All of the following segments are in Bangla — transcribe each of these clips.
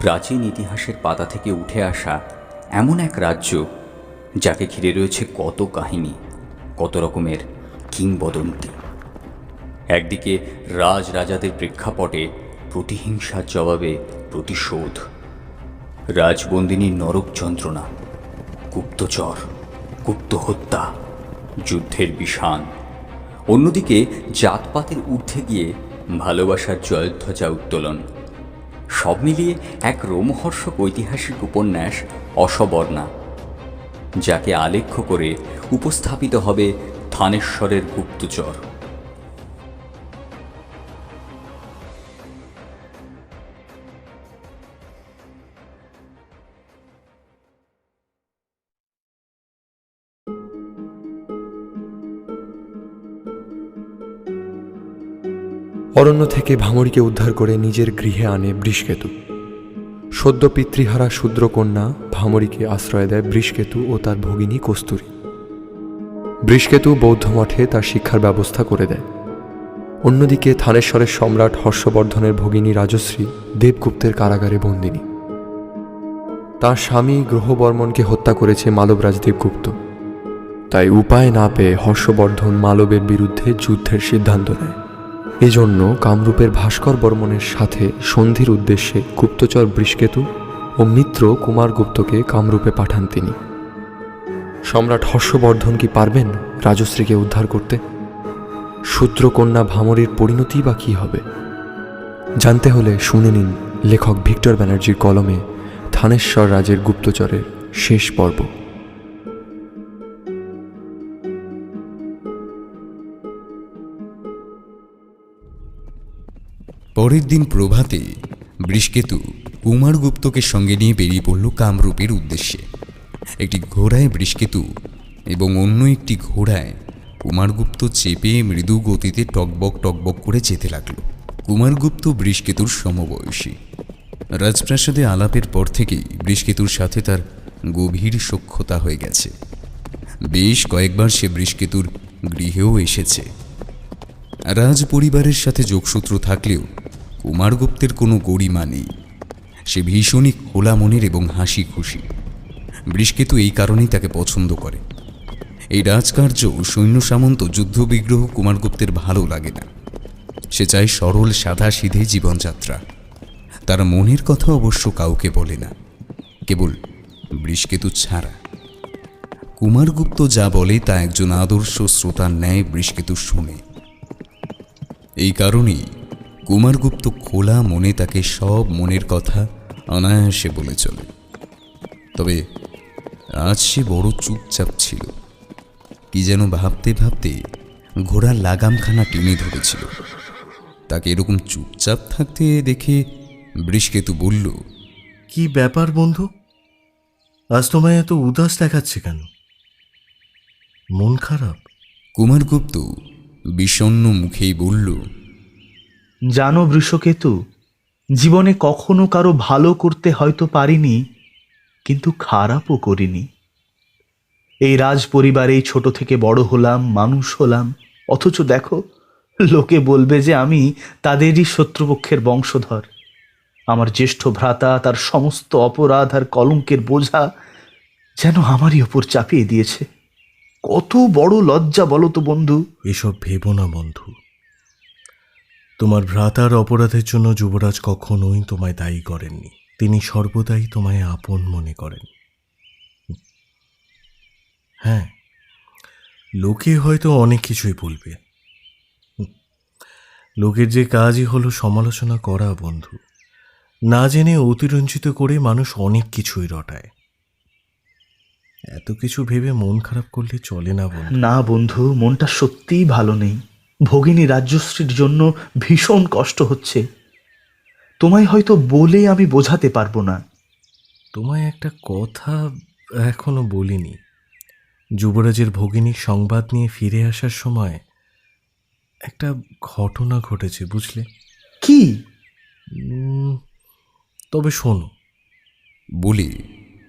প্রাচীন ইতিহাসের পাতা থেকে উঠে আসা এমন এক রাজ্য যাকে ঘিরে রয়েছে কত কাহিনী, কত রকমের কিংবদন্তি। একদিকে রাজাদের প্রেক্ষাপটে প্রতিহিংসার জবাবে প্রতিশোধ, রাজবন্দিনীর নরক যন্ত্রণা, গুপ্তচর, গুপ্ত হত্যা, যুদ্ধের বিষাণ। অন্যদিকে জাতপাতের ঊর্ধ্বে গিয়ে ভালোবাসার জয়ধ্বজা উত্তোলন। সব মিলিয়ে এক রোমহর্ষক ঐতিহাসিক উপন্যাস অসবর্ণা, যাকে আলেখ্য করে উপস্থাপিত হবে থানেশ্বরের গুপ্তচর। অরণ্য থেকে ভামরীকে উদ্ধার করে নিজের গৃহে আনে বৃষকেতু। সদ্য পিতৃহারা শূদ্রকন্যা ভামরীকে আশ্রয় দেয় বৃষকেতু ও তার ভগিনী কস্তুরী। বৃষকেতু বৌদ্ধ মঠে তার শিক্ষার ব্যবস্থা করে দেয়। অন্যদিকে থানেশ্বরের সম্রাট হর্ষবর্ধনের ভগিনী রাজশ্রী দেবগুপ্তের কারাগারে বন্দিনী। তার স্বামী গ্রহবর্মনকে হত্যা করেছে মালবরাজ দেবগুপ্ত। তাই উপায় না পেয়ে হর্ষবর্ধন মালবের বিরুদ্ধে যুদ্ধের সিদ্ধান্ত নেয়। এজন্য কামরূপের ভাস্কর বর্মনের সাথে সন্ধির উদ্দেশ্যে গুপ্তচর বৃষকেতু ও মিত্র কুমারগুপ্তকে কামরূপে পাঠান তিনি। সম্রাট হর্ষবর্ধন কি পারবেন রাজশ্রীকে উদ্ধার করতে? শূদ্রকন্যা ভামরীর পরিণতি বা কী হবে? জানতে হলে শুনে নিন লেখক ভিক্টর ব্যানার্জির কলমে থানেশ্বর রাজের গুপ্তচরের শেষ পর্ব। পরের দিন প্রভাতে বৃষকেতু কুমারগুপ্তকে সঙ্গে নিয়ে বেরিয়ে পড়ল কামরূপের উদ্দেশ্যে। একটি ঘোড়ায় বৃষকেতু এবং অন্য একটি ঘোড়ায় কুমারগুপ্ত চেপে মৃদু গতিতে টকবক টকবক করে যেতে লাগল। কুমারগুপ্ত বৃষকেতুর সমবয়সী। রাজপ্রাসাদে আলাপের পর থেকেই বৃষকেতুর সাথে তার গভীর সখ্যতা হয়ে গেছে। বেশ কয়েকবার সে বৃষকেতুর গৃহেও এসেছে। রাজ পরিবারের সাথে যোগসূত্র থাকলেও কুমারগুপ্তের কোনো গরিমা নেই। সে ভীষণই খোলা মনের এবং হাসি খুশি। বৃষকেতু এই কারণেই তাকে পছন্দ করে। এই রাজকার্য, সৈন্য সামন্ত, যুদ্ধবিগ্রহ কুমারগুপ্তের ভালো লাগে না। সে চায় সরল সাদা সিধে জীবনযাত্রা। তার মনের কথা অবশ্য কাউকে বলে না, কেবল বৃষকেতু ছাড়া। কুমারগুপ্ত যা বলে তা একজন আদর্শ শ্রোতার ন্যায় বৃষকেতু শুনে। এই কারণেই কুমারগুপ্ত খোলা মনে তাকে সব মনের কথা অনায়াসে বলে চলে। তবে আজ সে বড় চুপচাপ ছিল। কি যেন ভাবতে ভাবতে ঘোড়ার লাগামখানা টেনে ধরেছিল। তাকে এরকম চুপচাপ থাকতে দেখে বৃষকেতু বলল, কি ব্যাপার বন্ধু, আজ তোমায় এত উদাস দেখাচ্ছে কেন? মন খারাপ? কুমারগুপ্ত বিষণ্ণ মুখেই বলল, জানো বৃষকেতু, জীবনে কখনো কারো ভালো করতে হয়তো পারিনি, কিন্তু খারাপও করিনি। এই রাজ পরিবারেই ছোট থেকে বড় হলাম, মানুষ হলাম, অথচ দেখো, লোকে বলবে যে আমি তাদেরই শত্রুপক্ষের বংশধর। আমার জ্যেষ্ঠ ভ্রাতা তার সমস্ত অপরাধ আর কলঙ্কের বোঝা যেন আমারই ওপর চাপিয়ে দিয়েছে। কত বড় লজ্জা বলো তো বন্ধু। এসব ভেবো না বন্ধু। তোমার ভ্রাতার অপরাধের জন্য যুবরাজ কখনোই তোমায় দায়ী করেননি। তিনি সর্বদাই তোমায় আপন মনে করেন। হ্যাঁ, লোকে হয়তো অনেক কিছুই বলবে। লোকের যে কাজই হলো সমালোচনা করা বন্ধু। না জেনে অতিরঞ্জিত করে মানুষ অনেক কিছুই রটায়। এত কিছু ভেবে মন খারাপ করলে চলে না বন্ধু। না বন্ধু, মনটা সত্যিই ভালো নেই। ভগিনী রাজশ্রীর জন্য ভীষণ কষ্ট হচ্ছে। তোমায় হয়তো বলে আমি বোঝাতে পারবো না। তোমায় একটা কথা এখনো বলিনি। যুবরাজের ভগিনীর সংবাদ নিয়ে ফিরে আসার সময় একটা ঘটনা ঘটেছে, বুঝলে? কি? তবে শোনো। বলে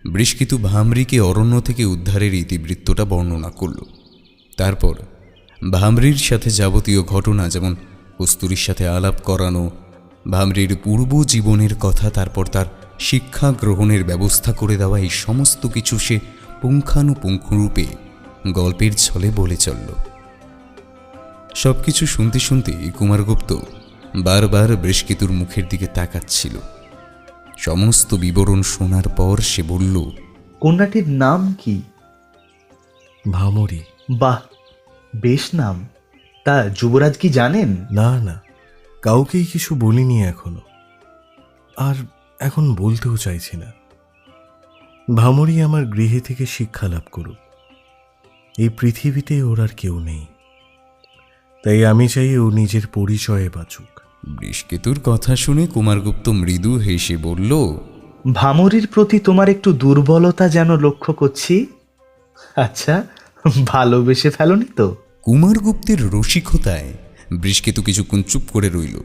বৃষকেতু ভামরীকে অরণ্য থেকে উদ্ধারের ইতিবৃত্তটা বর্ণনা করল। তারপর ভামরীর সাথে যাবতীয় ঘটনা, যেমন কস্তুরীর সাথে আলাপ করানো, ভামরীর পূর্ব জীবনের কথা, তারপর তার শিক্ষা গ্রহণের ব্যবস্থা করে দেওয়া এই সমস্ত কিছু সে পুঙ্খানুপুঙ্খরূপে গল্পের ছলে বলে চলল। সবকিছু শুনতে শুনতে কুমারগুপ্ত বারবার বৃষকেতুর মুখের দিকে তাকাচ্ছিল। সমস্ত বিবরণ শোনার পর সে বলল, কন্যাটির নাম কি? ভামরী। বাহ, বেশ নাম। তা যুবরাজ কি জানেন? না না, কাউকেই কিছু বলিনি এখনো, আর এখন বলতেও চাইছি না। ভামরী আমার গৃহে থেকে শিক্ষা লাভ করুক। এই পৃথিবীতে ওর আর কেউ নেই, তাই আমি চাই ও নিজের পরিচয়ে বাঁচুক। বৃষকেতুর কথা শুনে কুমারগুপ্ত মৃদু হেসে বলল, ভামরীর প্রতি তোমার একটু দুর্বলতা যেন লক্ষ্য করছি। আচ্ছা, ভালোবেসে ফেলোনি তো? কুমারগুপ্তের রসিকতায় বৃষকেতু কিছুক্ষণ চুপ করে রইল।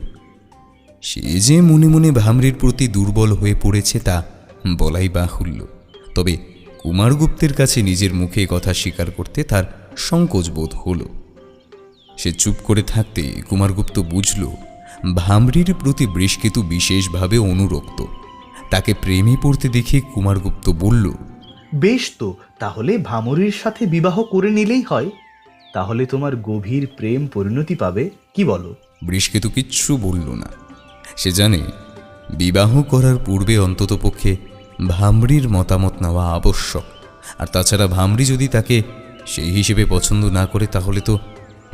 সে যে মনে মনে ভামরীর প্রতি দুর্বল হয়ে পড়েছে তা বলাই বাহুল্য। তবে কুমারগুপ্তের কাছে নিজের মুখে কথা স্বীকার করতে তার সংকোচ বোধ হল। সে চুপ করে থাকতে কুমারগুপ্ত বুঝল ভামরীর প্রতি বৃষকেতু বিশেষভাবে অনুরক্ত। তাকে প্রেমে পড়তে দেখে কুমারগুপ্ত বলল, বেশ তো, তাহলে ভামরীর সাথে বিবাহ করে নিলেই হয়। তাহলে তোমার গভীর প্রেম পরিণতি পাবে, কি বলো? বৃষকেতু কিচ্ছু বলল না। সে জানে বিবাহ করার পূর্বে অন্ততপক্ষে ভামরীর মতামত নেওয়া আবশ্যক। আর তাছাড়া ভামরী যদি তাকে সেই হিসেবে পছন্দ না করে তাহলে তো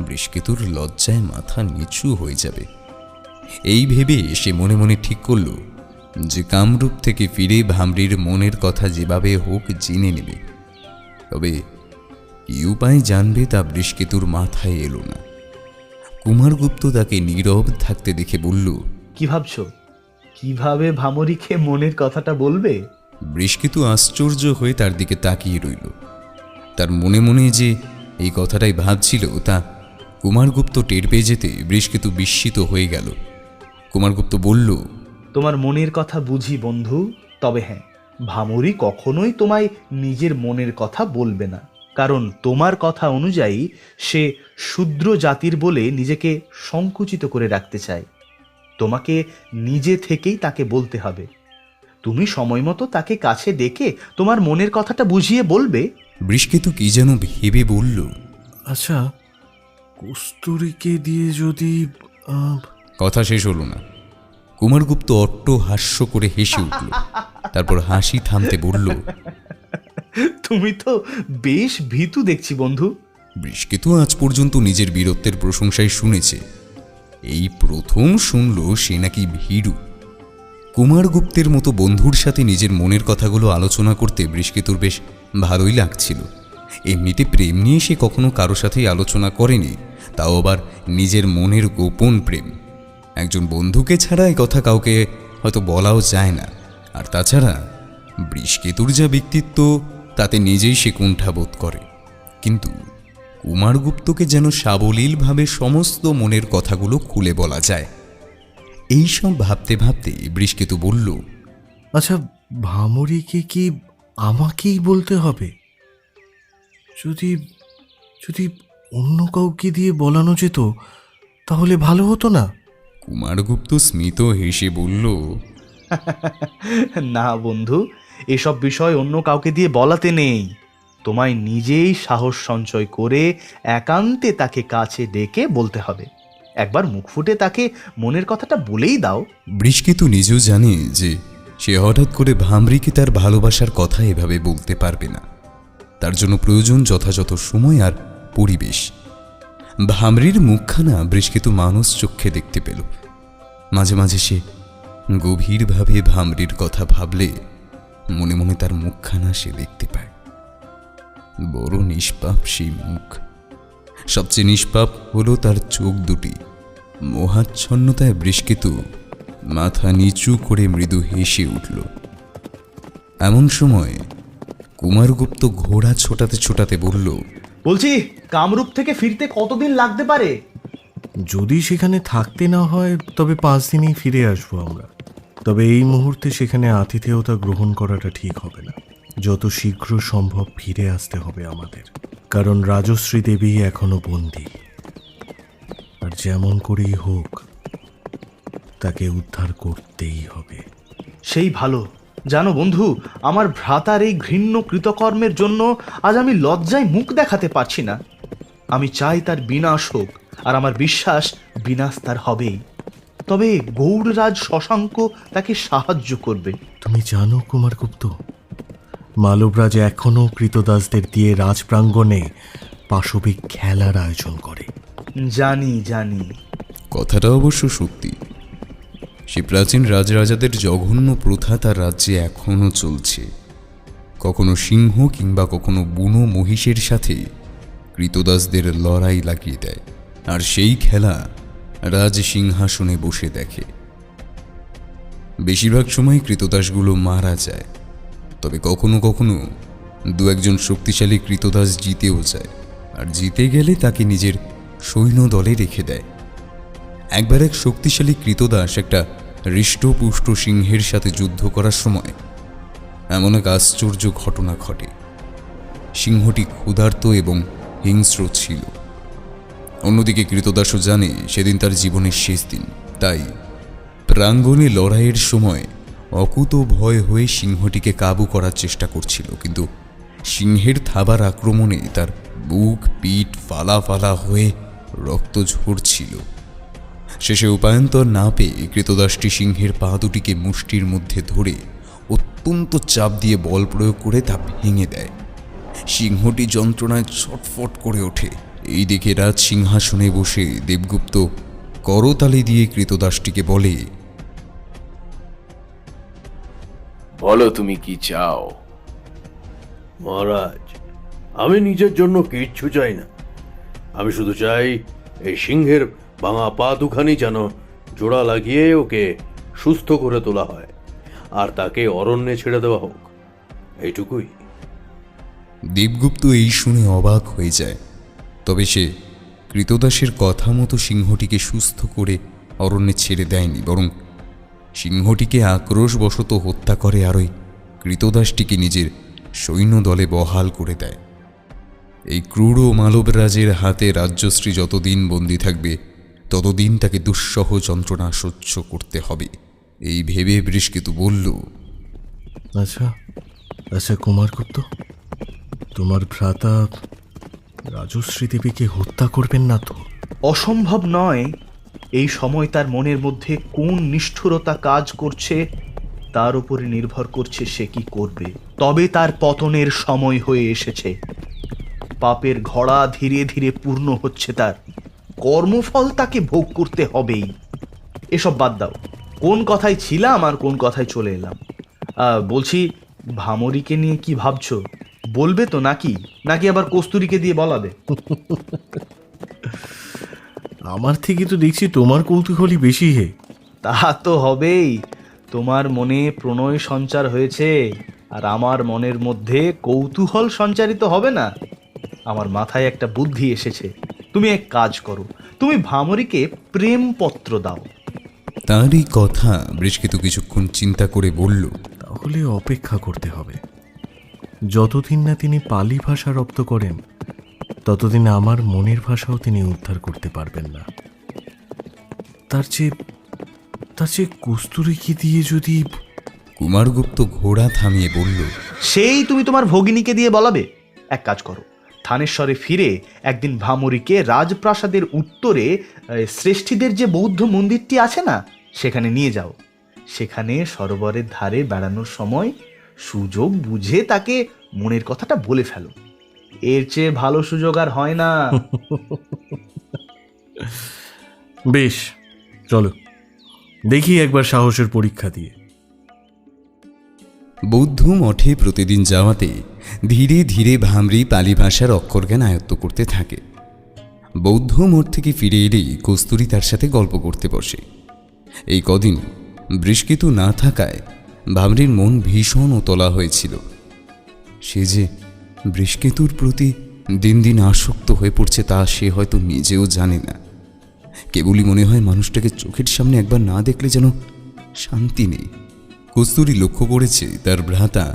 বৃষকেতুর লজ্জায় মাথা নিচু হয়ে যাবে। এই ভেবে সে মনে মনে ঠিক করল যে কামরূপ থেকে ফিরে ভামরীর মনের কথা যেভাবে হোক জেনে নেবে। তবে কি উপায় জানবে তা বৃষকেতুর মাথায় এলো না। কুমারগুপ্ত তাকে নীরব থাকতে দেখে বলল, কি ভাবছো? কিভাবে ভামরীকে মনের কথাটা বলবে? বৃষকেতু আশ্চর্য হয়ে তার দিকে তাকিয়ে রইল। তার মনে মনে যে এই কথাটাই ভাবছিল তা কুমারগুপ্ত টের পেয়ে যেতে বৃষকেতু বিস্মিত হয়ে গেল। কুমারগুপ্ত বলল, তোমার মনের কথা বুঝি বন্ধু, তবে হ্যাঁ, ভামরী কখনোই তোমায় নিজের মনের কথা বলবে না। কারণ তোমার কথা অনুযায়ী সে শূদ্র জাতির বলে নিজেকে সংকুচিত করে রাখতে চায়। তোমাকে নিজে থেকেই তাকে বলতে হবে। তুমি সময় মতো তাকে কাছে ডেকে তোমার মনের কথাটা বুঝিয়ে বলবে। বৃষকেতু কি যেন ভেবে বলল, আচ্ছা, কস্তুরীকে দিয়ে যদি কথা শেষ হলো না। কুমারগুপ্ত অট্ট হাস্য করে হেসে উঠল। তারপর হাসি থামতে বলল, তুমি তো বেশ ভীতু দেখছি বন্ধু। বৃষকেতু আজ পর্যন্ত নিজের বীরত্বের প্রশংসাই শুনেছে, এই প্রথম শুনল সে নাকি ভীরু। কুমারগুপ্তের মতো বন্ধুর সাথে নিজের মনের কথাগুলো আলোচনা করতে বৃষকেতুর বেশ ভালোই লাগছিল। এমনিতে প্রেম নিয়ে সে কখনো কারো সাথেই আলোচনা করেনি, তাও আবার নিজের মনের গোপন প্রেম। একজন বন্ধুকে ছাড়া এ কথা কাউকে হয়তো বলাও যায় না। আর তাছাড়া বৃষকেতুর যা ব্যক্তিত্ব তাতে নিজেই সে কুণ্ঠাবোধ করে। কিন্তু কুমারগুপ্তকে যেন সাবলীলভাবে সমস্ত মনের কথাগুলো খুলে বলা যায়। এইসব ভাবতে ভাবতে বৃষকেতু বলল, আচ্ছা, ভামরীকে কি আমাকেই বলতে হবে? যদি যদি অন্য কাউকে দিয়ে বলানো যেত তাহলে ভালো হতো না? কুমারগুপ্ত স্মিত হেসে বলল, না বন্ধু, এসব বিষয় অন্য কাউকে দিয়ে বলাতে নেই। তোমায় নিজেই সাহস সঞ্চয় করে একান্তে তাকে কাছে ডেকে বলতে হবে। একবার মুখ ফুটে তাকে মনের কথাটা বলেই দাও। বৃষকেতু নিজেও জানে যে সে হঠাৎ করে ভামরীকে তার ভালোবাসার কথা এভাবে বলতে পারবে না। তার জন্য প্রয়োজন যথাযথ সময় আর পরিবেশ। ভামরীর মুখখানা বৃষকেতু মানস চক্ষে দেখতে পেল। মাঝে মাঝে সে গভীরভাবে ভামরীর কথা ভাবলে মনে মনে তার মুখখানা সে দেখতে পায়। বড় নিষ্পাপ সেই মুখ। সবচেয়ে নিষ্পাপ হলো তার চোখ দুটি। মোহাচ্ছন্নতায় বৃষকেতু মাথা নিচু করে মৃদু হেসে উঠল। এমন সময় কুমারগুপ্ত ঘোড়া ছোটাতে ছোটাতে বলল, বলছি, কামরূপ থেকে ফিরতে কতদিন লাগতে পারে? যদি সেখানে থাকতে না হয় তবে 5 দিনেই ফিরে আসবো আমরা। তবে এই মুহূর্তে সেখানে আতিথেয়তা গ্রহণ করাটা ঠিক হবে না। যত শীঘ্র সম্ভব ফিরে আসতে হবে আমাদের, কারণ রাজশ্রী দেবী এখনো বন্দী। আর যেমন করেই হোক তাকে উদ্ধার করতেই হবে। সেই ভালো, জানো বন্ধু, আমার ভ্রাতার এই ঘৃণ্য কৃতকর্মের জন্য আজ আমি লজ্জায় মুখ দেখাতে পারছি না। আমি চাই তার বিনাশ হোক, আর আমার বিশ্বাস বিনাশ তার হবেই। তবে গৌড়রাজ শশাঙ্ক তাকে সাহায্য করবে। তুমি জানো কুমারগুপ্ত, মালবরাজ এখনো কৃতদাসদের দিয়ে রাজপ্রাঙ্গণে পাশবিক খেলার আয়োজন করে। জানি জানি। কথাটা অবশ্য সত্যি। সে প্রাচীন রাজরাজাদের জঘন্য প্রথা তার রাজ্যে এখনও চলছে। কখনো সিংহ কিংবা কখনো বুনো মহিষের সাথে কৃতদাসদের লড়াই লাগিয়ে দেয়, আর সেই খেলা রাজ সিংহাসনে বসে দেখে। বেশিরভাগ সময় কৃতদাসগুলো মারা যায়, তবে কখনো কখনো দু একজন শক্তিশালী কৃতদাস জিতেও যায়, আর জিতে গেলে তাকে নিজের সৈন্য দলে রেখে দেয়। একবার এক শক্তিশালী কৃতদাস একটা হৃষ্টপুষ্ট সিংহের সাথে যুদ্ধ করার সময় এমন এক আশ্চর্য ঘটনা ঘটে। সিংহটি ক্ষুধার্ত এবং হিংস্র ছিল। অন্যদিকে কৃতদাসও জানে সেদিন তার জীবনের শেষ দিন, তাই প্রাঙ্গণে লড়াইয়ের সময় অকুত ভয় হয়ে সিংহটিকে কাবু করার চেষ্টা করছিল, কিন্তু সিংহের থাবার আক্রমণে তার বুক পিঠ ফালা ফালা হয়ে রক্ত ঝরছিল। শেষে উপায়ন্তর না পেয়ে কৃতদাসটি সিংহের পা দুটিকে মুষ্টির মধ্যে ধরে অত্যন্ত চাপ দিয়ে বল প্রয়োগ করে তা ভেঙে দেয়। সিংহটি যন্ত্রণায় ছটফট করে ওঠে। এই দেখে রাজ সিংহাসনে বসে দেবগুপ্ত করতালি দিয়ে কৃতদাসটিকে বলে, বলো তুমি কি চাও? মহারাজ, আমি নিজের জন্য কিচ্ছু চাই না। আমি শুধু চাই এই সিংহের ভাঙা পা দুখানি যেন জোড়া লাগিয়ে ওকে সুস্থ করে তোলা হয়, আর তাকে অরণ্যে ছেড়ে দেওয়া হোক, এইটুকুই। দেবগুপ্ত এই শুনে অবাক হয়ে যায়। তবে সে কৃতদাসের কথা মতো সিংহটিকে সুস্থ করে অরণ্যে ছেড়ে দেয়নি, বরং সিংহটিকে আক্রোশবশত হত্যা করে আর ওই কৃতদাসটিকে নিজের সৈন্য দলে বহাল করে দেয়। এই ক্রূর মালবরাজের হাতে রাজ্যশ্রী যতদিন বন্দী থাকবে ততদিন তাকে দুঃসহ যন্ত্রণা সহ্য করতে হবে, এই ভেবে বৃষকেতু বলল, আচ্ছা আচ্ছা কুমারগুপ্ত, তোমার ভ্রাতা রাজশ্রী দেবীকে হত্যা করবেন না তো? অসম্ভব নয়। এই সময় তার মনের মধ্যে কোন নিষ্ঠুরতা কাজ করছে তার উপরে নির্ভর করছে সে কি করবে। তবে তার পতনের সময় হয়ে এসেছে। পাপের ঘোড়া ধীরে ধীরে পূর্ণ হচ্ছে, তার কর্মফল তাকে ভোগ করতে হবেই। এসব বাদ দাও, কোন কথায় ছিলাম আর কোন কথায় চলে এলাম। বলছি, ভামরীকে নিয়ে কি ভাবছো? বলবে তো নাকি নাকি আবার কস্তুরীকে দিয়ে বলাবে? আমার থেকে তো দেখছি তোমার কৌতূহলই বেশি হে। তা তো হবেই। তোমার মনে প্রণয় সঞ্চার হয়েছে, আর আমার মনের মধ্যে কৌতূহল সঞ্চারিত হবে না? আমার মাথায় একটা বুদ্ধি এসেছে। তুমি এক কাজ করো, তুমি ভামরীকে প্রেমপত্র দাও। তার এই কথা বৃষকেতু কিছুক্ষণ চিন্তা করে বলল, তাহলে অপেক্ষা করতে হবে। যতদিন না তিনি পালি ভাষা রপ্ত করেন ততদিন আমার মনের ভাষাও তিনি উদ্ধার করতে পারবেন না। তার চেয়ে কস্তুরীকে দিয়ে যদি... কুমারগুপ্ত ঘোড়া থামিয়ে বলল, সেই তুমি তোমার ভগিনীকে দিয়ে বলাবে? এক কাজ করো, থানেশ্বরে ফিরে একদিন ভামরীকে রাজপ্রাসাদের উত্তরে শ্রেষ্ঠীদের যে বৌদ্ধ মন্দিরটি আছে না, সেখানে নিয়ে যাও। সেখানে সরোবরের ধারে বেড়ানোর সময় সুযোগ বুঝে তাকে মনের কথাটা বলে ফেলো। এর চেয়ে ভালো সুযোগ আর হয় না। বেশ, চলো দেখি একবার সাহসের পরীক্ষা দিয়ে। বৌদ্ধ মঠে প্রতিদিন যাওয়াতে ধীরে ধীরে ভামরী পালি ভাষার অক্ষরজ্ঞান আয়ত্ত করতে থাকে। বৌদ্ধ মঠ থেকে ফিরে এলেই কস্তুরী তার সাথে গল্প করতে বসে। এই কদিন বৃষকেতু না থাকায় ভামরীর মন ভীষণ উতলা হয়েছিল। সে যে বৃষকেতুর প্রতি দিন দিন আসক্ত হয়ে পড়ছে তা সে হয়তো নিজেও জানে না। কেবলই মনে হয় মানুষটাকে চোখের সামনে একবার না দেখলে যেন শান্তি নেই। কস্তুরী লক্ষ্য করেছে তার ভ্রাতা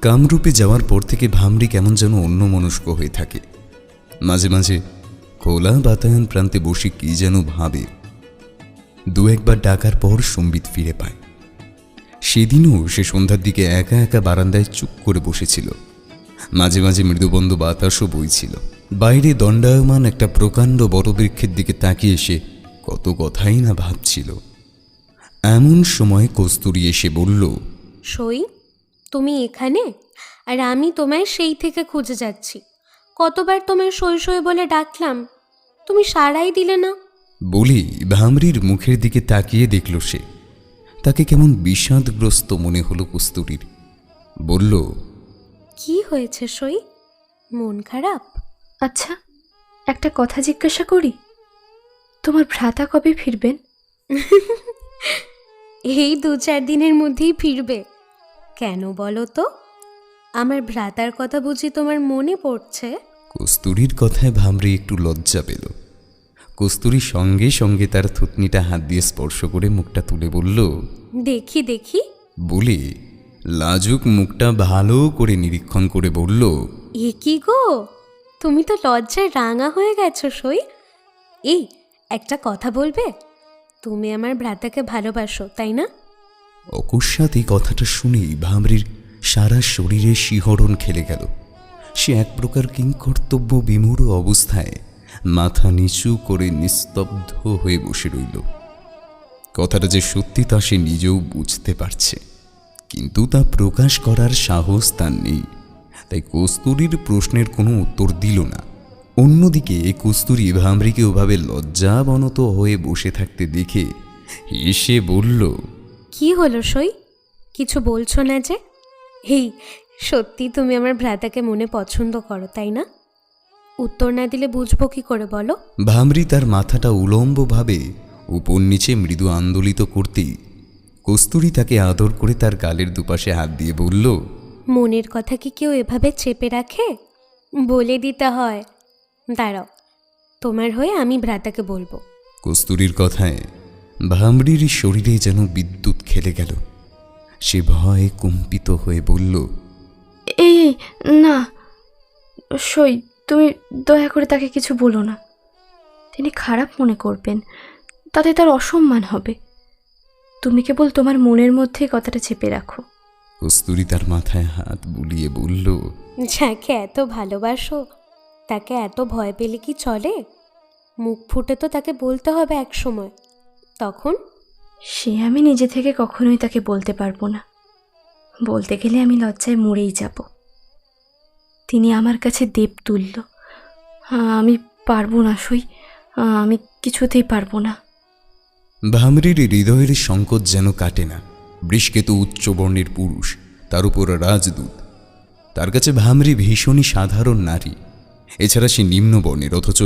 কামরূপে যাওয়ার পর থেকে ভামরী কেমন যেন অন্যমনস্ক হয়ে থাকে। মাঝে মাঝে খোলা বাতায়ন প্রান্তে বসে কি যেন ভাবে। দু একবার ডাকার পর সম্বিত ফিরে পায়। সেদিনও সে সন্ধ্যার দিকে একা একা বারান্দায় চুপ করে বসেছিল। মাঝে মাঝে মৃদুবন্ধ বাতাসও বইছিল। বাইরে দণ্ডায়মান একটা প্রকাণ্ড বটবৃক্ষের দিকে তাকিয়ে সে কত কথাই না ভাবছিল। এমন সময় কস্তুরী এসে বলল, সই, তুমি এখানে? আর আমি তোমায় সেই থেকে খুঁজে যাচ্ছি। কতবার তোমায় সই সই বলে ডাকলাম, তুমি সাড়াই দিলে না। বলেই ভামরির মুখের দিকে তাকিয়ে দেখল সে। তাকে কেমন বিষাদগ্রস্ত মনে হলো কস্তুরীর। বলল, কি হয়েছে সই? মন খারাপ? আচ্ছা, একটা কথা জিজ্ঞাসা করি, তোমার ভ্রাতা কবে ফিরবেন? এই 2-4 দিনের মধ্যেই ফিরবে। কেন বলো তো? আমার ভ্রাতার কথা বুঝি তোমার মনে পড়ছে? কস্তুরীর কথায় ভামরি একটু লজ্জা পেল। কস্তুরী সঙ্গে সঙ্গে তার থুতনিটা হাত দিয়ে স্পর্শ করে মুখটা তুলে বলল, দেখি দেখি। বলে লাজুক মুখটা ভালো করে নিরীক্ষণ করে বলল, এ কি গো, তুমি তো লজ্জায় রাঙা হয়ে গেছো সই। এই একটা কথা বলবে? তুমি আমার ভ্রাতাকে ভালোবাসো, তাই না? অকস্মাৎ এই কথাটা শুনেই ভামরির সারা শরীরে শিহরণ খেলে গেল। সে এক প্রকার কিংকর্তব্য বিমূঢ় অবস্থায় মাথা নিচু করে নিস্তব্ধ হয়ে বসে রইল। কথাটা যে সত্যি তা সে নিজেও বুঝতে পারছে, কিন্তু তা প্রকাশ করার সাহস তার নেই। তাই কস্তুরীর প্রশ্নের কোনো উত্তর দিল না। অন্যদিকে কস্তুরী ভামরিকে ওভাবে লজ্জাবনত হয়ে বসে থাকতে দেখে এসে বলল, কি হলো সই, কিছু বলছো না যে? এই সত্যি তুমি আমার ভ্রাতাকে মনে পছন্দ করো, তাই না? উত্তর না দিলে বুঝবো কি করে বলো? ভামরি তার মাথাটা উলম্বভাবে উপর নিচে মৃদু আন্দোলিত করতেই কস্তুরী তাকে আদর করে তার গালের দুপাশে হাত দিয়ে বলল, মনের কথা কি কেউ এভাবে চেপে রাখে? বলে দিতে হয়। দাঁড়াও, তোমার হয়ে আমি ভ্রাতাকে বলবো। কস্তুরীর কথায় ভামরির শরীরে যেন বিদ্যুৎ খেলে গেল। সে ভয়ে কম্পিত হয়ে বলল, এই না সই, তুমি দয়া করে তাকে কিছু বলো না। তিনি খারাপ মনে করবেন, তাতে তার অসম্মান হবে। তুমি কেবল তোমার মনের মধ্যে কথাটা চেপে রাখো। কস্তুরী তার মাথায় হাত বুলিয়ে বলল, যাকে এত ভালোবাসো তাকে এত ভয় পেলে কি চলে? মুখ ফুটে তো তাকে বলতে হবে এক সময়। তখন সে আমি নিজে থেকে কখনোই তাকে বলতে পারবো না। বলতে গেলে আমি লজ্জায় মরেই যাব। তিনি আমার কাছে দেবতুল্য। আমি পারবো না সই, আমি কিছুতেই পারবো না। ভামরির হৃদয়ের সংকট যেন কাটে না। বৃষকেতু উচ্চবর্ণের পুরুষ, তার উপর রাজদূত। তার কাছে ভামরি ভীষণই সাধারণ নারী। এছাড়া সে নিম্নবর্ণের, অথচ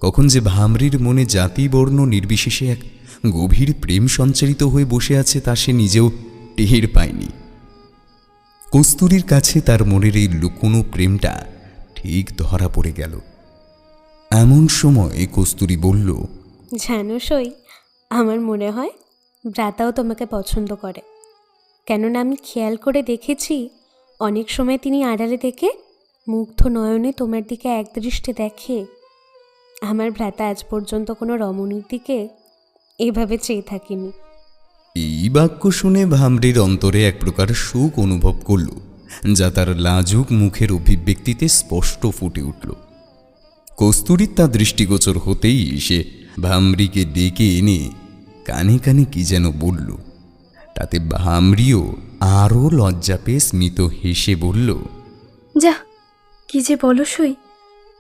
কখন যে ভামরির মনে জাতি বর্ণ নির্বিশেষে এক গভীর প্রেম সঞ্চারিত হয়ে বসে আছে তা সে নিজেও টের পায়নি। কস্তুরীর কাছে তার মনের এই লুকোনো প্রেমটা ঠিক ধরা পড়ে গেল। এমন সময় কস্তুরী বলল, জানো সই, আমার মনে হয় ভ্রাতাও তোমাকে পছন্দ করে। কেননা আমি খেয়াল করে দেখেছি, অনেক সময় তিনি আড়ালে দেখে মুগ্ধ নয়নে তোমার দিকে একদৃষ্টে দেখে। আমার ভ্রাতা আজ পর্যন্ত কোনো রমণীর দিকে এভাবে চেয়ে থাকিনি। এই বাক্য শুনে ভামরির অন্তরে এক প্রকার সুখ অনুভব করল, যা তার লাজুক মুখের অভিব্যক্তিতে স্পষ্ট ফুটে উঠল। কস্তুরীর তা দৃষ্টিগোচর হতেই সে ভামরিকে ডেকে এনে কানে কানে কি যেন বলল। তাতে ভামরিও আরও লজ্জা পেয়ে স্মিত হেসে বলল, যা, কি যে বলো সই,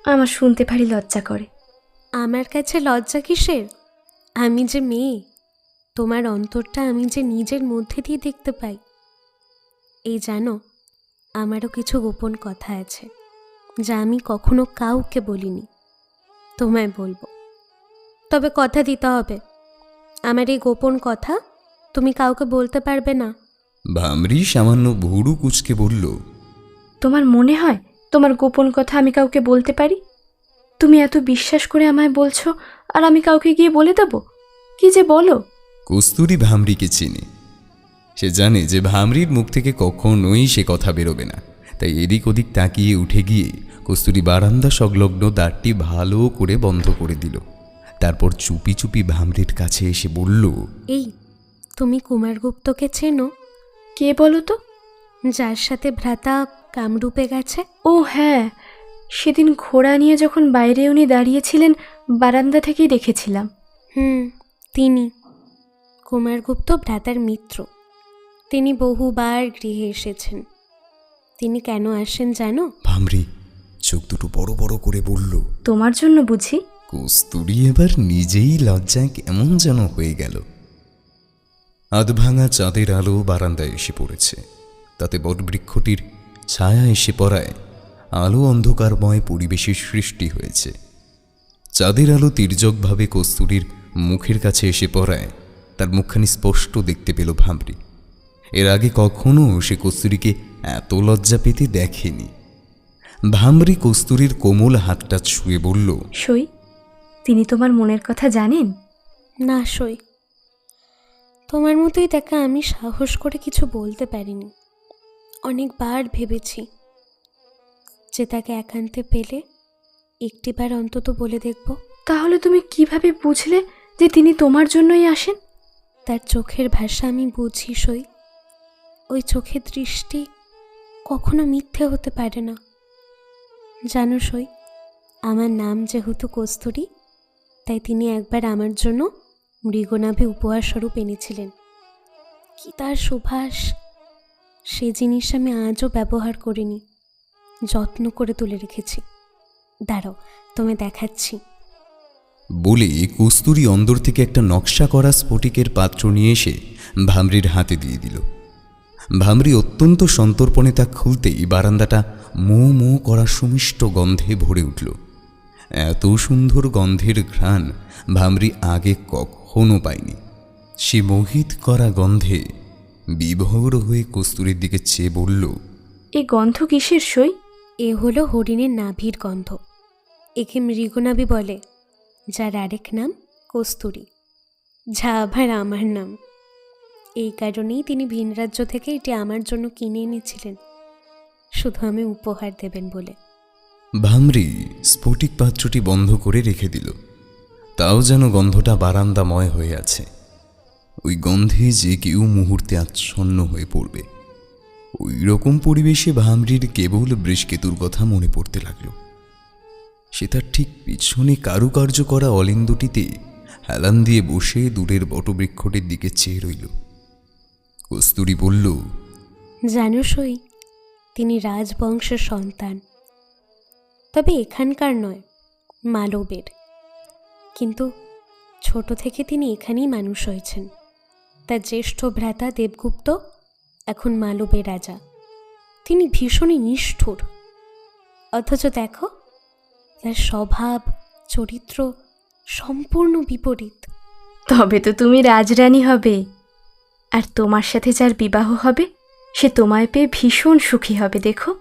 আমার শুনতে ভারী লজ্জা করে। আমার কাছে লজ্জা কিসের? আমি যে মেয়ে, তোমার অন্তরটা আমি যে নিজের মধ্যে দিয়ে দেখতে পাই। এই জানো, আমারও কিছু গোপন কথা আছে যা আমি কখনো কাউকে বলিনি। তোমায় বলবো, তবে কথা দিতে হবে আমার এই গোপন কথা তুমি কাউকে বলতে পারবে না। ভামরি সামান্য ভুরু কুঁচকে বলল, তোমার মনে হয় তোমার গোপন কথা আমি কাউকে বলতে পারি? তুমি এত বিশ্বাস করে আমায় বলছো, আর আমি কাউকে গিয়ে বলে দেবো? কি যে বলো। কস্তুরী ভামরিকে চেনে। সে জানে যে ভামরির মুখ থেকে কখনোই সে কথা বেরোবে না। তাই এদিক ওদিক তাকিয়ে উঠে গিয়ে কস্তুরী বারান্দা সংলগ্ন দ্বারটি ভালো করে বন্ধ করে দিল। তারপর চুপি চুপি ভামরির কাছে এসে বলল, এই তুমি কুমারগুপ্তকে চেনো? কে বলো তো? যার সাথে ভ্রাতা কামরূপে গেছে। ও হ্যাঁ, সেদিন ঘোড়া নিয়ে যখন বাইরে উনি দাঁড়িয়েছিলেন, বারান্দা থেকেই দেখেছিলাম। তিনি কুমারগুপ্ত ভ্রাতার মিত্র। তিনি বহুবার গৃহে এসেছেন। তিনি কেন আসেন জানো? ভামরি চোখ দুটো বড় বড় করে বলল, তোমার জন্য বুঝি? কস্তুরী এবার নিজেই লজ্জায় কেমন যেন হয়ে গেল। আধভাঙা চাঁদের আলো বারান্দায় এসে পড়েছে। তাতে বটবৃক্ষটির ছায়া এসে পড়ায় আলো অন্ধকারময় পরিবেশের সৃষ্টি হয়েছে। চাঁদের আলো তির্যকভাবে কস্তুরীর মুখের কাছে এসে পড়ায় তার মুখখানি স্পষ্ট দেখতে পেল ভামরি। এর আগে কখনো সে কস্তুরীকে এত লজ্জা পেতে দেখেনি। ভামরি কস্তুরীর কোমল হাতটা ছুঁয়ে বলল, সই, তিনি তোমার মনের কথা জানেন? না সই, তোমার মতোই তাকে আমি সাহস করে কিছু বলতে পারিনি। অনেকবার ভেবেছি যে তাকে একান্তে পেলে একটিবার অন্তত বলে দেখব। তাহলে তুমি কিভাবে বুঝলে যে তিনি তোমার জন্যই আসেন? তার চোখের ভাষা আমি বুঝি সই। ওই চোখের দৃষ্টি কখনো মিথ্যে হতে পারে না। জানো সই, আমার নাম যেহেতু কস্তুরী, তাই তিনি একবার আমার জন্য মৃগনাভে উপহার স্বরূপ এনেছিলেন। কি তার সুবাস! সে জিনিস আমি আজও ব্যবহার করিনি, যত্ন করে তুলে রেখেছি। দাঁড়াও, তোমায় দেখাচ্ছি। বলে কস্তুরী অন্দর থেকে একটা নকশা করা স্ফটিকের পাত্র নিয়ে এসে ভামরির হাতে দিয়ে দিল। ভামরি অত্যন্ত সন্তর্পণে তা খুলতেই বারান্দাটা মো মো করা সুমিষ্ট গন্ধে ভরে উঠল। এত সুন্দর গন্ধের ঘ্রাণ ভামরি আগে কখনো পায়নি। সে মোহিত করা গন্ধে বিভোর হয়ে কস্তুরীর দিকে চেয়ে বলল, এই গন্ধ কিসের সই? এ হলো হরিণের নাভির গন্ধ। একে মৃগনাভি বলে, যার আরেক নাম কস্তুরী, যা আবার আমার নাম। এই কারণেই তিনি ভিন রাজ্য থেকে এটি আমার জন্য কিনে এনেছিলেন, শুধু আমি উপহার দেবেন বলে। ভামরি স্ফটিক পাত্রটি বন্ধ করে রেখে দিল। তাও যেন গন্ধটা বারান্দাময় হয়ে আছে। ওই গন্ধে যে কেউ মুহূর্তে আচ্ছন্ন হয়ে পড়বে। ওই রকম পরিবেশে ভামরির কেবল বৃষকেতুর কথা মনে পড়তে লাগল। সে তার ঠিক পিছনে কারুকার্য করা অলিন্দুটিতে হেলান দিয়ে বসে দূরের বটবৃক্ষটির দিকে চেয়ে রইল। কস্তুরী বলল, জানো সই, তিনি রাজবংশের সন্তান, তবে এখানকার নয়, মালবের। কিন্তু ছোট থেকে তিনি এখানেই মানুষ হয়েছেন। তার জ্যেষ্ঠ ভ্রাতা দেবগুপ্ত এখন মালবের রাজা। তিনি ভীষণই নিষ্ঠুর, অথচ দেখো তার স্বভাব চরিত্র সম্পূর্ণ বিপরীত। তবে তো তুমি রাজরানী হবে, আর তোমার সাথে যার বিবাহ হবে সে তোমায় পেয়ে ভীষণ সুখী হবে। দেখো।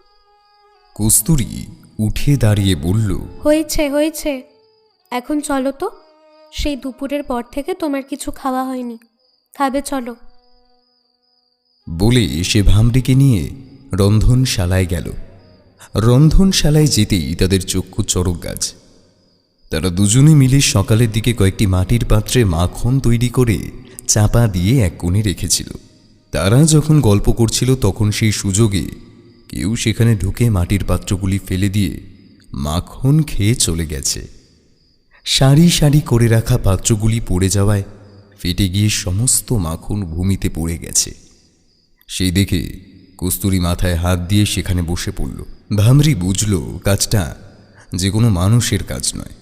কস্তুরী উঠে দাঁড়িয়ে বলল, হয়েছে হয়েছে, এখন চলো তো। সেই দুপুরের পর থেকে তোমার কিছু খাওয়া হয়নি, খাবে চলো। বলে সে ভামরিকে নিয়ে রন্ধনশালায় গেল। রন্ধনশালায় যেতেই তাদের চক্ষু চড়ক গাছ। তারা দুজনে মিলে সকালের দিকে কয়েকটি মাটির পাত্রে মাখন তৈরি করে চাপা দিয়ে এক কোণে রেখেছিল। তারা যখন গল্প করছিল তখন সেই সুযোগে কেউ সেখানে ঢুকে মাটির পাত্রগুলি ফেলে দিয়ে মাখন খেয়ে চলে গেছে। সারি সারি করে রাখা পাত্রগুলি পড়ে যাওয়ায় ফেটে গিয়ে সমস্ত মাখন ভূমিতে পড়ে গেছে। সেই দেখে কস্তুরী মাথায় হাত দিয়ে সেখানে বসে পড়ল। ভামরি বুঝল কাজটা যে কোনো মানুষের কাজ নয়।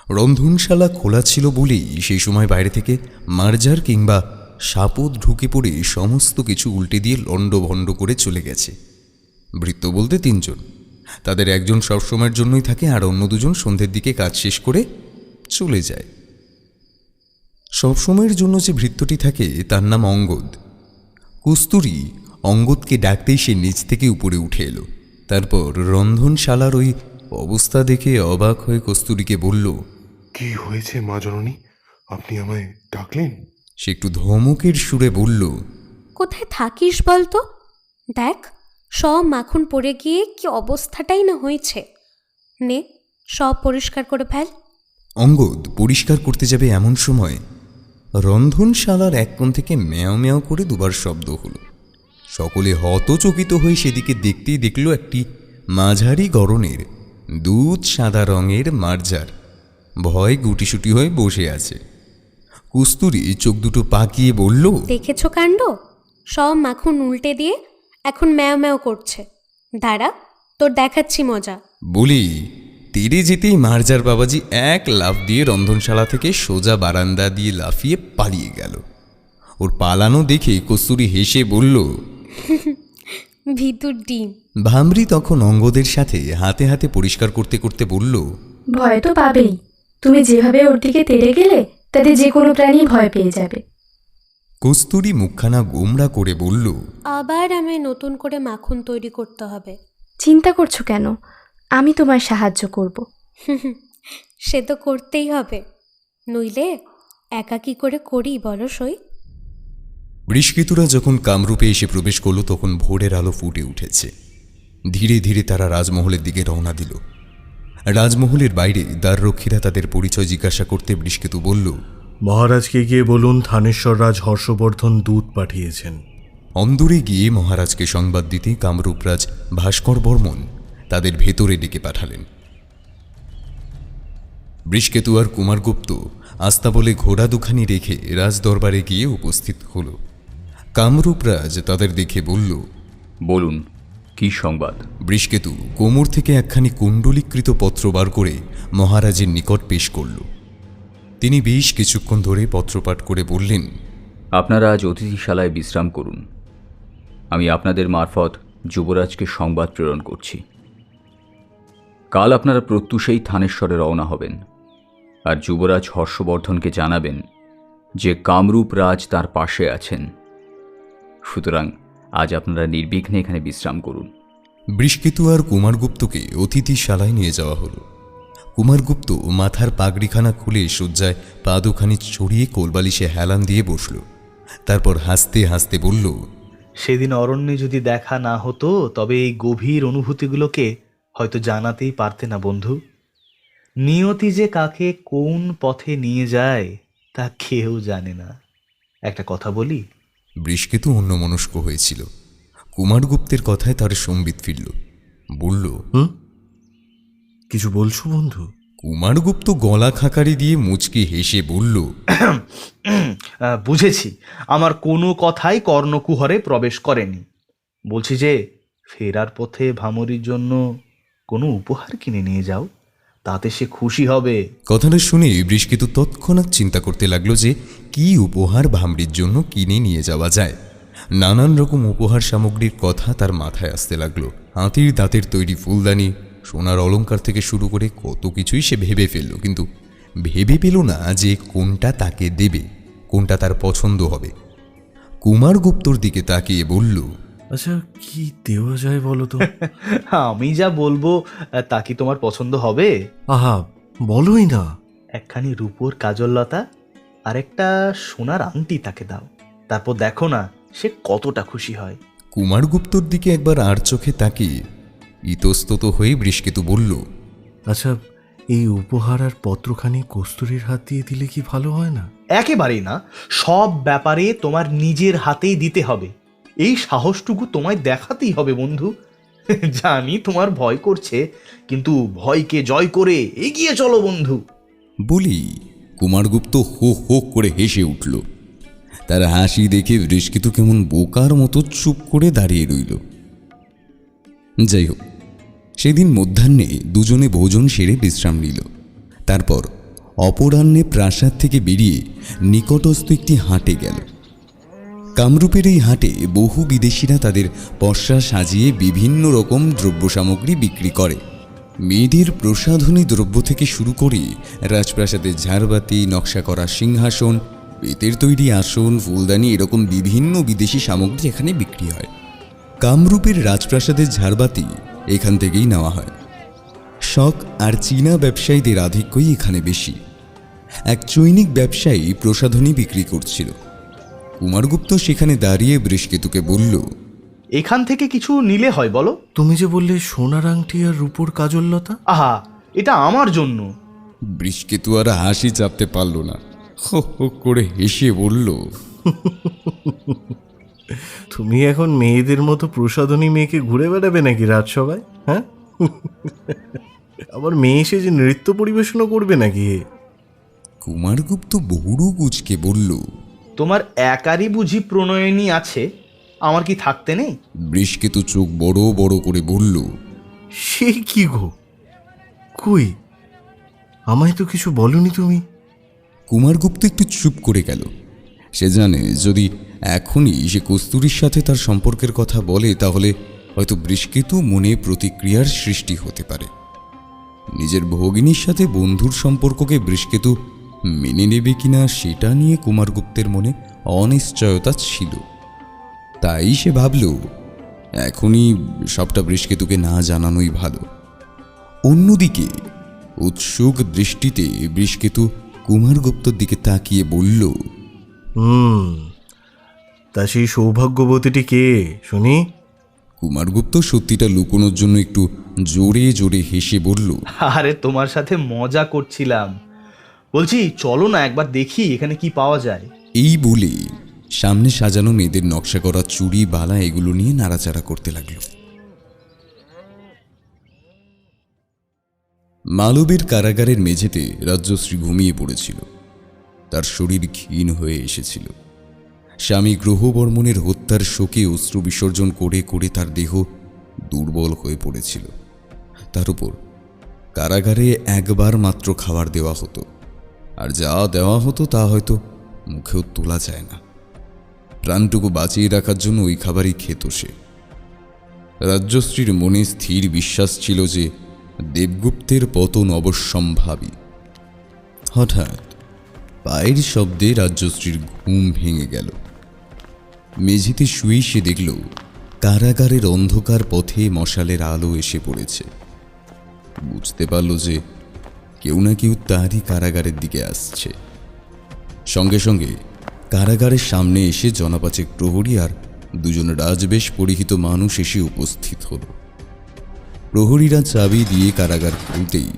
রন্ধনশালা খোলা ছিল বলেই সেই সময় বাইরে থেকে মার্জার কিংবা সাপদ ঢুকে পড়ে সমস্ত কিছু উল্টে দিয়ে লণ্ডভণ্ড করে চলে গেছে। ভৃত্য বলতে তিনজন, তাদের একজন সবসময়ের জন্যই থাকে, আর অন্য দুজন সন্ধ্যের দিকে কাজ শেষ করে চলে যায়। সবসময়ের জন্য যে ভৃত্যটি থাকে তার নাম অঙ্গদ। কস্তুরী অঙ্গদকে ডাকতেই সে নিচ থেকে উপরে উঠে এলো। তারপর রন্ধনশালার ওই অবস্থা দেখে অবাক হয়ে কস্তুরীকে বলল, কি হয়েছে মা জননী, আপনি আমায় ডাকলেন? সে একটু ধমকের সুরে বলল, কোথায় থাকিস বলতো? দেখ, সব মাখন পড়ে গিয়ে কি অবস্থাটাই না হয়েছে। নে, সব পরিষ্কার করে ফেল। অঙ্গদ পরিষ্কার করতে যাবে এমন সময় রন্ধনশালার এক কোণ থেকে ম্যাও ম্যাও করে দুবার শব্দ হলো। সকলে হতচকিত হয়ে সেদিকে দেখতেই দেখল একটি মাঝারি গড়নের দুধ সাদা রঙের মার্জার ভয় গুটিসুটি হয়ে বসে আছে। কস্তুরী চোখ দুটো পাকিয়ে বলল, দেখেছো কাণ্ড? সব মাখন উল্টে দিয়ে এখন ম্যাও ম্যাও করছে। দাঁড়া, তোর দেখাচ্ছি মজা। বলেই তেড়ে যেতেই মার্জার বাবাজি এক লাফ দিয়ে রন্ধনশালা থেকে সোজা বারান্দা দিয়ে লাফিয়ে পালিয়ে গেল। ওর পালানো দেখে কস্তুরী হেসে বলল, ভিতর ডিম। ভামরি তখন অঙ্গদের সাথে হাতে হাতে পরিষ্কার করতে করতে বলল, ভয় তো পাবেই। তুমি যেভাবে ওর দিকে তেড়ে গেলে তাতে যে কোনো প্রাণী ভয় পেয়ে যাবে। কস্তুরী মুখখানা গোমড়া করে বলল, আবার আমায় নতুন করে মাখন তৈরি করতে হবে। চিন্তা করছো কেন? আমি তোমায় সাহায্য করব। সে তো করতেই হবে, নইলে একা কি করে করি বলো সই? বৃষ্কেতুরা যখন কামরূপে এসে প্রবেশ করল তখন ভোরের আলো ফুটে উঠেছে। ধীরে ধীরে তারা রাজমহলের দিকে রওনা দিল। রাজমহলের বাইরে দ্বাররক্ষীরা তাদের পরিচয় জিজ্ঞাসা করতে বৃষ্কেতু বলল, মহারাজকে গিয়ে বলুন থানেশ্বর রাজ হর্ষবর্ধন দূত পাঠিয়েছেন। অন্দরে গিয়ে মহারাজকে সংবাদ দিতে কামরূপরাজ ভাস্কর বর্মন তাদের ভেতরে ডেকে পাঠালেন। বৃষ্কেতু আর কুমারগুপ্ত আস্তাবলে ঘোড়া দুখানি রেখে রাজদরবারে গিয়ে উপস্থিত হল। কামরূপরাজ তাদের দেখে বলল, বলুন, কি সংবাদ? বৃষ্কেতু কোমর থেকে একখানি কুণ্ডলীকৃত পত্র বার করে মহারাজের নিকট পেশ করল। তিনি বেশ কিছুক্ষণ ধরে পত্রপাঠ করে বললেন, আপনারা আজ অতিথিশালায় বিশ্রাম করুন। আমি আপনাদের মারফত যুবরাজকে সংবাদ প্রেরণ করছি। কাল আপনারা প্রত্যুষেই থানেশ্বরে রওনা হবেন, আর যুবরাজ হর্ষবর্ধনকে জানাবেন যে কামরূপ রাজ তার পাশে আছেন। সুতরাং আজ আপনারা নির্বিঘ্নে এখানে বিশ্রাম করুন। বৃষ্কেতু আর কুমারগুপ্তকে অতিথিশালায় নিয়ে যাওয়া হলো। কুমারগুপ্ত মাথার পাগড়িখানা খুলে শয্যায় পা দুখানি ছড়িয়ে কোলবালিশে হেলান দিয়ে বসল। তারপর হাসতে হাসতে বলল, সেদিন অরণ্যে যদি দেখা না হতো তবে এই গভীর অনুভূতিগুলোকে হয়তো জানাতেই পারতে না বন্ধু। নিয়তি যে কাকে কোন পথে নিয়ে যায় তা কেউ জানে না। একটা কথা বলি? বৃষ্কেতু অন্যমনস্ক হয়েছিল। কুমারগুপ্তের কথায় তার সম্বিত ফিরল। বলল, কিছু বলছো বন্ধু? কুমারগুপ্ত গলা খাকারি দিয়ে মুচকি হেসে বলল, বুঝেছি, আমার কোনো কথাই কর্ণকুহরে প্রবেশ করেনি। বলছি যে ফেরার পথে ভামরির জন্য কোনো উপহার কিনে নিয়ে যাও, তাতে সে খুশি হবে। কথাটা শুনে বৃষ্কেতু তৎক্ষণাৎ চিন্তা করতে লাগলো যে কি উপহার ভামরির জন্য কিনে নিয়ে যাওয়া যায়। নানান রকম উপহার সামগ্রীর কথা তার মাথায় আসতে লাগলো। হাতির দাঁতের তৈরি ফুলদানি, সোনার অলংকার থেকে শুরু করে কত কিছুই সে ভেবে ফেলল, কিন্তু ভেবে পেল না যে কোনটা তাকে দেবে, কোনটা তার পছন্দ হবে। কুমারগুপ্তর দিকে তাকিয়ে বলল, আচ্ছা, কি দেওয়া যায় বলো তো? আমি যা বলবো তা কি তোমার পছন্দ হবে? আহা, বলোই না। একখানি রূপোর কাজললতা আর একটা সোনার আংটি তাকে দাও, তারপর দেখো না সে কতটা খুশি হয়। কুমারগুপ্তর দিকে একবার আর চোখে তাকিয়ে ইতস্তত হয়ে বৃষ্কেতু বলল, আচ্ছা, এই উপহার আর পত্রখানি কস্তুরীর হাত দিয়ে দিলে কি ভালো হয় না? একেবারেই না, সব ব্যাপারে তোমার নিজের হাতেই দিতে হবে। এই সাহসটুকু তোমায় দেখাতেই হবে বন্ধু। জানি তোমার ভয় করছে, কিন্তু ভয়কে জয় করে এগিয়ে চলো বন্ধু। বলি কুমারগুপ্ত হো হো করে হেসে উঠল। তার হাসি দেখে বৃষ্কেতু কেমন বোকার মতো চুপ করে দাঁড়িয়ে রইল। যাই হোক, সেদিন মধ্যাহ্নে দুজনে ভোজন সেরে বিশ্রাম নিল। তারপর অপরাহ্নে প্রাসাদ থেকে বেরিয়ে নিকটস্থ একটি হাটে গেল। কামরূপের এই হাটে বহু বিদেশিরা তাদের পসরা সাজিয়ে বিভিন্ন রকম দ্রব্য সামগ্রী বিক্রি করে। মেয়েদের প্রসাধনী দ্রব্য থেকে শুরু করে রাজপ্রাসাদের ঝাড়বাতি, নকশা করা সিংহাসন, বেতের তৈরি আসন, ফুলদানি, এরকম বিভিন্ন বিদেশি সামগ্রী এখানে বিক্রি হয়। কামরূপের রাজপ্রাসাদের ঝাড়বাতি এখান থেকেই নেওয়া হয়। শক আর চীনা ব্যবসায়ীদের আধিক্যই এখানে বেশি। এক চৈনিক ব্যবসায়ী প্রসাধনী বিক্রি করছিল। কুমারগুপ্ত সেখানে দাঁড়িয়ে বৃষ্কেতুকে বলল, এখান থেকে কিছু নিলে হয় বলো? তুমি যে বললে সোনার আংটি আর রূপোর কাজললতা। আহা, এটা আমার জন্য। বৃষ্কেতু আর হাসি চাপতে পারল না, হো হো করে হেসে বলল, তুমি এখন মেয়েদের মতো প্রসাধনী মেয়েকে ঘুরে বেড়াবে নাকি রাজসভায়? হ্যাঁ, আবার মেয়ে এসে যে নৃত্য পরিবেশনও করবে নাকি? কুমারগুপ্ত বহুরু কুচকে বলল। তোমার একারই বুঝি প্রণয়িনী আছে, আমার কি থাকতে নেই? বৃষকেতু চোখ বড় বড় করে বলল। সে কি গো, কই আমায় তো কিছু বলনি তুমি। কুমারগুপ্ত একটু চুপ করে গেল। সে জানে যদি এখনই সে কস্তুরীর সাথে তার সম্পর্কের কথা বলে তাহলে হয়তো বৃষকেতু মনে প্রতিক্রিয়ার সৃষ্টি হতে পারে। নিজের ভগিনীর সাথে বন্ধুর সম্পর্ককে বৃষকেতু মেনে নেবে কিনা সেটা নিয়ে কুমারগুপ্তের মনে অনিশ্চয়তা ছিল। তাই সে ভাবল এখনই সবটা বৃষকেতুকে না জানানোই ভালো। অন্যদিকে উৎসুক দৃষ্টিতে বৃষকেতু কুমারগুপ্তর দিকে তাকিয়ে বলল। তা সেই সৌভাগ্যবতীটি কে শুনি? কুমারগুপ্ত সত্যিটা লুকোনোর জন্য একটু জোরে জোরে হেসে বলল। আরে তোমার সাথে মজা করছিলাম, বলছি চলো না একবার দেখি এখানে কি পাওয়া যায়। এই বলে সামনে সাজানো মেয়েদের নকশা করা চুড়ি বালা এগুলো নিয়ে নাড়াচাড়া করতে লাগলো। মালবের কারাগারের মেঝেতে রাজ্যশ্রী ঘুমিয়ে পড়েছিল। তার শরীর ক্ষীণ হয়ে এসেছিল। স্বামী গ্রহবর্মণের হত্যার শোকে অশ্রু বিসর্জন করে করে তার দেহ দুর্বল হয়ে পড়েছিল। তার উপর কারাগারে একবার মাত্র খাবার দেওয়া হতো, আর যা দেওয়া হতো তা হয়তো মুখেও তোলা যায় না। প্রাণটুকু বাঁচিয়ে রাখার জন্য ওই খাবারই খেত সে। রাজ্যশ্রীর মনে স্থির বিশ্বাস ছিল যে দেবগুপ্তের পতন অবশ্যম্ভাবী। হঠাৎ পায়ের শব্দে রাজ্যশ্রীর ঘুম ভেঙে গেল। মেঝেতে শুয়ে সে দেখল কারাগারের অন্ধকার পথে মশালের আলো এসে পড়েছে। বুঝতে পারল যে কেউ না কেউ তারই কারাগারের দিকে আসছে। সঙ্গে সঙ্গে কারাগারের সামনে এসে জনপাচেক প্রহরী আর দুজন রাজবেশ পরিহিত মানুষ এসে উপস্থিত হল। প্রহরীরা চাবি দিয়ে কারাগার খুলতেই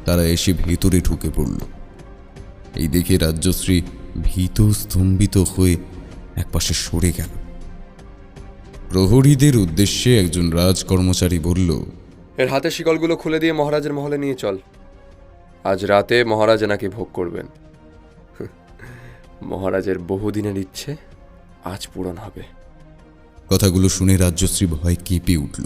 তারা এসে ভেতরে ঢুকে পড়ল। এই দেখে রাজ্যশ্রী ভীত স্তম্ভিত হয়ে একপাশে সরে গেল। প্রহরীদের উদ্দেশ্যে একজন রাজকর্মচারী বলল, এর হাতে শিকলগুলো খুলে দিয়ে মহারাজের মহলে নিয়ে চল। আজ রাতে মহারাজ নাকি ভোগ করবেন। মহারাজের বহুদিনের ইচ্ছে আজ পূরণ হবে। কথাগুলো শুনে রাজ্যশ্রী ভয় কেঁপে উঠল।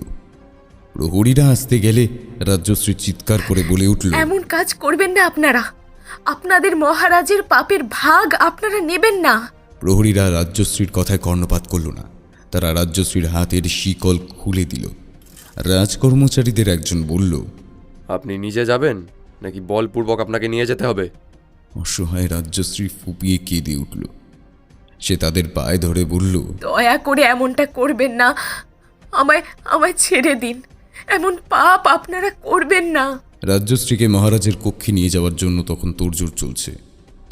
প্রহরীরা আসতে গেলে রাজ্যশ্রী চিৎকার করে বলে উঠল, এমন কাজ করবেন না আপনারা, আপনাদের মহারাজের পাপের ভাগ আপনারা নেবেন না। প্রহরীরা রাজ্যশ্রীর কথায় কর্ণপাত করল না। তারা রাজ্যশ্রীর হাতের শিকল খুলে দিল। রাজকর্মচারীদের একজন বলল, আপনি নিজে যাবেন নাকি বলপূর্বক আপনাকে নিয়ে যেতে হবে? অসহায় রাজ্যশ্রী ফুপিয়ে কেঁদে উঠল। সে তাদের পায়ে ধরে বলল, দয়া করে এমনটা করবেন না, আমায় আমায় ছেড়ে দিন, এমন পাপ আপনারা করবেন না। রাজ্যশ্রীকে মহারাজের কক্ষে নিয়ে যাওয়ার জন্য তখন তোড়জোড় চলছে।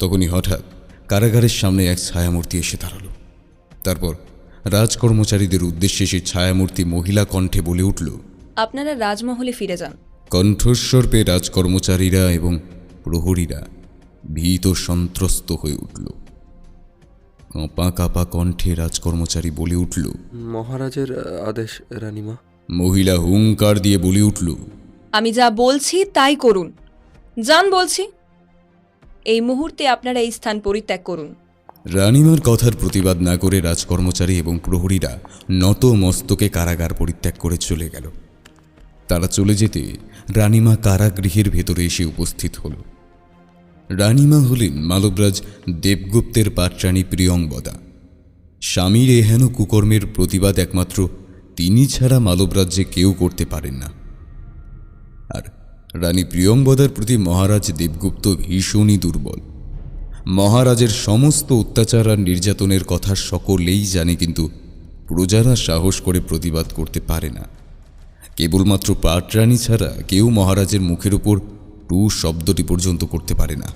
তখনই হঠাৎ কারাগারের সামনে এক ছায়ামূর্তি এসে দাঁড়ালো। তারপর রাজকর্মচারীদের উদ্দেশ্যে সেই ছায়ামূর্তি মহিলা কণ্ঠে বলে উঠল, আপনারা রাজমহলে ফিরে যান। কণ্ঠস্বর পেয়ে রাজকর্মচারীরা এবং প্রহরীরা ভীত সন্ত্রস্ত হয়ে উঠল। কাঁপা কাঁপা কণ্ঠে রাজকর্মচারী বলে উঠল, মহারাজের আদেশ রানীমা। মহিলা হুঙ্কার দিয়ে বলে উঠল, আমি যা বলছি তাই করুন। যান বলছি, এই মুহূর্তে আপনারা এই স্থান পরিত্যাগ করুন। রানীমার কথার প্রতিবাদ না করে রাজকর্মচারী এবং প্রহরীরা নত মস্তকে কারাগার পরিত্যাগ করে চলে গেল। তারা চলে যেতে রানীমা কারাগৃহের ভেতরে এসে উপস্থিত হল। রানীমা হলেন মালবরাজ দেবগুপ্তের পাত্রাণী প্রিয়ংবদা। স্বামীর এহেন কুকর্মের প্রতিবাদ একমাত্র তিনি ছাড়া মালবরাজ্যে কেউ করতে পারেন না। আর রানী প্রিয়ংবদার প্রতি মহারাজ দেবগুপ্ত ভীষণই দুর্বল। মহারাজের সমস্ত অত্যাচার আর নির্যাতনের কথা সকলেই জানে, কিন্তু প্রজারা সাহস করে প্রতিবাদ করতে পারে না। কেবলমাত্র পাটরানী ছাড়া কেউ মহারাজের মুখের উপর টু শব্দটি পর্যন্ত করতে পারে না।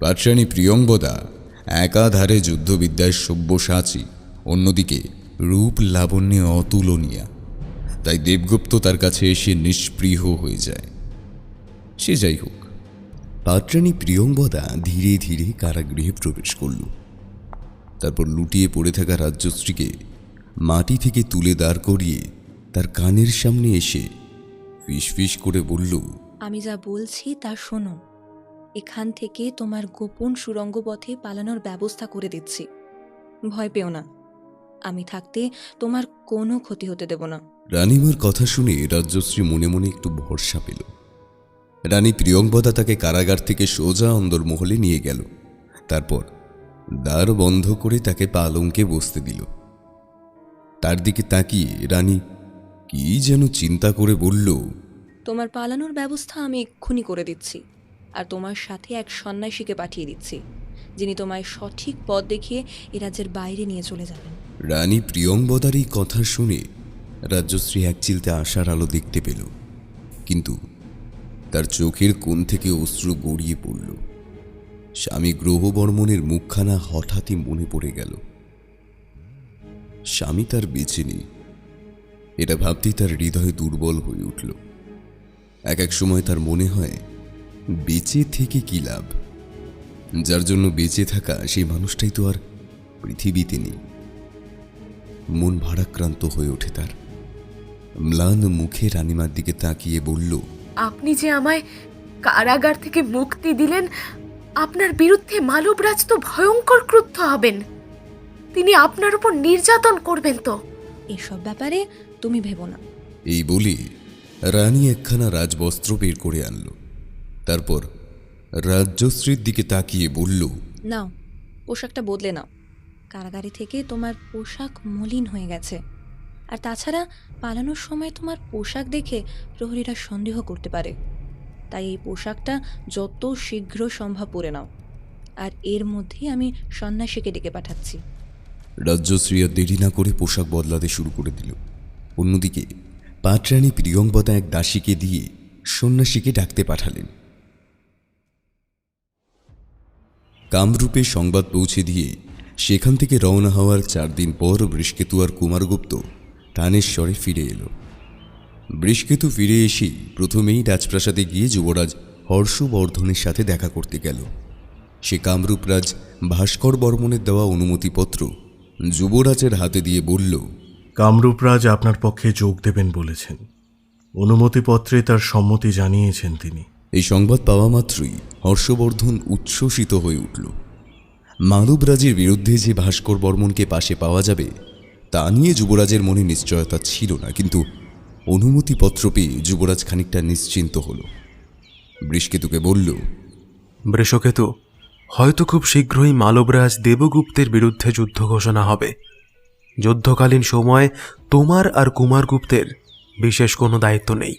পাটরানী প্রিয়ংবদা একাধারে যুদ্ধবিদ্যায় সব্যসাচী, অন্যদিকে রূপ লাবণ্যে অতুলনীয়া। তাই দেবগুপ্ত তার কাছে এসে নিষ্পৃহ হয়ে যায়। সে যাই হোক, পাটরানী প্রিয়ংবদা ধীরে ধীরে কারাগৃহে প্রবেশ করল। তারপর লুটিয়ে পড়ে থাকা রাজ্যশ্রীকে মাটি থেকে তুলে দাঁড় করিয়ে তার কানের সামনে এসে ফিসফিস করে বলল, আমি যা বলছি তা শোনো। এখান থেকে তোমার গোপন সুড়ঙ্গ পথে পালানোর ব্যবস্থা করে দিচ্ছি। ভয় পেও না, আমি থাকতে তোমার কোনো ক্ষতি হতে দেব না। রানীমার কথা শুনে রাজ্যশ্রী মনে মনে একটু ভরসা পেল। রানী প্রিয়ঙ্বদা তাকে কারাগার থেকে সোজা অন্দরমহলে নিয়ে গেল। তারপর দ্বার বন্ধ করে তাকে পালঙ্কে বসতে দিল। তার দিকে তাকিয়ে রানী কি যেন চিন্তা করে বলল, তোমার পালানোর ব্যবস্থা আমি এক্ষুনি করে দিচ্ছি, আর তোমার সাথে এক সন্ন্যাসীকে পাঠিয়ে দিচ্ছি, যিনি তোমায় সঠিক পথ দেখিয়ে এ রাজ্যের বাইরে নিয়ে চলে যাবেন। রানী প্রিয়ঙ্বদার এই কথা শুনে রাজ্যশ্রী এক চিলতে আশার আলো দেখতে পেল, কিন্তু তার চোখের কোণ থেকে অশ্রু গড়িয়ে পড়ল। স্বামী গ্রহবর্মণের মুখখানা হঠাৎই মনে পড়ে গেল। স্বামী তার বেঁচে নেই, এটা ভাবতেই তার হৃদয় দুর্বল হয়ে উঠল। এক এক সময় তার মনে হয়, বেঁচে থেকে কি লাভ? যার জন্য বেঁচে থাকা সেই মানুষটাই তো আর পৃথিবীতে নেই। মন ভারাক্রান্ত হয়ে ওঠে তার। ম্লান মুখে রানীমার দিকে তাকিয়ে বলল, আপনি যে আমায় কারাগার থেকে মুক্তি দিলেন, আপনার বিরুদ্ধে মালবরাজ তো ভয়ঙ্কর ক্রুদ্ধ হবেন। তিনি আপনার উপর নির্যাতন করবেন তো। এসব ব্যাপারে তুমি ভেবো না। এই বলে রানী একখানা রাজবস্ত্র বের করে আনল। তারপর রাজ্যশ্রীর দিকে তাকিয়ে বলল, নাও, পোশাকটা বদলে নাও। কারাগারে থেকে তোমার পোশাক মলিন হয়ে গেছে, আর তাছাড়া পালানোর সময় তোমার পোশাক দেখে প্রহরীরা সন্দেহ করতে পারে। তাই এই পোশাকটা যত শীঘ্র সম্ভব পরে নাও, আর এর মধ্যেই আমি সন্ন্যাসীকে ডেকে পাঠাচ্ছি। রাজ্যশ্রী আর দেরি না করে পোশাক বদলাতে শুরু করে দিল। অন্যদিকে পাটরানী প্রিয়ঙ্বদা এক দাসীকে দিয়ে সন্ন্যাসীকে ডাকতে পাঠালেন। কামরূপে সংবাদ পৌঁছে দিয়ে সেখান থেকে রওনা হওয়ার 4 দিন পর বৃষকেতু আর কুমারগুপ্ত থানেশ্বরে ফিরে এলো। বৃষকেতু ফিরে এসে প্রথমেই রাজপ্রাসাদে গিয়ে যুবরাজ হর্ষবর্ধনের সাথে দেখা করতে গেল। সে কামরূপরাজ ভাস্কর বর্মণের দেওয়া অনুমতিপত্র যুবরাজের হাতে দিয়ে বলল, কামরূপরাজ আপনার পক্ষে যোগ দেবেন বলেছেন। অনুমতিপত্রে তার সম্মতি জানিয়েছেন তিনি। এই সংবাদ পাওয়া মাত্রই হর্ষবর্ধন উচ্ছ্বসিত হয়ে উঠল। মালবরাজের বিরুদ্ধে যে ভাস্কর বর্মণকে পাশে পাওয়া যাবে তা নিয়ে যুবরাজের মনে নিশ্চয়তা ছিল না, কিন্তু অনুমতিপত্র পেয়ে যুবরাজ খানিকটা নিশ্চিন্ত হল। বৃষকেতুকে বলল, বৃষকেতু, হয়তো খুব শীঘ্রই মালবরাজ দেবগুপ্তের বিরুদ্ধে যুদ্ধ ঘোষণা হবে। যুদ্ধকালীন সময় তোমার আর কুমারগুপ্তের বিশেষ কোনো দায়িত্ব নেই,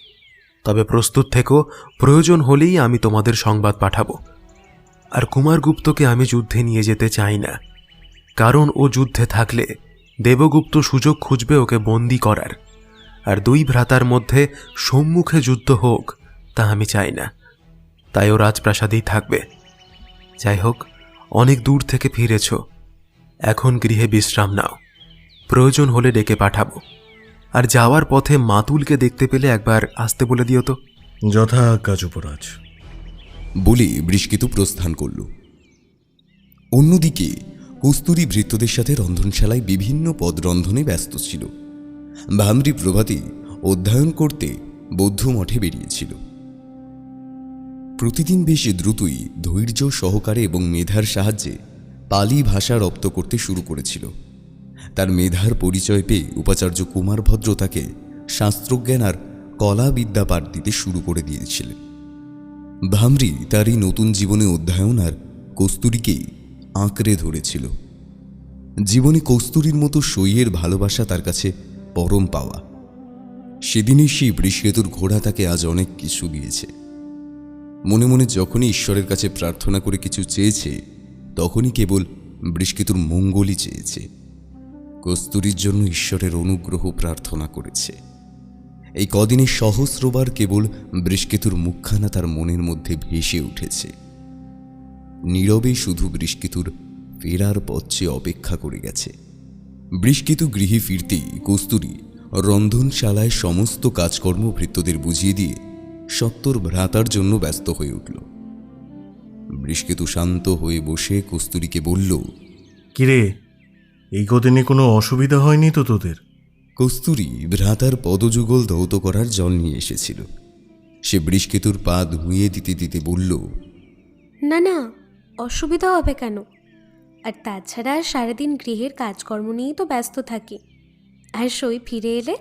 তবে প্রস্তুত থেকো, প্রয়োজন হলেই আমি তোমাদের সংবাদ পাঠাবো। আর কুমারগুপ্তকে আমি যুদ্ধে নিয়ে যেতে চাই না, কারণ ও যুদ্ধে থাকলে দেবগুপ্ত সুযোগ খুঁজবে ওকে বন্দি করার, আর 2 ভ্রাতার মধ্যে সম্মুখে যুদ্ধ হোক তা আমি চাই না। তাই ও রাজপ্রাসাদেই থাকবে। যাই হোক, অনেক দূর থেকে ফিরেছ, এখন গৃহে বিশ্রাম নাও। প্রয়োজন হলে ডেকে পাঠাবো। আর যাওয়ার পথে মাতুলকে দেখতে পেলে একবার আসতে বলে দিও তো। যথা আজ্ঞা যুবরাজ। বলে বৃষকেতু প্রস্থান করল। অন্যদিকে কস্তুরী ভৃত্যদের সাথে রন্ধনশালায় বিভিন্ন পদ রন্ধনে ব্যস্ত ছিল। ভামরি প্রভাতী অধ্যয়ন করতে বৌদ্ধ মঠে বেরিয়েছিল। প্রতিদিন বেশ দ্রুতই ধৈর্য সহকারে এবং মেধার সাহায্যে পালি ভাষা রপ্ত করতে শুরু করেছিল। তার মেধার পরিচয় পেয়ে উপাচার্য কুমারভদ্র তাকে শাস্ত্রজ্ঞান আর কলাবিদ্যা পাঠ দিতে শুরু করে দিয়েছিলেন। ভামরি তার এই নতুন জীবনে অধ্যয়ন আর কস্তুরীকেই আঁকড়ে ধরেছিল। জীবনে কস্তুরীর মতো সইয়ের ভালোবাসা তার কাছে পরম পাওয়া। সেদিনই সেই বৃষকেতুর ঘোড়া তাকে আজ অনেক কিছু দিয়েছে। মনে মনে যখনই ঈশ্বরের কাছে প্রার্থনা করে কিছু চেয়েছে, তখনই কেবল বৃষকেতুর মঙ্গলই চেয়েছে। কস্তুরীর জন্য ঈশ্বরের অনুগ্রহ প্রার্থনা করেছে। এই কদিনে সহস্রবার কেবল বৃষকেতুর মুখখানা তার মনের মধ্যে ভেসে উঠেছে। নীরবে শুধু বৃষকেতুর ফেরার পথে অপেক্ষা করে গেছে। বৃষকেতু গৃহে ফিরতেই কস্তুরী রন্ধনশালায় সমস্ত কাজকর্ম ভৃত্যদের বুঝিয়ে দিয়ে সত্তর ভ্রাতার জন্য ব্যস্ত হয়ে উঠল। বৃষকেতু শান্ত হয়ে বসে কস্তুরীকে বলল, কিরে, এই কদিনে কোনো অসুবিধা হয়নি তো তোদের? কস্তুরী ভ্রাতার পদযুগল ধৌত করার জল নিয়ে এসেছিল। সে বৃষকেতুর পা ধুইয়ে দিতে দিতে বলল, না না, অসুবিধা হবে কেন? আর তাছাড়া সারাদিন গৃহের কাজকর্ম নিয়েই তো ব্যস্ত থাকি। আর সই ফিরে এলে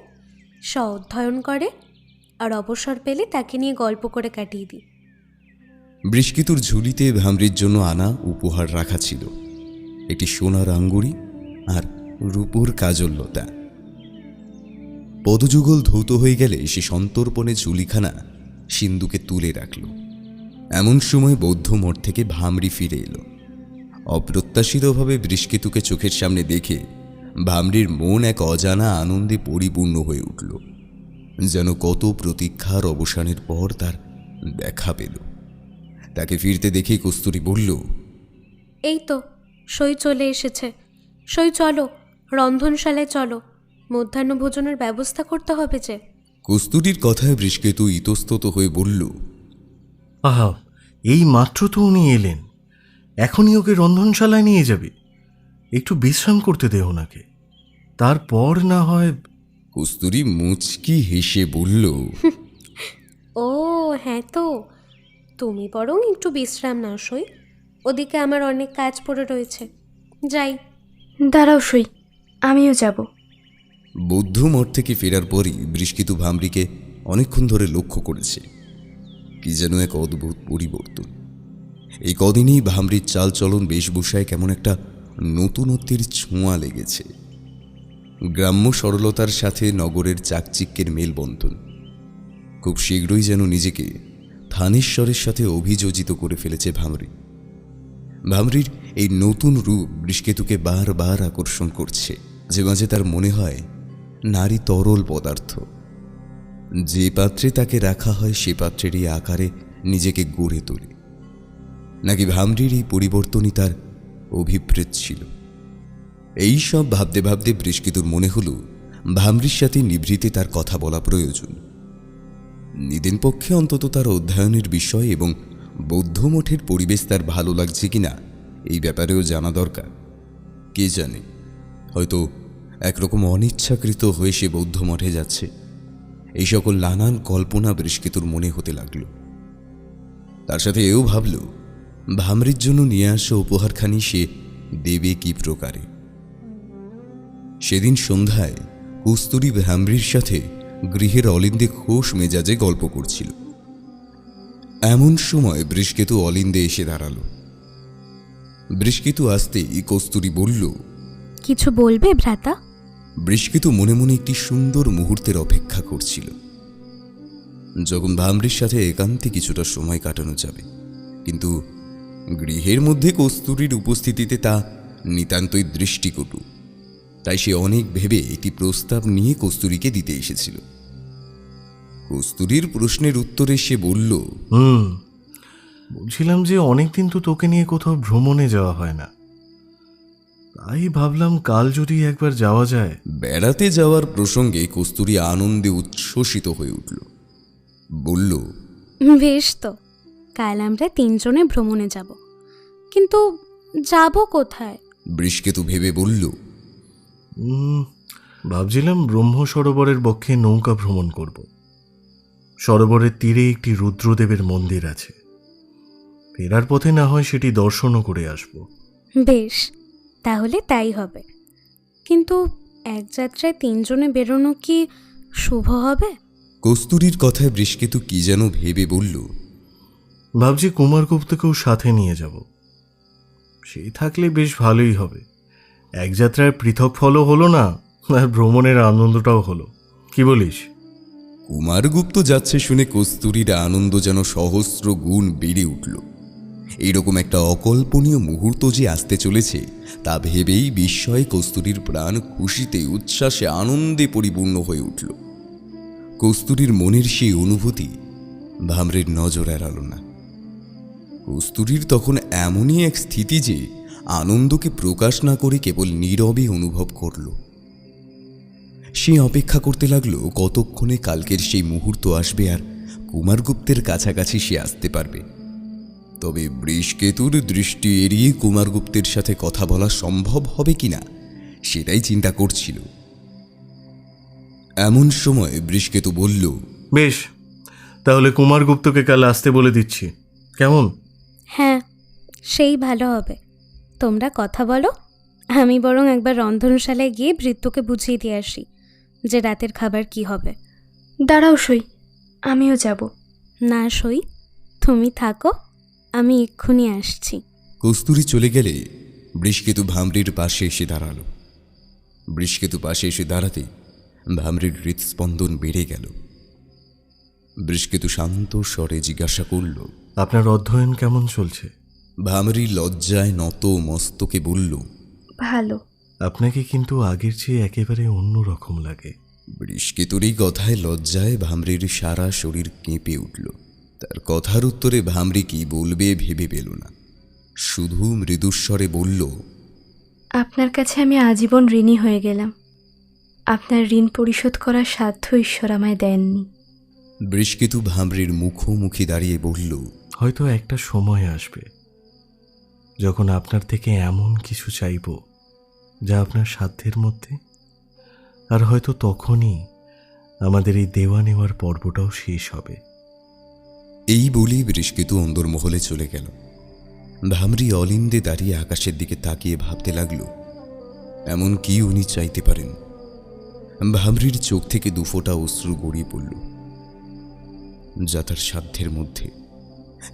অধ্যয়ন করে, আর অবসর পেলে তাকে নিয়ে গল্প করে কাটিয়ে দিই। বৃষকেতুর ঝুলিতে ভামরির জন্য আনা উপহার রাখা ছিল, একটি সোনার আঙ্গুরি আর রূপোর কাজললতা। পদযুগল ধৌত হয়ে গেলে সে সন্তর্পণে ঝুলিখানা সিন্ধুকে তুলে রাখল। এমন সময় বৌদ্ধ মঠ থেকে ভামরি ফিরে এলো। অপ্রত্যাশিতভাবে বৃষকেতুকে চোখের সামনে দেখে ভামরির মন এক অজানা আনন্দে পরিপূর্ণ হয়ে উঠল, যেন কত প্রতীক্ষার অবসানের পর তার দেখা পেল। তাকে ফিরতে দেখে কস্তুরী বলল, এই তো সই চলে এসেছে। সই চলো, রন্ধনশালায় চলো, মধ্যাহ্ন ভোজনের ব্যবস্থা করতে হবে যে। কস্তুরীর কথায় বৃষকেতু ইতস্তত হয়ে বলল, আহা, এই মাত্র তো উনি এলেন, এখনই ওকে রন্ধনশালায় নিয়ে যাবে? একটু বিশ্রাম করতে দে ওনাকে, তারপর না হয়। কস্তুরী মুচকি হেসে বলল, ও হ্যাঁ, তো তুমি বরং একটু বিশ্রাম নাও সই। ওদিকে আমার অনেক কাজ পড়ে রয়েছে, যাই। দাঁড়াও সই, আমিও যাব। বৌদ্ধ মঠ থেকে ফেরার পরই বৃষকেতু ভামরিকে অনেকক্ষণ ধরে লক্ষ্য করেছে। কি যেন এক অদ্ভুত পরিবর্তন। এই কদিনই ভামরির চালচলন বেশভূষায় কেমন একটা নতুনত্বের ছোঁয়া লেগেছে। গ্রাম্য সরলতার সাথে নগরের চাকচিক্যের মেলবন্ধন। খুব শীঘ্রই যেন নিজেকে থানেশ্বরের সাথে অভিযোজিত করে ফেলেছে ভামরি। ভামরির এই নতুন রূপ বৃষকেতুকে বারবার আকর্ষণ করছে। যে মাঝে তার মনে হয় নারী তরল পদার্থ, যে পাত্রে তাকে রাখা হয় সে পাত্রেরই আকারে নিজেকে গড়ে তোলে। নাকি ভামরির এই পরিবর্তনই তার অভিপ্রেত ছিল। এই সব ভাবতে ভাবতে বৃষকেতুর মনে হলো ভামরির সাথে নিভৃতে তার কথা বলা প্রয়োজন। নিদেন পক্ষে অন্তত তার অধ্যয়নের বিষয় এবং বৌদ্ধ মঠের পরিবেশ তার ভালো লাগছে কিনা এই ব্যাপারেও জানা দরকার। কে জানে, হয়তো একরকম অনিচ্ছাকৃত হয়ে সে বৌদ্ধ মঠে যাচ্ছে। এই সকল নানান কল্পনা বৃষকেতুর মনে হতে লাগল। তার সাথে এও ভাবল, ভামরির জন্য নিয়ে আসা উপহারখানি সে দেবে কি প্রকারে। সেদিন সন্ধ্যায় কস্তুরী ভামরির সাথে গৃহের অলিন্দে খোশ মেজাজে গল্প করছিল। এমন সময় বৃষকেতু অলিন্দে এসে দাঁড়াল। বৃষকেতু আসতেই কস্তুরী বলল, কিছু বলবে ভ্রাতা? বৃষকেতু মনে মনে একটি সুন্দর মুহূর্তের অপেক্ষা করছিল, যখন ভামরির সাথে একান্তে কিছুটা সময় কাটানো যাবে। কিন্তু গৃহের মধ্যে কস্তুরীর উপস্থিতিতে তা নিতান্তই দৃষ্টিকটু। তাই সে অনেক ভেবে একটি প্রস্তাব নিয়ে কস্তুরীকে দিতে এসেছিল। কস্তুরীর প্রশ্নের উত্তরে সে বলল, বলছিলাম যে অনেকদিন তো তোকে নিয়ে কোথাও ভ্রমণে যাওয়া হয় না, তাই ভাবলাম কাল যদি একবার যাওয়া যায়। বেড়াতে যাওয়ার প্রসঙ্গে কস্তুরী আনন্দে উচ্ছ্বসিত হয়ে উঠল। বলল, বেশ তো, কাল আমরা 3 জনে ভ্রমণে যাব। কিন্তু যাব কোথায়? বৃষকেতু ভেবে বলল, ভাবছিলাম ব্রহ্ম সরোবরের বক্ষে নৌকা ভ্রমণ করব। সরোবরের তীরে একটি রুদ্রদেবের মন্দির আছে, ফেরার পথে না হয় সেটি দর্শনও করে আসব। বেশ, তাহলে তাই হবে। কিন্তু এক যাত্রায় 3 জনে বেরোনো কি শুভ হবে? কস্তুরীর কথায় বৃষকেতু কি যেন ভেবে বলল, ভাবছি কুমারগুপ্তকেও সাথে নিয়ে যাব। সেই থাকলে বেশ ভালোই হবে। এক যাত্রায় পৃথক ফলও হলো না, আর ভ্রমণের আনন্দটাও হলো। কি বলিস? কুমারগুপ্ত যাচ্ছে শুনে কস্তুরীর আনন্দ যেন সহস্র গুণ বেড়ে উঠল। এইরকম একটা অকল্পনীয় মুহূর্ত যে আসতে চলেছে তা ভেবেই বিস্ময়ে কস্তুরীর প্রাণ খুশিতে উচ্ছ্বাসে আনন্দে পরিপূর্ণ হয়ে উঠল। কস্তুরীর মনের সেই অনুভূতি ভামরির নজর এড়াল না। কস্তুরীর তখন এমনই এক স্থিতি যে আনন্দকে প্রকাশ না করে কেবল নীরবে অনুভব করল। সে অপেক্ষা করতে লাগলো কতক্ষণে কালকের সেই মুহূর্ত আসবে আর কুমারগুপ্তের কাছাকাছি সে আসতে পারবে। তবে বৃষকেতুর দৃষ্টি এড়িয়ে কুমারগুপ্তের সাথে কথা বলা সম্ভব হবে কিনা সেটাই চিন্তা করছিল। এমন সময় বৃষকেতু বলল, বেশ, তাহলে কুমারগুপ্তকে কাল আসতে বলে দিচ্ছি, কেমন? হ্যাঁ, সেই ভালো হবে। তোমরা কথা বলো, আমি বরং একবার রন্ধনশালায় গিয়ে ভৃত্যকে বুঝিয়ে দিয়ে আসি যে রাতের খাবার কি হবে। দাঁড়াও সই, আমিও যাব। না সই, তুমি থাকো, আমি এক্ষুনি আসছি। কস্তুরী চলে গেলে বৃষকেতু ভামরির পাশে এসে দাঁড়ালো। বৃষকেতু পাশে এসে দাঁড়াতে ভামরির হৃদস্পন্দন বেড়ে গেল। বৃষকেতু শান্ত স্বরে জিজ্ঞাসা করল, আপনার অধ্যয়ন কেমন চলছে? ভামরি লজ্জায় নত মস্তকে বলল, ভালো। আপনাকে কিন্তু আগের চেয়ে একেবারে অন্য রকম লাগে। বৃষকেতুর এই কথায় লজ্জায় ভামরির সারা শরীর কেঁপে উঠল। তার কথার উত্তরে ভামরি কি বলবে ভেবে পেল না, শুধু মৃদুস্বরে বলল, আপনার কাছে আমি আজীবন ঋণী হয়ে গেলাম। আপনার ঋণ পরিশোধ করার সাধ্য ঈশ্বর আমায় দেননি। বৃষকেতু ভামরির মুখোমুখি দাঁড়িয়ে বলল, হয়তো একটা সময় আসবে যখন আপনার থেকে এমন কিছু চাইব যা আপনার সাধ্যের মধ্যে, আর হয়তো তখনই আমাদের এই দেওয়া নেওয়ার পর্বটাও শেষ হবে। এই বলেই বৃষকেতু অন্দরমহলে চলে গেল। ভামরি অলিন্দে দাঁড়িয়ে আকাশের দিকে তাকিয়ে ভাবতে লাগল, এমন কি উনি চাইতে পারেন। ভামরির চোখ থেকে দুফোঁটা অশ্রু গড়িয়ে পড়ল। যা তার সাধ্যের মধ্যে,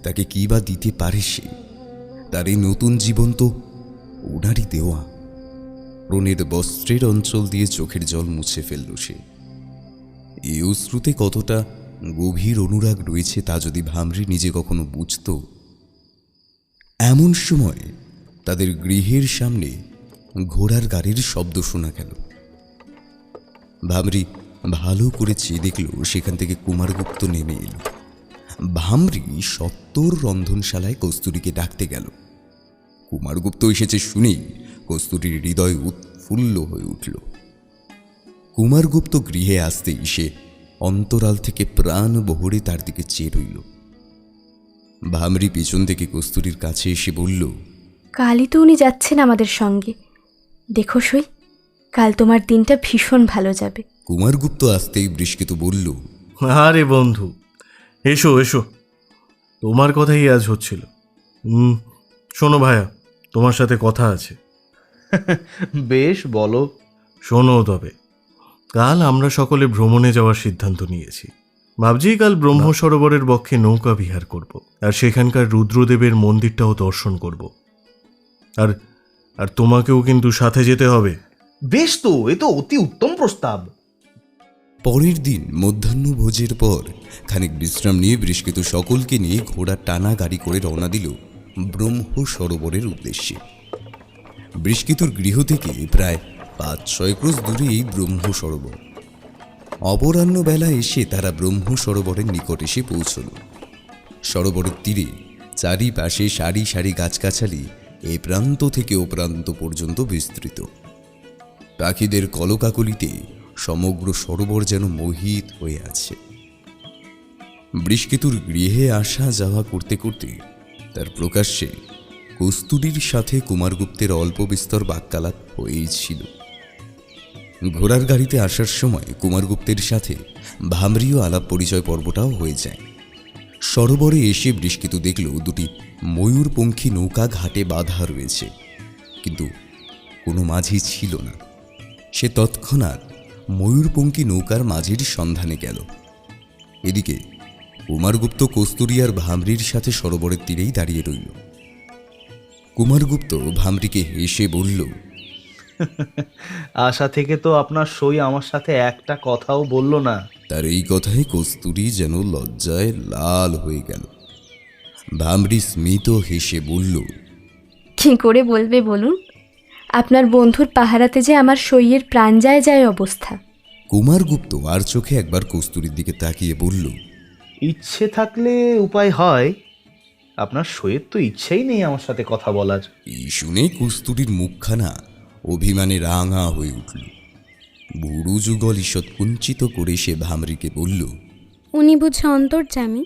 তাকে কি বা দিতে পারে সে? তার এই নতুন জীবন তো ওনারই দেওয়া। ব্রণের বস্ত্রের অঞ্চল দিয়ে চোখের জল মুছে ফেলল সে। এই অশ্রুতে কতটা গভীর অনুরাগ রয়েছে তা যদি ভামরি নিজে কখনো বুঝত। এমন সময় তাদের গৃহের সামনে ঘোড়ার গাড়ির শব্দ শোনা গেল। ভামরি ভালো করে চেয়ে দেখল সেখান থেকে কুমারগুপ্ত নেমে এলো। ভামরি সত্তর রন্ধনশালায় কস্তুরীকে ডাকতে গেল। কুমারগুপ্ত এসেছে শুনেই কস্তুরীর হৃদয় উৎফুল্ল হয়ে উঠল। কুমারগুপ্ত গৃহে আসতেই সে অন্তরাল থেকে প্রাণ বহরে তার দিকে চেয়ে রইল। ভামরি পিছন থেকে কস্তুরীর কাছে এসে বলল, কালই তো উনি যাচ্ছেন আমাদের সঙ্গে। দেখো সই, কাল তোমার দিনটা ভীষণ ভালো যাবে। কুমারগুপ্ত আসতেই বৃষকেতু বলল, আরে বন্ধু, এসো এসো, তোমার কথাই আজ হচ্ছিল। শোনো ভাইয়া, তোমার সাথে কথা আছে। বেশ, বলো। শোনো তবে, কাল আমরা সকলে ভ্রমণে যাওয়ার সিদ্ধান্ত নিয়েছি। ভাবছি কাল ব্রহ্ম সরোবরের বক্ষে নৌকা বিহার করব, আর সেখানকার রুদ্রদেবের মন্দিরটাও দর্শন করব। আর আর তোমাকেও কিন্তু সাথে যেতে হবে। বেশ তো, এ তো অতি উত্তম প্রস্তাব। পরের দিন মধ্যাহ্নভোজের পর খানিক বিশ্রাম নিয়ে বৃষকেতু সকলকে নিয়ে ঘোড়া টানা গাড়ি করে রওনা দিল ব্রহ্ম সরোবরের উদ্দেশ্যে। বৃষকেতুর গৃহ থেকে প্রায় 5-6 ক্রোশ দূরে এই ব্রহ্ম সরোবর। অপরাহ্ন বেলা এসে তারা ব্রহ্ম সরোবরের নিকট এসে পৌঁছল। সরোবরের তীরে চারিপাশে সারি সারি গাছগাছালি এ প্রান্ত থেকে ও প্রান্ত পর্যন্ত বিস্তৃত। পাখিদের কলকাকলিতে সমগ্র সরোবর যেন মোহিত হয়ে আছে। বৃষকেতুর গৃহে আসা যাওয়া করতে করতে তার প্রকাশ্যে কস্তুরীর সাথে কুমারগুপ্তের অল্প বিস্তর বাক্যালাপ হয়েই ছিল। ঘোড়ার গাড়িতে আসার সময় কুমারগুপ্তের সাথে ভামরিও আলাপ পরিচয় পর্বটাও হয়ে যায়। সরোবরে এসে বৃষকেতু দেখল দুটি ময়ূরপঙ্খী নৌকা ঘাটে বাঁধা রয়েছে, কিন্তু কোনো মাঝি ছিল না। সে তৎক্ষণাৎ ময়ূরপঙ্খী নৌকার মাঝির সন্ধানে গেল। এদিকে কুমারগুপ্ত কস্তুরী আর ভামরির সাথে সরোবরের তীরেই দাঁড়িয়ে রইল। কুমারগুপ্ত ভামরিকে হেসে বলল, আশা থেকে তো আপনার সই আমার সাথে একটা কথাও বলল না। তার এই কথায় কস্তুরী যেন লজ্জায় লাল হয়ে গেল। ভামরি স্মিত হেসে বলল, কি করে বলবে বলুন? আপনার বন্ধুর পাহারাতে যে আমার সইয়ের প্রাণ যায় যায় অবস্থা। কুমারগুপ্ত আর চোখে একবার কস্তুরীর দিকে তাকিয়ে বলল, ইচ্ছে থাকলে উপায় হয়। আপনার সইয়ের তো ইচ্ছেই নেই আমার সাথে কথা বলার। এই শুনে কস্তুরীর মুখখানা অভিমানে রাঙা হয়ে উঠল। বুড়ো যুগল ঈষৎ কুঞ্চিত করে সে ভামরিকে বলল, উনি বুঝে অন্তর্যামী,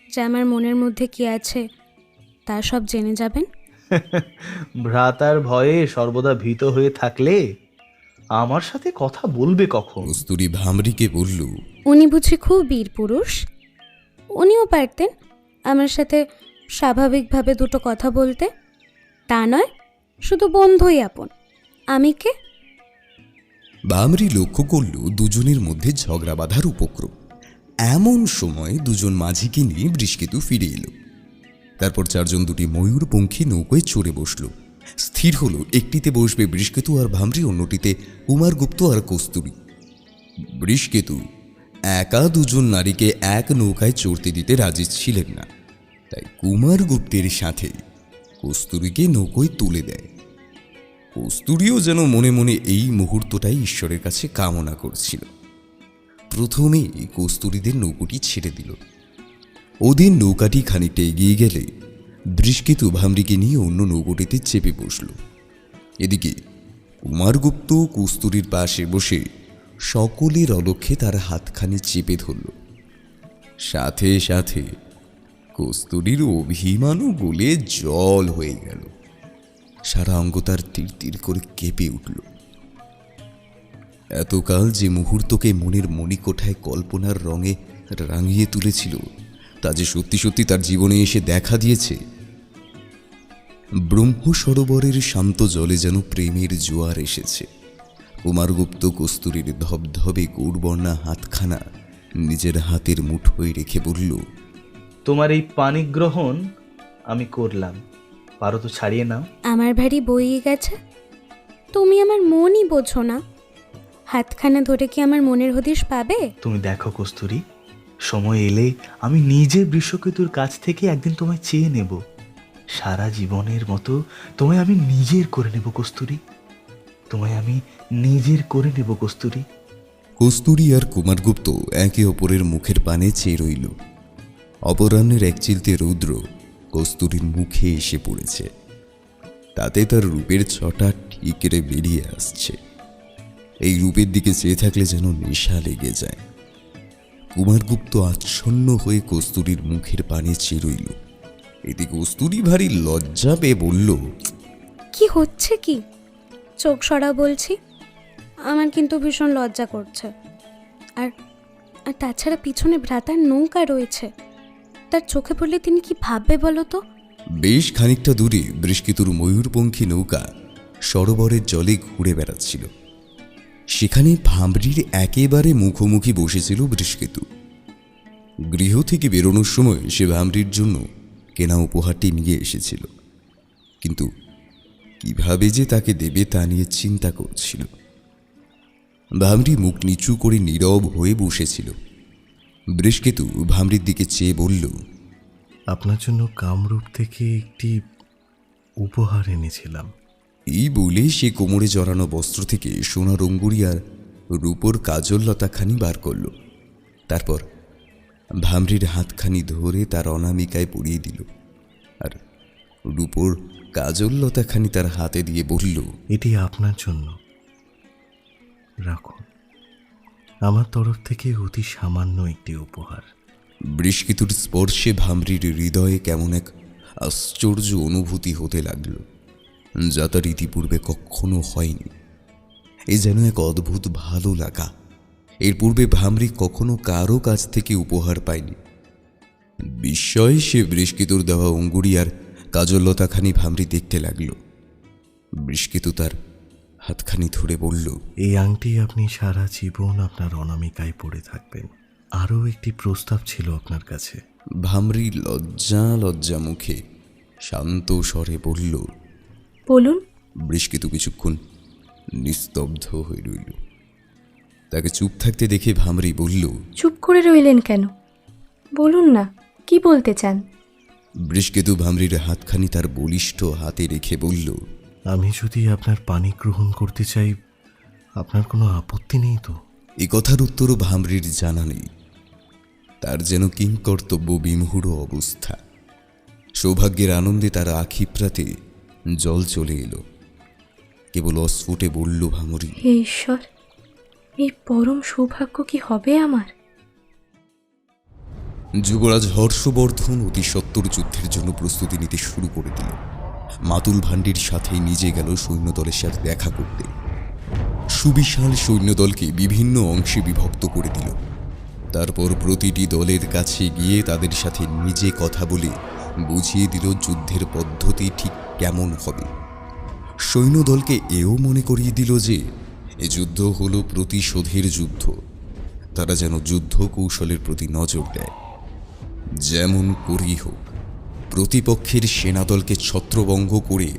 যে আমার মনের মধ্যে কি আছে তা সব জেনে যাবেন। ভ্রাতার ভয়ে সর্বদা ভীত হয়ে থাকলে আমার সাথে কথা বলবে কখন? কস্তুরী ভামরিকে বলল, উনি বুঝি খুব বীর পুরুষ? উনিও পারতেন আমার সাথে স্বাভাবিকভাবে দুটো কথা বলতে, তা নয় শুধু বন্ধুই আপন। আমি কে? ভামরি লক্ষ্য করল দুজনের মধ্যে ঝগড়া বাঁধার উপক্রম। এমন সময় দুজন মাঝিকে নিয়ে বৃষকেতু ফিরে এলো। তারপর চারজন দুটি ময়ূরপঙ্খী নৌকোয় চড়ে বসল। স্থির হলো একটিতে বসবে বৃষকেতু আর ভামরি, অন্যটিতে কুমারগুপ্ত আর কস্তুরী। বৃষকেতু একা দুজন নারীকে এক নৌকায় চড়তে দিতে রাজি ছিলেন না, তাই কুমারগুপ্তের সাথে কস্তুরীকে নৌকোয় তুলে দেয়। কস্তুরীও যেন মনে মনে এই মুহূর্তটাই ঈশ্বরের কাছে কামনা করছিল। প্রথমে কস্তুরীদের নৌকোটি ছেড়ে দিল। ওদের নৌকাটি খানিকটা এগিয়ে গেলে বৃষকেতু ভামরিকে নিয়ে অন্য নৌকোটিতে চেপে বসল। এদিকে কুমারগুপ্ত কস্তুরীর পাশে বসে সকলের অলক্ষ্যে তার হাতখানি চেপে ধরল। সাথে সাথে কস্তুরীর অভিমানও গলে জল হয়ে গেল। সারা অঙ্গ তার তীর তীর করে কেঁপে উঠল। এতকাল যে মুহূর্তকে মনের মণিকোঠায় কল্পনার রঙে রাঙিয়ে তুলেছিল, তা যে সত্যি সত্যি তার জীবনে এসে দেখা দিয়েছে। ব্রহ্ম সরোবরের শান্ত জলে যেন প্রেমের জোয়ার এসেছে। কুমারগুপ্ত কস্তুরীর ধবধবে গৌরবর্ণা হাতখানা নিজের হাতের মুঠোয় রেখে বলল, তোমার এই পানি গ্রহণ আমি করলাম, পারো তো ছাড়িয়ে নাও। আমার ভারী বইয়ে গেছে, তুমি আমার মনই বোঝো না। হাতখানা ধরে কি আমার মনের হদিশ পাবে? তুমি দেখো কস্তুরী, সময় এলে আমি নিজে বৃষকেতুর কাছ থেকে একদিন তোমায় চেয়ে নেব। সারা জীবনের মতো তোমায় আমি নিজের করে নেব কস্তুরী, তোমায় আমি নিজের করে নেব কস্তুরী। কস্তুরী আর কুমারগুপ্ত একে অপরের মুখের পানে চেয়ে রইল। অপরাহ্নের এক চিলতে রৌদ্র কস্তুরীর মুখে এসে পড়েছে। তাতে তার রূপের ছটা ঠিকরে বেরিয়ে আসছে। এই রূপের দিকে চেয়ে থাকলে যেন নেশা লেগে যায়। কুমারগুপ্ত আচ্ছন্ন হয়ে কস্তুরীর মুখের পানে চেয়ে রইল। এতে কস্তুরী ভারী লজ্জা পেয়ে বলল, কি হচ্ছে কি? চোখ সরা বলছি, আমার কিন্তু ভীষণ লজ্জা করছে। আর আর তাছাড়া পিছনে ভ্রাতার নৌকা রয়েছে, তার চোখে পড়লে তিনি কি ভাববে বলো তো? বেশ খানিকটা দূরে বৃষকেতুর ময়ূরপঙ্খী নৌকা সরোবরের জলে ঘুরে বেড়াচ্ছিল। সেখানে ভামরির একেবারে মুখোমুখি বসেছিল বৃষকেতু। গৃহ থেকে বেরোনোর সময় সে ভামরির জন্য কেনা উপহারটি নিয়ে এসেছিল, কিন্তু কিভাবে যে তাকে দেবে তা নিয়ে চিন্তা করছিল। ভামরি মুখ নিচু করে নীরব হয়ে বসেছিল। বৃষকেতু ভামরির দিকে চেয়ে বলল, আপনার জন্য কামরূপ থেকে একটি উপহার এনেছিলাম। এই বলে সে কোমরে জড়ানো বস্ত্র থেকে সোনার অঙ্গুরি আর রূপোর কাজল লতাখানি বার করল। তারপর ভামরির হাতখানি ধরে তার অনামিকায় পরিয়ে দিল, আর রূপোর কাজল লতাখানি তার হাতে দিয়ে বলল, এটি আপনার জন্য, রাখুন। আমার তরফ থেকে অতি সামান্য একটি উপহার। বৃষকেতুর স্পর্শে ভামরির হৃদয়ে কেমন এক আশ্চর্য অনুভূতি হতে লাগল, যা তার ইতিপূর্বে কখনো হয়নি। এ যেন এক অদ্ভুত ভালো লাগা। এর পূর্বে ভামরি কখনো কারো কাছ থেকে উপহার পায়নি। বিস্ময়ে সে বৃষকেতুর দেওয়া অঙ্গুরি আর কাজললতাখানি ভামরি দেখতে লাগল। বৃষকেতু তার হাতখানি ধরে বলল, এই আংটি আপনি সারা জীবন আপনার অনামিকায় পড়ে থাকবেন। আরও একটি প্রস্তাব ছিল আপনার কাছে। ভামরি লজ্জা লজ্জা মুখে শান্ত স্বরে বলল, বলুন। বৃষকেতু কিছুক্ষণ নিস্তব্ধ হয়ে রইল। তাকে চুপ থাকতে দেখে ভামরি বলল, চুপ করে রইলেন কেন? বলুন না, কি বলতে চান? বৃষকেতু ভামরির হাতখানি তার বলিষ্ঠ হাতে রেখে বলল, আমি যদি আপনার পানি গ্রহণ করতে চাই, আপনার কোনো আপত্তি নেই তো? এ কথার উত্তরও ভামরির জানা নেই। তার যেন কিংকর্তব্য বিমূঢ় অবস্থা। সৌভাগ্যের আনন্দে তার আখি প্রাতে জল চলে এলো। কেবল অস্ফুটে বলল ভামরি, হে ঈশ্বর, এই পরম সৌভাগ্য কি হবে আমার? যুবরাজ হর্ষবর্ধন অতি সত্বর যুদ্ধের জন্য প্রস্তুতি নিতে শুরু করে দিল। মাতুল ভান্ডির সাথে নিজে গেল সৈন্যদলের সাথে দেখা করতে। সুবিশাল সৈন্যদলকে বিভিন্ন অংশে বিভক্ত করে দিল। তারপর প্রতিটি দলের কাছে গিয়ে তাদের সাথে নিজে কথা বলে বুঝিয়ে দিল যুদ্ধের পদ্ধতি ঠিক কেমন হবে। সৈন্যদলকে এও মনে করিয়ে দিল যে এ যুদ্ধ হলো প্রতিশোধের যুদ্ধ। তারা যেন যুদ্ধ কৌশলের প্রতি নজর দেয়। যেমন করেই হোক প্রতিপক্ষের সেনাদলকে ছত্রভঙ্গ করে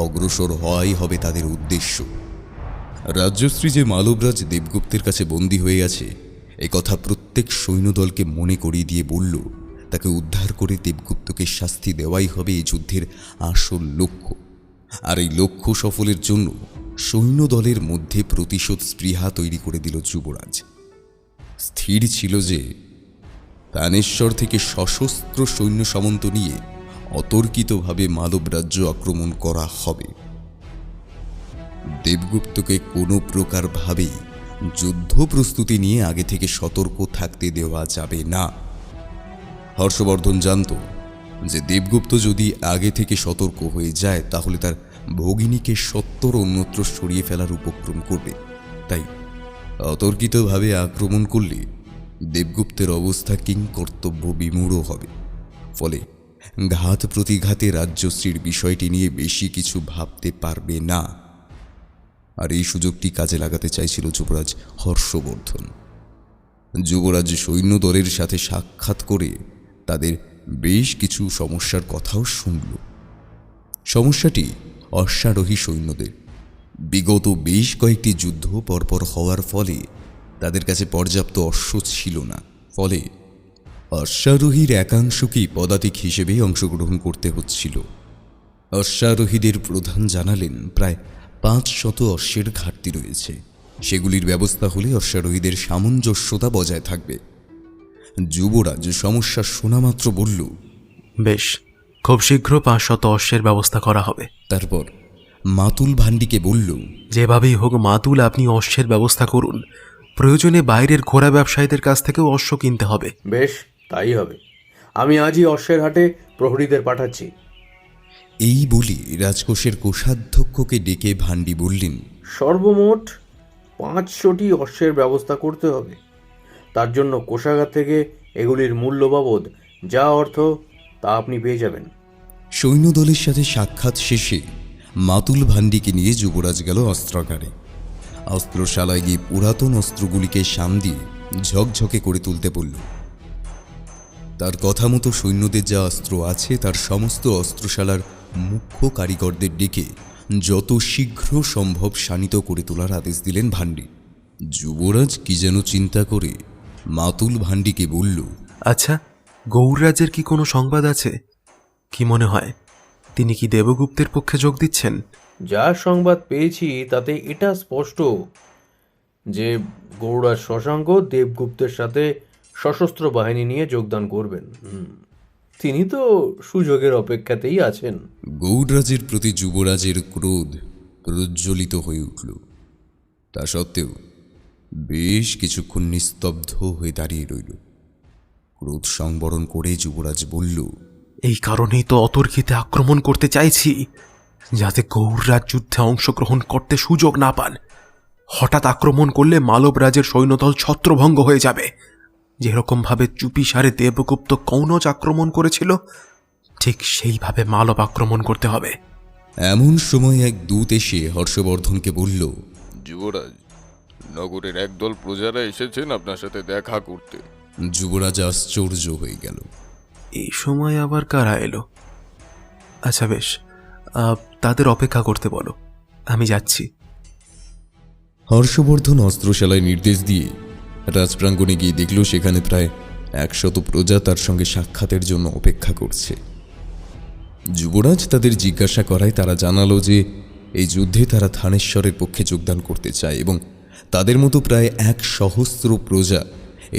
অগ্রসর হওয়াই হবে তাদের উদ্দেশ্য। রাজ্যশ্রী যে মালবরাজ দেবগুপ্তের কাছে বন্দী হয়ে আছে এ কথা প্রত্যেক সৈন্যদলকে মনে করিয়ে দিয়ে বলল, তাকে উদ্ধার করে দেবগুপ্তকে শাস্তি দেওয়াই হবে এই যুদ্ধের আসল লক্ষ্য। আর এই লক্ষ্য সফলের জন্য সৈন্যদলের মধ্যে প্রতিশোধ স্পৃহা তৈরি করে দিল যুবরাজ। স্থির ছিল যে তানেশ্বর থেকে সশস্ত্র সৈন্য সামন্ত নিয়ে অতর্কিতভাবে মালব রাজ্য আক্রমণ করা হবে। দেবগুপ্তকে কোনো প্রকারভাবেই যুদ্ধ প্রস্তুতি নিয়ে আগে থেকে সতর্ক থাকতে দেওয়া যাবে না। হর্ষবর্ধন জানত যে দেবগুপ্ত যদি আগে থেকে সতর্ক হয়ে যায় তাহলে তার ভগিনীকে সত্বর অন্যত্র সরিয়ে ফেলার উপক্রম করবে। তাই অতর্কিতভাবে আক্রমণ করলে দেবগুপ্তের অবস্থা কিংকর্তব্য বিমূঢ় হবে। ফলে ঘাত প্রতিঘাতে রাজ্যশ্রীর বিষয়টি নিয়ে বেশি কিছু ভাবতে পারবে না। আর এই সুযোগটি কাজে লাগাতে চাইছিল যুবরাজ হর্ষবর্ধন। যুবরাজ সৈন্যদলের সাথে সাক্ষাৎ করে তাদের বেশ কিছু সমস্যার কথাও শুনল। সমস্যাটি অশ্বারোহী সৈন্যদের। বিগত বেশ কয়েকটি যুদ্ধ পরপর হওয়ার ফলে তাদের কাছে পর্যাপ্ত অশ্ব ছিল না। ফলে অশ্বারোহীর একাংশকেই পদাতিক হিসেবে অংশগ্রহণ করতে হচ্ছিল। অশ্বারোহীদের প্রধান জানালেন প্রায় 500 অশ্বের ঘাটতি রয়েছে। সেগুলির ব্যবস্থা হলে অশ্বারোহীদের সামঞ্জস্যতা বজায় থাকবে। যুবরাজ সমস্যা শোনা মাত্র বলল, বেশ, খুব শীঘ্র 500 অশ্বের ব্যবস্থা করা হবে। তারপর মাতুল ভান্ডিকে বলল, যেভাবেই হোক মাতুল, আপনি অশ্বের ব্যবস্থা করুন। প্রয়োজনে বাইরের ঘোড়া ব্যবসায়ীদের কাছ থেকেও অশ্ব কিনতে হবে। বেশ, তাই হবে। আমি আজই অশ্বের হাটে প্রহরীদের পাঠাচ্ছি। এই বলে রাজকোষের কোষাধ্যক্ষকে ডেকে ভান্ডি বললেন, সর্বমোট 500টি অশ্বের ব্যবস্থা করতে হবে। তার জন্য কোষাগার থেকে এগুলির মূল্য বাবদ যা অর্থ তা আপনি পেয়ে যাবেন। সৈন্যদলের সাথে সাক্ষাৎ শেষে মাতুল ভান্ডিকে নিয়ে যুবরাজ গেল অস্ত্রাগারে। অস্ত্রশালায় গিয়ে পুরাতন অস্ত্রগুলিকে সাম দিয়ে ঝকঝকে করে তুলতে বলল। তার কথা মতো সৈন্যদের যা অস্ত্র আছে তার সমস্ত অস্ত্রশালার মুখ্য কারিগরদের ডেকে যত শীঘ্র সম্ভব শানিত করে তোলার আদেশ দিলেন ভান্ডি। যুবরাজ কি যেন চিন্তা করে মাতুল ভান্ডিকে বলল, আচ্ছা, গৌররাজের কি কোনো সংবাদ আছে? কি মনে হয়, তিনি কি দেবগুপ্তের পক্ষে যোগ দিচ্ছেন? যা সংবাদ পেয়েছি তাতে এটা স্পষ্ট যে গৌড়ার শশাঙ্ক দেবগুপ্তের সাথে সশস্ত্র বাহিনী নিয়ে যোগদান করবেন। তিনি তো সুযোগের অপেক্ষাতেই আছেন। গৌড়রাজের প্রতি যুবরাজের ক্রোধ প্রজ্বলিত হয়ে উঠল। তা সত্ত্বেও বেশ কিছুক্ষণ নিস্তব্ধ হয়ে দাঁড়িয়ে রইল। ক্রোধ সংবরণ করে যুবরাজ বলল, এই কারণেই তো অতর্কিতে আক্রমণ করতে চাইছি, যাতে গৌররাজ যুদ্ধে অংশগ্রহণ করতে সুযোগ না পান। হঠাৎ আক্রমণ করলে মালবরাজের সৈন্যদল ছত্রভঙ্গ হয়ে যাবে। যেরকমভাবে চুপিসারে দেবগুপ্ত কৌনজ আক্রমণ করেছিল, ঠিক সেইভাবে মালব আক্রমণ করতে হবে। এমন সময় এক দূত এসে হর্ষবর্ধনকে বলল, যুবরাজ, নগরের একদল প্রজারা এসেছেন আপনার সাথে দেখা করতে। যুবরাজ আশ্চর্য হয়ে গেল। এই সময় আবার কারা এলো? আচ্ছা বেশ, তাদের অপেক্ষা করতে বলো, আমি যাচ্ছি। হর্ষবর্ধন অস্ত্রশালায় নির্দেশ দিয়ে রাজপ্রাঙ্গণে গিয়ে দেখল সেখানে প্রায় 100 প্রজা তার সঙ্গে সাক্ষাতের জন্য অপেক্ষা করছে। যুবরাজ তাদের জিজ্ঞাসা করায় তারা জানালো যে এই যুদ্ধে তারা থানেশ্বরের পক্ষে যোগদান করতে চায় এবং তাদের মতো প্রায় 100 প্রজা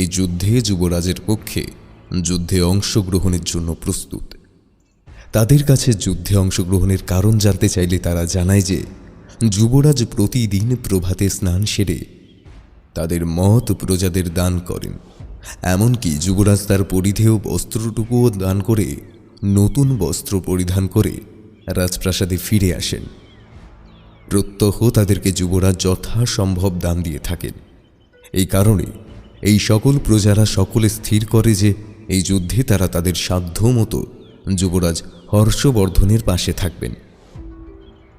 এই যুদ্ধে যুবরাজের পক্ষে যুদ্ধে অংশগ্রহণের জন্য প্রস্তুত। তাদের কাছে যুদ্ধে অংশগ্রহণের কারণ জানতে চাইলে তারা জানায় যে যুবরাজ প্রতিদিন প্রভাতে স্নান সেরে তাদের মত প্রজাদের দান করেন। এমনকি যুবরাজ তার পরিধেয় বস্ত্রটুকুও দান করে নতুন বস্ত্র পরিধান করে রাজপ্রাসাদে ফিরে আসেন। প্রত্যহ তাদেরকে যুবরাজ যথাসম্ভব দান দিয়ে থাকেন। এই কারণে এই সকল প্রজারা সকলে স্থির করে যে এই যুদ্ধে তারা তাদের সাধ্য মতো যুবরাজ হর্ষবর্ধনের পাশে থাকবেন।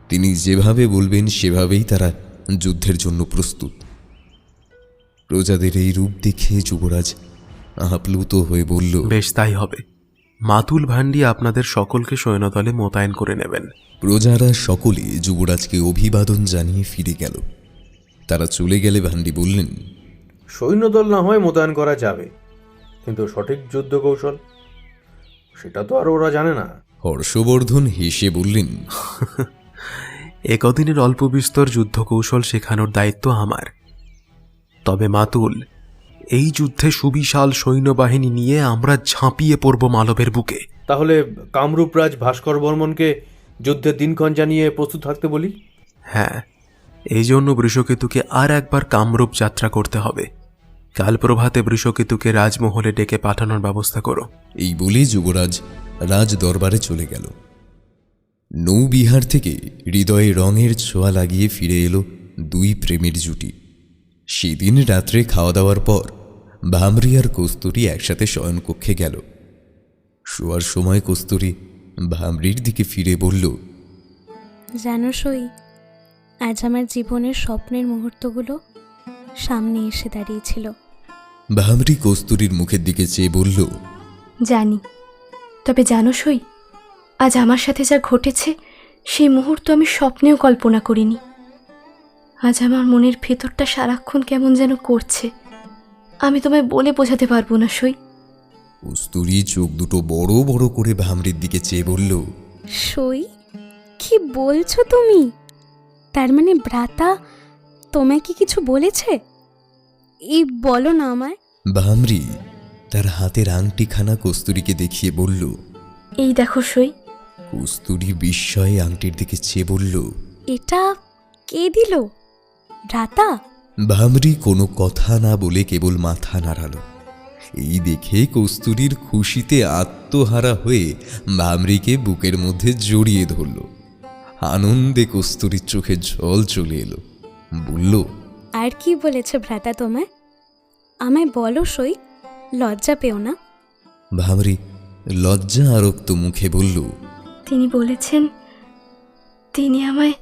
তিনি যেভাবে বলবেন সেভাবেই তারা যুদ্ধের জন্য প্রস্তুত। প্রজাদের এই রূপ দেখে যুবরাজ আপ্লুত হয়ে বলল, বেশ, তাই হবে। মাতুল ভান্ডি আপনাদের সকলকে সৈন্যদলে মোতায়েন করে নেবেন। প্রজারা সকলে যুবরাজকে অভিবাদন জানিয়ে ফিরে গেল। তারা চলে গেলে ভান্ডি বললেন, সৈন্যদল না হয় মোতায়েন করা যাবে, কিন্তু সঠিক যুদ্ধ কৌশল সেটা তো আর ওরা জানে না। হর্ষবর্ধন হেসে বললেন, একদিনের অল্প বিস্তর যুদ্ধ কৌশল শেখানোর দায়িত্ব আমার। তবে মাতুল, এই যুদ্ধে সুবিশাল সৈন্যবাহিনী নিয়ে আমরা ঝাঁপিয়ে পড়ব মালবের বুকে। তাহলে কামরূপরাজ ভাস্কর বর্মনকে যুদ্ধের দিনক্ষণ জানিয়ে প্রস্তুত থাকতে বলি। হ্যাঁ, এই জন্য বৃষকেতুকে আর একবার কামরূপ যাত্রা করতে হবে। কাল প্রভাতে বৃষকেতুকে রাজমহলে ডেকে পাঠানোর ব্যবস্থা করো। এই বলে যুবরাজ রাজ দরবারে চলে গেল। নৌবিহার থেকে হৃদয়ে রঙের ছোঁয়া লাগিয়ে ফিরে এলো দুই প্রেমের জুটি। সেদিন রাত্রে খাওয়া দাওয়ার পর ভামরি আর কস্তুরী একসাথে শয়নকক্ষে গেল। শোয়ার সময় কস্তুরী ভামরির দিকে ফিরে বলল, জানো সই, আজ আমার জীবনের স্বপ্নের মুহূর্তগুলো সামনে এসে দাঁড়িয়েছিল। ভামরি কস্তুরীর মুখের দিকে চেয়ে বলল, জানি, তবে জানো সই, আজ আমার সাথে যা ঘটেছে সেই মুহূর্ত আমি স্বপ্নেও কল্পনা করিনি। আজ আমার মনের ভেতরটা সারাক্ষণ কেমন যেন করছে, আমি তোমায় বলে বোঝাতে পারবো না সই। কস্তুরী চোখ দুটো বড় বড় করে ভামরির দিকে চেয়ে বলল, সই, কি বলছো তুমি? তার মানে ভ্রাতা তোমায় কি কিছু বলেছে? এই বলো না আমায়। ভামরি তার হাতের আংটিখানা কস্তুরীকে দেখিয়ে বলল, এই দেখো সই। কস্তুরী বিস্ময়ে আংটির দিকে চেয়ে বলল, এটা কে দিল? ভ্রাতা? ভামরি কোনো কথা না বলে কেবল মাথা নাড়ালো। এই দেখে কস্তুরীর খুশিতে আত্মহারা হয়ে ভামরিকে বুকের মধ্যে জড়িয়ে ধরল। আনন্দে কস্তুরীর চোখে জল চলে এলো। বলল, আর কি বলেছে ভ্রাতা তোমায়? আমায় বলো সই, লজ্জা পেও না। ভামরি লজ্জা আরক্ত মুখে বলল, তিনি বলেছেন তিনি আমায়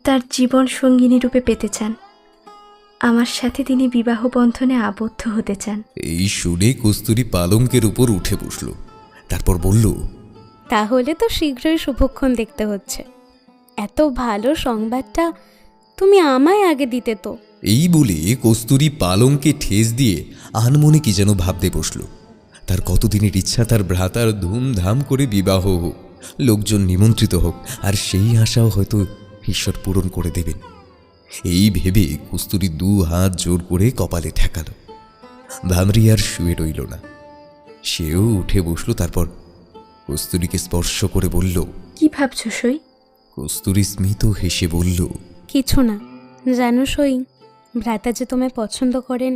তার জীবন সঙ্গিনী রূপে পেতে চান। আমার সাথে তিনি বিবাহ বন্ধনে আবদ্ধ হতে চান। এই শুনে কস্তুরী পালঙ্কের উপর উঠে বসল। তারপর বলল, তাহলে তো শীঘ্রই শুভক্ষণ দেখতে হচ্ছে। এত ভালো সংবাদটা তুমি আমায় আগে দিতে তো। এই বলে কস্তুরী পালঙ্কে ঠেস দিয়ে আনমনে কি যেন ভাবতে বসল। তার কতদিনের ইচ্ছা তার ভ্রাতার ধুমধাম করে বিবাহ হোক, লোকজন নিমন্ত্রিত হোক, আর সেই আশাও হয়তো ঈশ্বর পূরণ করে দেবেন। এই ভেবে কস্তুরী দু হাত জোর করে কপালে ঠেকাল। ভামরি আর শুয়ে রইল না, সেও উঠে বসল। তারপর কস্তুরীকে স্পর্শ করে বলল, কি ভাবছো সই? কস্তুরী স্মিত হেসে বলল, কিছু না। জানো সই, ভ্রাতা যে তোমায় পছন্দ করেন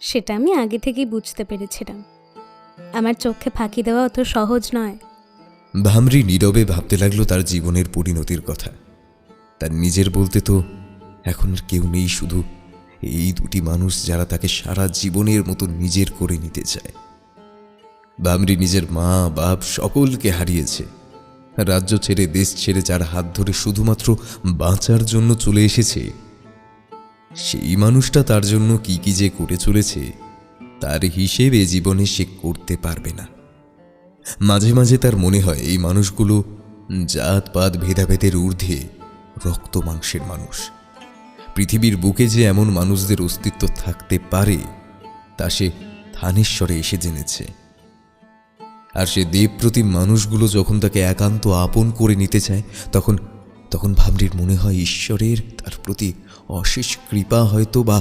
সেটা আমি আগে থেকেই বুঝতে পেরেছিলাম। আমার চোখে ফাঁকি দেওয়া অত সহজ নয়। ভামরি নীরবে ভাবতে লাগলো তার জীবনের পরিণতির কথা। তার নিজের বলতে তো এখন আর কেউ নেই, শুধু এই দুটি মানুষ যারা তাকে সারা জীবনের মতো নিজের করে নিতে চায়। ভামরি নিজের মা বাপ সকলকে হারিয়েছে। রাজ্য ছেড়ে দেশ ছেড়ে যার হাত ধরে শুধুমাত্র বাঁচার জন্য চলে এসেছে, সেই মানুষটা তার জন্য কি কি যে করে চলেছে তার হিসেবে জীবনে সে করতে পারবে না। মাঝে মাঝে তার মনে হয় এই মানুষগুলো জাতপাত ভেদাভেদের ঊর্ধ্বে রক্ত মাংসের মানুষ। পৃথিবীর বুকে যে এমন মানুষদের অস্তিত্ব থাকতে পারে তা সে থানেশ্বরে এসে জেনেছে। আর সে দেবপ্রতিম মানুষগুলো যখন তাকে একান্ত আপন করে নিতে চায় তখন তখন ভামরির মনে হয় ঈশ্বরের তার প্রতি অশেষ কৃপা হয়তো বা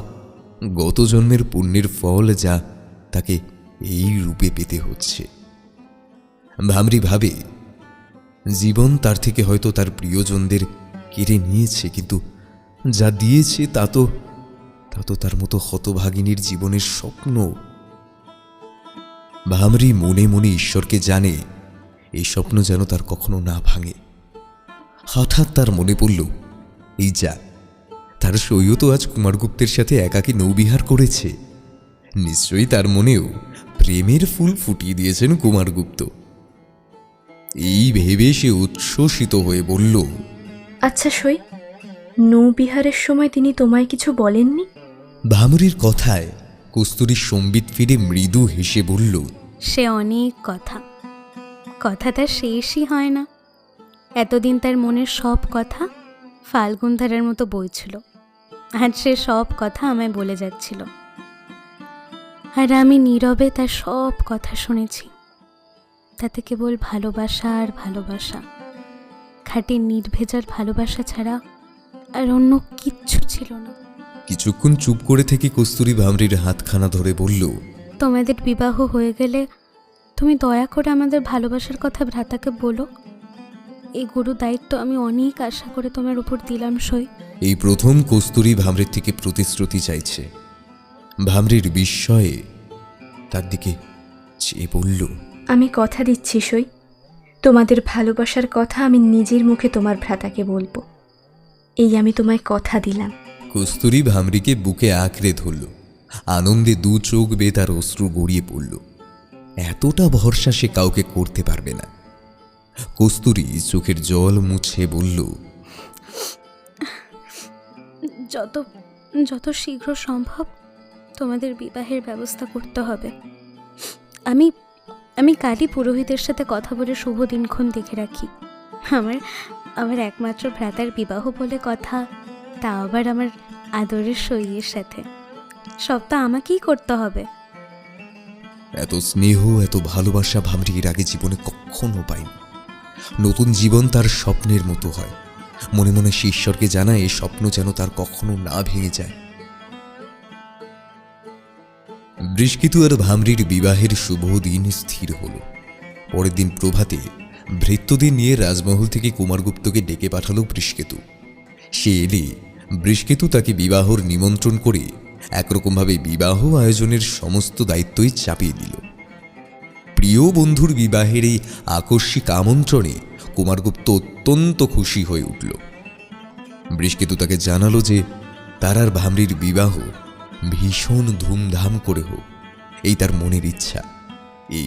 গত জন্মের পুণ্যের ফল যা তাকে এই রূপে পেতে হচ্ছে। ভামরি ভাবে জীবন তার থেকে হয়তো তার প্রিয়জনদের কেড়ে নিয়েছে, কিন্তু যা দিয়েছে তা তো তার মতো হতভাগিনীর জীবনের স্বপ্ন। ভামরি মনে মনে ঈশ্বরকে জানে এই স্বপ্ন যেন তার কখনো না ভাঙে। হঠাৎ তার মনে পড়ল এই যা, তার সইও তো আজ কুমারগুপ্তের সাথে একাকী নৌবিহার করেছে। নিশ্চয়ই তার মনেও প্রেমের ফুল ফুটিয়ে দিয়েছেন কুমারগুপ্ত। এই ভেবে সে উচ্ছ্বসিত হয়ে বলল, আচ্ছা সই, নৌবিহারের সময় তিনি তোমায় কিছু বলেননি? ভামরির কথায় কস্তুরীর সম্বিত ফিরে মৃদু হেসে বলল, সে অনেক কথা, কথাটা শেষই হয় না। এতদিন তার মনের সব কথা ফাল্গুন ধারার মতো বইছিল, আর সে সব কথা আমায় বলে যাচ্ছিল, আর আমি নীরবে তার সব কথা শুনেছি। তাতে কেবল ভালোবাসা আর ভালোবাসা, খাঁটি নির্ভেজাল ভালোবাসা ছাড়া আর অন্য কিচ্ছু ছিল না। কিছুক্ষণ চুপ করে থেকে কস্তুরী ভামরির হাতখানা ধরে বলল, তোমাদের বিবাহ হয়ে গেলে তুমি দয়া করে আমাদের ভালোবাসার কথা ভ্রাতাকে বলো। এই গুরু দায়িত্ব আমি অনেক আশা করে তোমার উপর দিলাম সই। এই প্রথম কস্তুরী ভামরির থেকে প্রতিশ্রুতি চাইছে। ভামরির বিস্ময়ে তার দিকে চেয়ে বলল, আমি কথা দিচ্ছি সই, তোমাদের ভালোবাসার কথা আমি নিজের মুখে তোমার ভ্রাতাকে বলবো। এই আমি তোমায় কথা দিলাম। কস্তুরী ভামরিকে বুকে আঁকড়ে ধরল। আনন্দে দু চোখ বেয়ে তার অশ্রু গড়িয়ে পড়ল। এতটা ভরসা সে কাউকে করতে পারবে না। কস্তুরী চোখের জল মুছে বলল, যত যত শীঘ্র সম্ভব তোমাদের বিবাহের ব্যবস্থা করতে হবে। আমি আমি কালই পুরোহিতের সাথে কথা বলে শুভ দিনক্ষণ দেখে রাখি। আমার একমাত্র ভ্রাতার বিবাহ বলে কথা, তা আবার আমার আদরের সইয়ের সাথে। সবটা আমাকেই করতে হবে। এত স্নেহ, এত ভালোবাসা ভামরি এর আগে জীবনে কখনো পায়নি। নতুন জীবন তার স্বপ্নের মতো হয়। মনে মনে সে ঈশ্বরকে জানায় এই স্বপ্ন যেন তার কখনো না ভেঙে যায়। বৃষ্কিতু আর ভামরির বিবাহের শুভ দিন স্থির হল। পরের দিন প্রভাতে ভৃত্যদের নিয়ে রাজমহল থেকে কুমারগুপ্তকে ডেকে পাঠালো বৃষ্কেতু। সে এলে বৃষ্কেতু তাকে বিবাহর নিমন্ত্রণ করে একরকমভাবে বিবাহ আয়োজনের সমস্ত দায়িত্বই চাপিয়ে দিল। প্রিয় বন্ধুর বিবাহের এই আকস্মিক আমন্ত্রণে কুমারগুপ্ত অত্যন্ত খুশি হয়ে উঠল। বৃষ্কেতু তাকে জানালো যে তার আর ভামরির বিবাহ ভীষণ ধুমধাম করে হোক, এই তার মনের ইচ্ছা।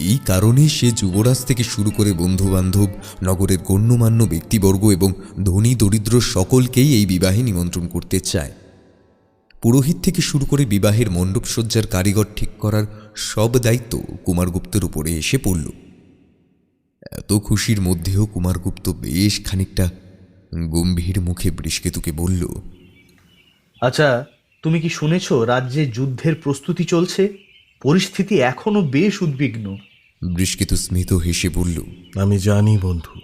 এই কারণে সে যুবরাজ থেকে শুরু করে বন্ধুবান্ধব, নগরের গণ্যমান্য ব্যক্তিবর্গ এবং ধনী দরিদ্র সকলকেই এই বিবাহে নিমন্ত্রণ করতে চায়। পুরোহিত থেকে শুরু করে বিবাহের মণ্ডপসজ্জার কারিগর ঠিক করার সব দায়িত্ব কুমারগুপ্তের উপরে এসে পড়ল। এত খুশির মধ্যেও কুমারগুপ্ত বেশ খানিকটা গম্ভীর মুখে বৃষ্কেতুকে বলল, আচ্ছা, তুমি কি শুনেছ রাজ্যে যুদ্ধের প্রস্তুতি চলছে? পরিস্থিতি এখনো বেশ উদ্বিগ্ন। বৃষ্কেতু স্মিত হেসে বলল, আমি জানি বন্ধু,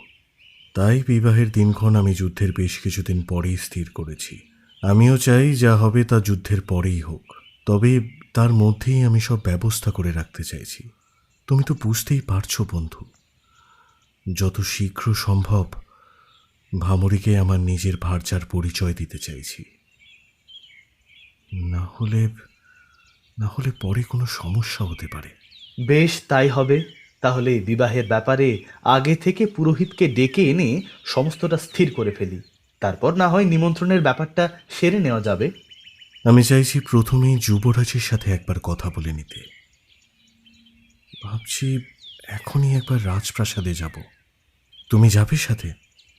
তাই বিবাহের দিনক্ষণ আমি যুদ্ধের বেশ কিছুদিন পরেই স্থির করেছি। আমিও চাই যা হবে তা যুদ্ধের পরেই হোক, তবে তার মধ্যেই আমি সব ব্যবস্থা করে রাখতে চাইছি। তুমি তো বুঝতেই পারছো বন্ধু, যত শীঘ্র সম্ভব ভামরিকে আমার নিজের ভার্যার পরিচয় দিতে চাইছি। না হলে পরে কোনো সমস্যা হতে পারে। বেশ, তাই হবে। তাহলে বিবাহের ব্যাপারে আগে থেকে পুরোহিতকে ডেকে এনে সমস্তটা স্থির করে ফেলি, তারপর না হয় নিমন্ত্রণের ব্যাপারটা সেরে নেওয়া যাবে। আমি চাইছি প্রথমেই যুবরাজের সাথে একবার কথা বলে নিতে। ভাবছি এখনই একবার রাজপ্রাসাদে যাব। তুমি যাবে সাথে?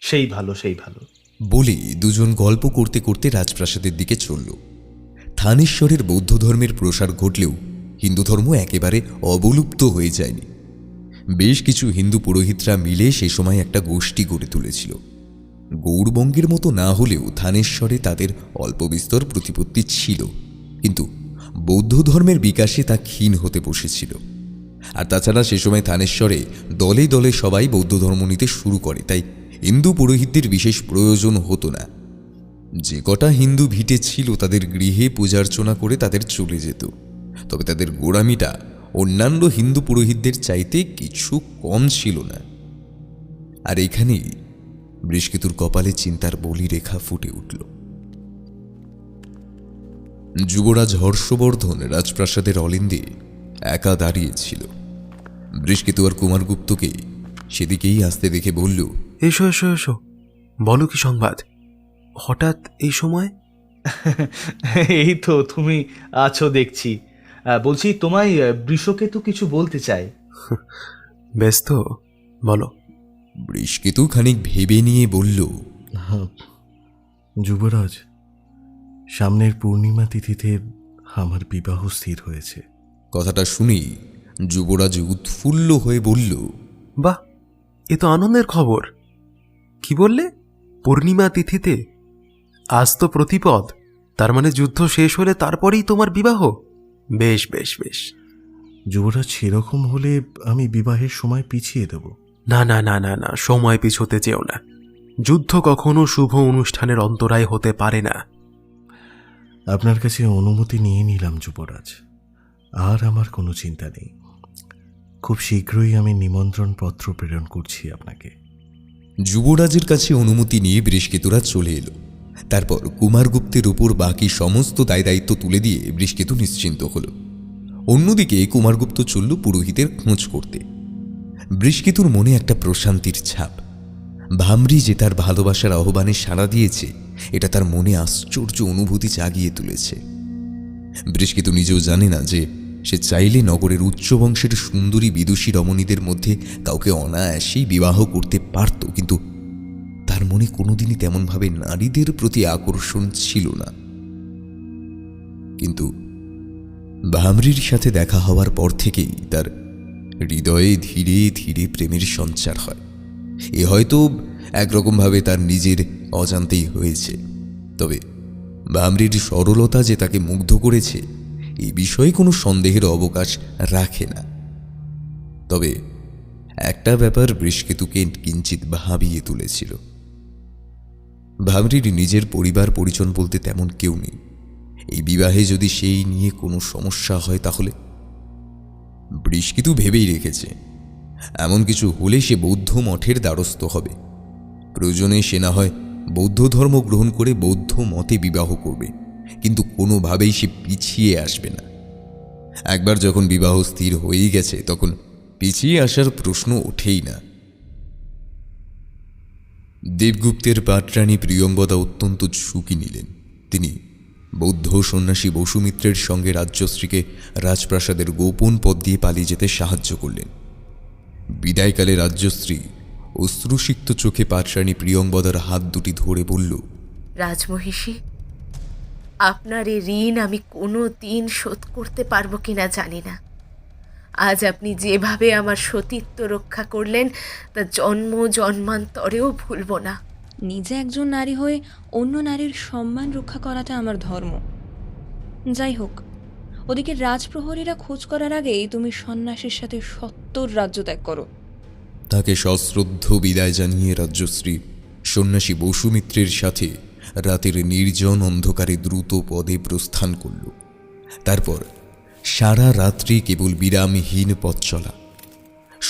সেই ভালো, সেই ভালো। বলে দুজন গল্প করতে করতে রাজপ্রাসাদের দিকে চলল। থানেশ্বরের বৌদ্ধ ধর্মের প্রসার ঘটলেও হিন্দু ধর্ম একেবারে অবলুপ্ত হয়ে যায়নি। বেশ কিছু হিন্দু পুরোহিতরা মিলে সে সময় একটা গোষ্ঠী গড়ে তুলেছিল। গৌড়বঙ্গের মতো না হলেও থানেশ্বরে তাদের অল্প বিস্তর প্রতিপত্তি ছিল, কিন্তু বৌদ্ধ ধর্মের বিকাশে তা ক্ষীণ হতে বসেছিল। আর তাছাড়া সে সময় থানেশ্বরে দলে দলে সবাই বৌদ্ধ ধর্ম নিতে শুরু করে, তাই হিন্দু পুরোহিতদের বিশেষ প্রয়োজন হতো না। যে কটা হিন্দু ভিটে ছিল তাদের গৃহে পূজার্চনা করে তাদের চলে যেত, তবে তাদের গোড়ামিটা অন্যান্য হিন্দু পুরোহিতদের চাইতে কিছু কম ছিল না। আর এখানেই বৃষ্কেতুর কপালে চিন্তার বলি রেখা ফুটে উঠল। যুবরাজ হর্ষবর্ধন রাজপ্রাসাদের অলিন্দে একা দাঁড়িয়েছিল। বৃষ্কেতু আর কুমারগুপ্তকে সেদিকেই আসতে দেখে বলল, এসো এসো এসো, বলো কি সংবাদ? হঠাৎ এই সময়? এই তো তুমি আছো দেখছি। বলছি, তোমায় বৃষকেতু কিছু বলতে চাই। ব্যস্ত? বলো। বৃষকেতু খানিক ভেবে নিয়ে বলল, যুবরাজ, সামনের পূর্ণিমা তিথিতে আমার বিবাহ স্থির হয়েছে। কথাটা শুনেই যুবরাজ উৎফুল্ল হয়ে বলল, বাহ, এ তো আনন্দের খবর। কি বললে? পূর্ণিমা তিথিতে? আজ তো প্রতিপদ, তার মানে যুদ্ধ শেষ হলে তারপরেই তোমার বিবাহ? বেশ বেশ বেশ। যুবরাজ, সেরকম হলে আমি বিবাহের সময় পিছিয়ে দেব। না না না না না, সময় পিছোতে চেও না। যুদ্ধ কখনো শুভ অনুষ্ঠানের অন্তরায় হতে পারে না। আপনার কাছে অনুমতি নিয়ে নিলাম যুবরাজ, আর আমার কোনো চিন্তা নেই। খুব শীঘ্রই আমি নিমন্ত্রণ পত্র প্রেরণ করছি আপনাকে। যুবরাজের কাছে অনুমতি নিয়ে বৃষকেতুরা চলে এলো। তারপর কুমারগুপ্তের উপর বাকি সমস্ত দায় দায়িত্ব তুলে দিয়ে বৃষকেতু নিশ্চিন্ত হল। অন্যদিকে কুমারগুপ্ত চলল পুরোহিতের খোঁজ করতে। বৃষকেতুর মনে একটা প্রশান্তির ছাপ। ভামরি যে তার ভালোবাসার আহ্বানে সাড়া দিয়েছে, এটা তার মনে আশ্চর্য অনুভূতি জাগিয়ে তুলেছে। বৃষকেতু নিজেও জানে না যে সে চাইলে নগরের উচ্চ বংশের সুন্দরী বিদুষী রমণীদের মধ্যে কাউকে অনায়াসেই বিবাহ করতে পারত, কিন্তু তার মনে কোনোদিনই তেমনভাবে নারীদের প্রতি আকর্ষণ ছিল না। কিন্তু ভামরির সাথে দেখা হওয়ার পর থেকেই তার হৃদয়ে ধীরে ধীরে প্রেমের সঞ্চার হয়। এ হয়তো একরকমভাবে তার নিজের অজান্তেই হয়েছে, তবে ভামরির সরলতা যে তাকে মুগ্ধ করেছে এই বিষয়ে কোনো সন্দেহের অবকাশ রাখে না। তবে একটা ব্যাপার বৃষকেতুকে কিঞ্চিত ভাবিয়ে তুলেছিল। ভামরির নিজের পরিবার পরিজন বলতে তেমন কেউ নেই। এই বিবাহে যদি সেই নিয়ে কোনো সমস্যা হয় তাহলে বৃষকেতু ভেবেই রেখেছে এমন কিছু হলে সে বৌদ্ধ মঠের দ্বারস্থ হবে। প্রয়োজনে সে না হয় বৌদ্ধ ধর্ম গ্রহণ করে বৌদ্ধ মতে বিবাহ করবে, কিন্তু কোনোভাবেই সে পিছিয়ে আসবে না। একবার যখন বিবাহ স্থির হয়েই গেছে তখন পিছিয়ে আসার প্রশ্ন ওঠেই না। দেবগুপ্তের পাটরানী প্রিয়ঙ্বদা অত্যন্ত ঝুঁকি নিলেন। তিনি বৌদ্ধ সন্ন্যাসী বসুমিত্রের সঙ্গে রাজ্যশ্রীকে রাজপ্রাসাদের গোপন পথ দিয়ে পালিয়ে যেতে সাহায্য করলেন। বিদায়কালে রাজ্যশ্রী অশ্রুসিক্ত চোখে পাটরানী প্রিয়ঙ্বদার হাত দুটি ধরে বলল, রাজমহিষী, আপনার এই ঋণ আমি কোনো দিন শোধ করতে পারবো কিনা জানি না। আজ আপনি যেভাবে আমার সতীত্ব রক্ষা করলেন তা জন্ম জন্মান্তরেও ভুলব না। নিজে একজন নারী হয়ে অন্য নারীর সম্মান রক্ষা করাটা আমার ধর্ম। যাই হোক, ওদিকে রাজপ্রহরীরা খোঁজ করার আগেই তুমি সন্ন্যাসীর সাথে 70 রাজ্য ত্যাগ করো। তাকে সশ্রদ্ধ বিদায় জানিয়ে রাজ্যশ্রী সন্ন্যাসী বসুমিত্রের সাথে রাতের নির্জন অন্ধকারে দ্রুত পদে প্রস্থান করল। তারপর সারা রাত্রি কেবল বিরামহীন পথ চলা।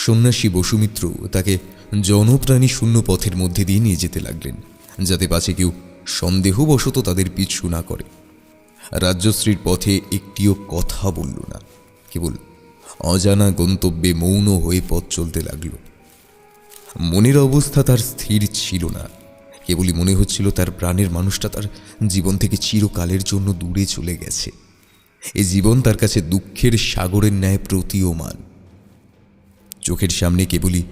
সন্ন্যাসী বসুমিত্র তাকে জনপ্রাণী শূন্য পথের মধ্যে দিয়ে নিয়ে যেতে লাগলেন, যাতে পাছে কেউ সন্দেহবশত তাদের পিছু না করে। রাজ্যশ্রীর পথে একটিও কথা বলল না, কেবল অজানা গন্তব্যে মৌন হয়ে পথ চলতে লাগল। মনের অবস্থা তার স্থির ছিল না, কেবলই মনে হচ্ছিল তার প্রাণের মানুষটা তার জীবন থেকে চিরকালের জন্য দূরে চলে গেছে। এই জীবন তার কাছে দুঃখের সাগরের ন্যায় প্রতীয়মান। চোখের সামনে কেবলই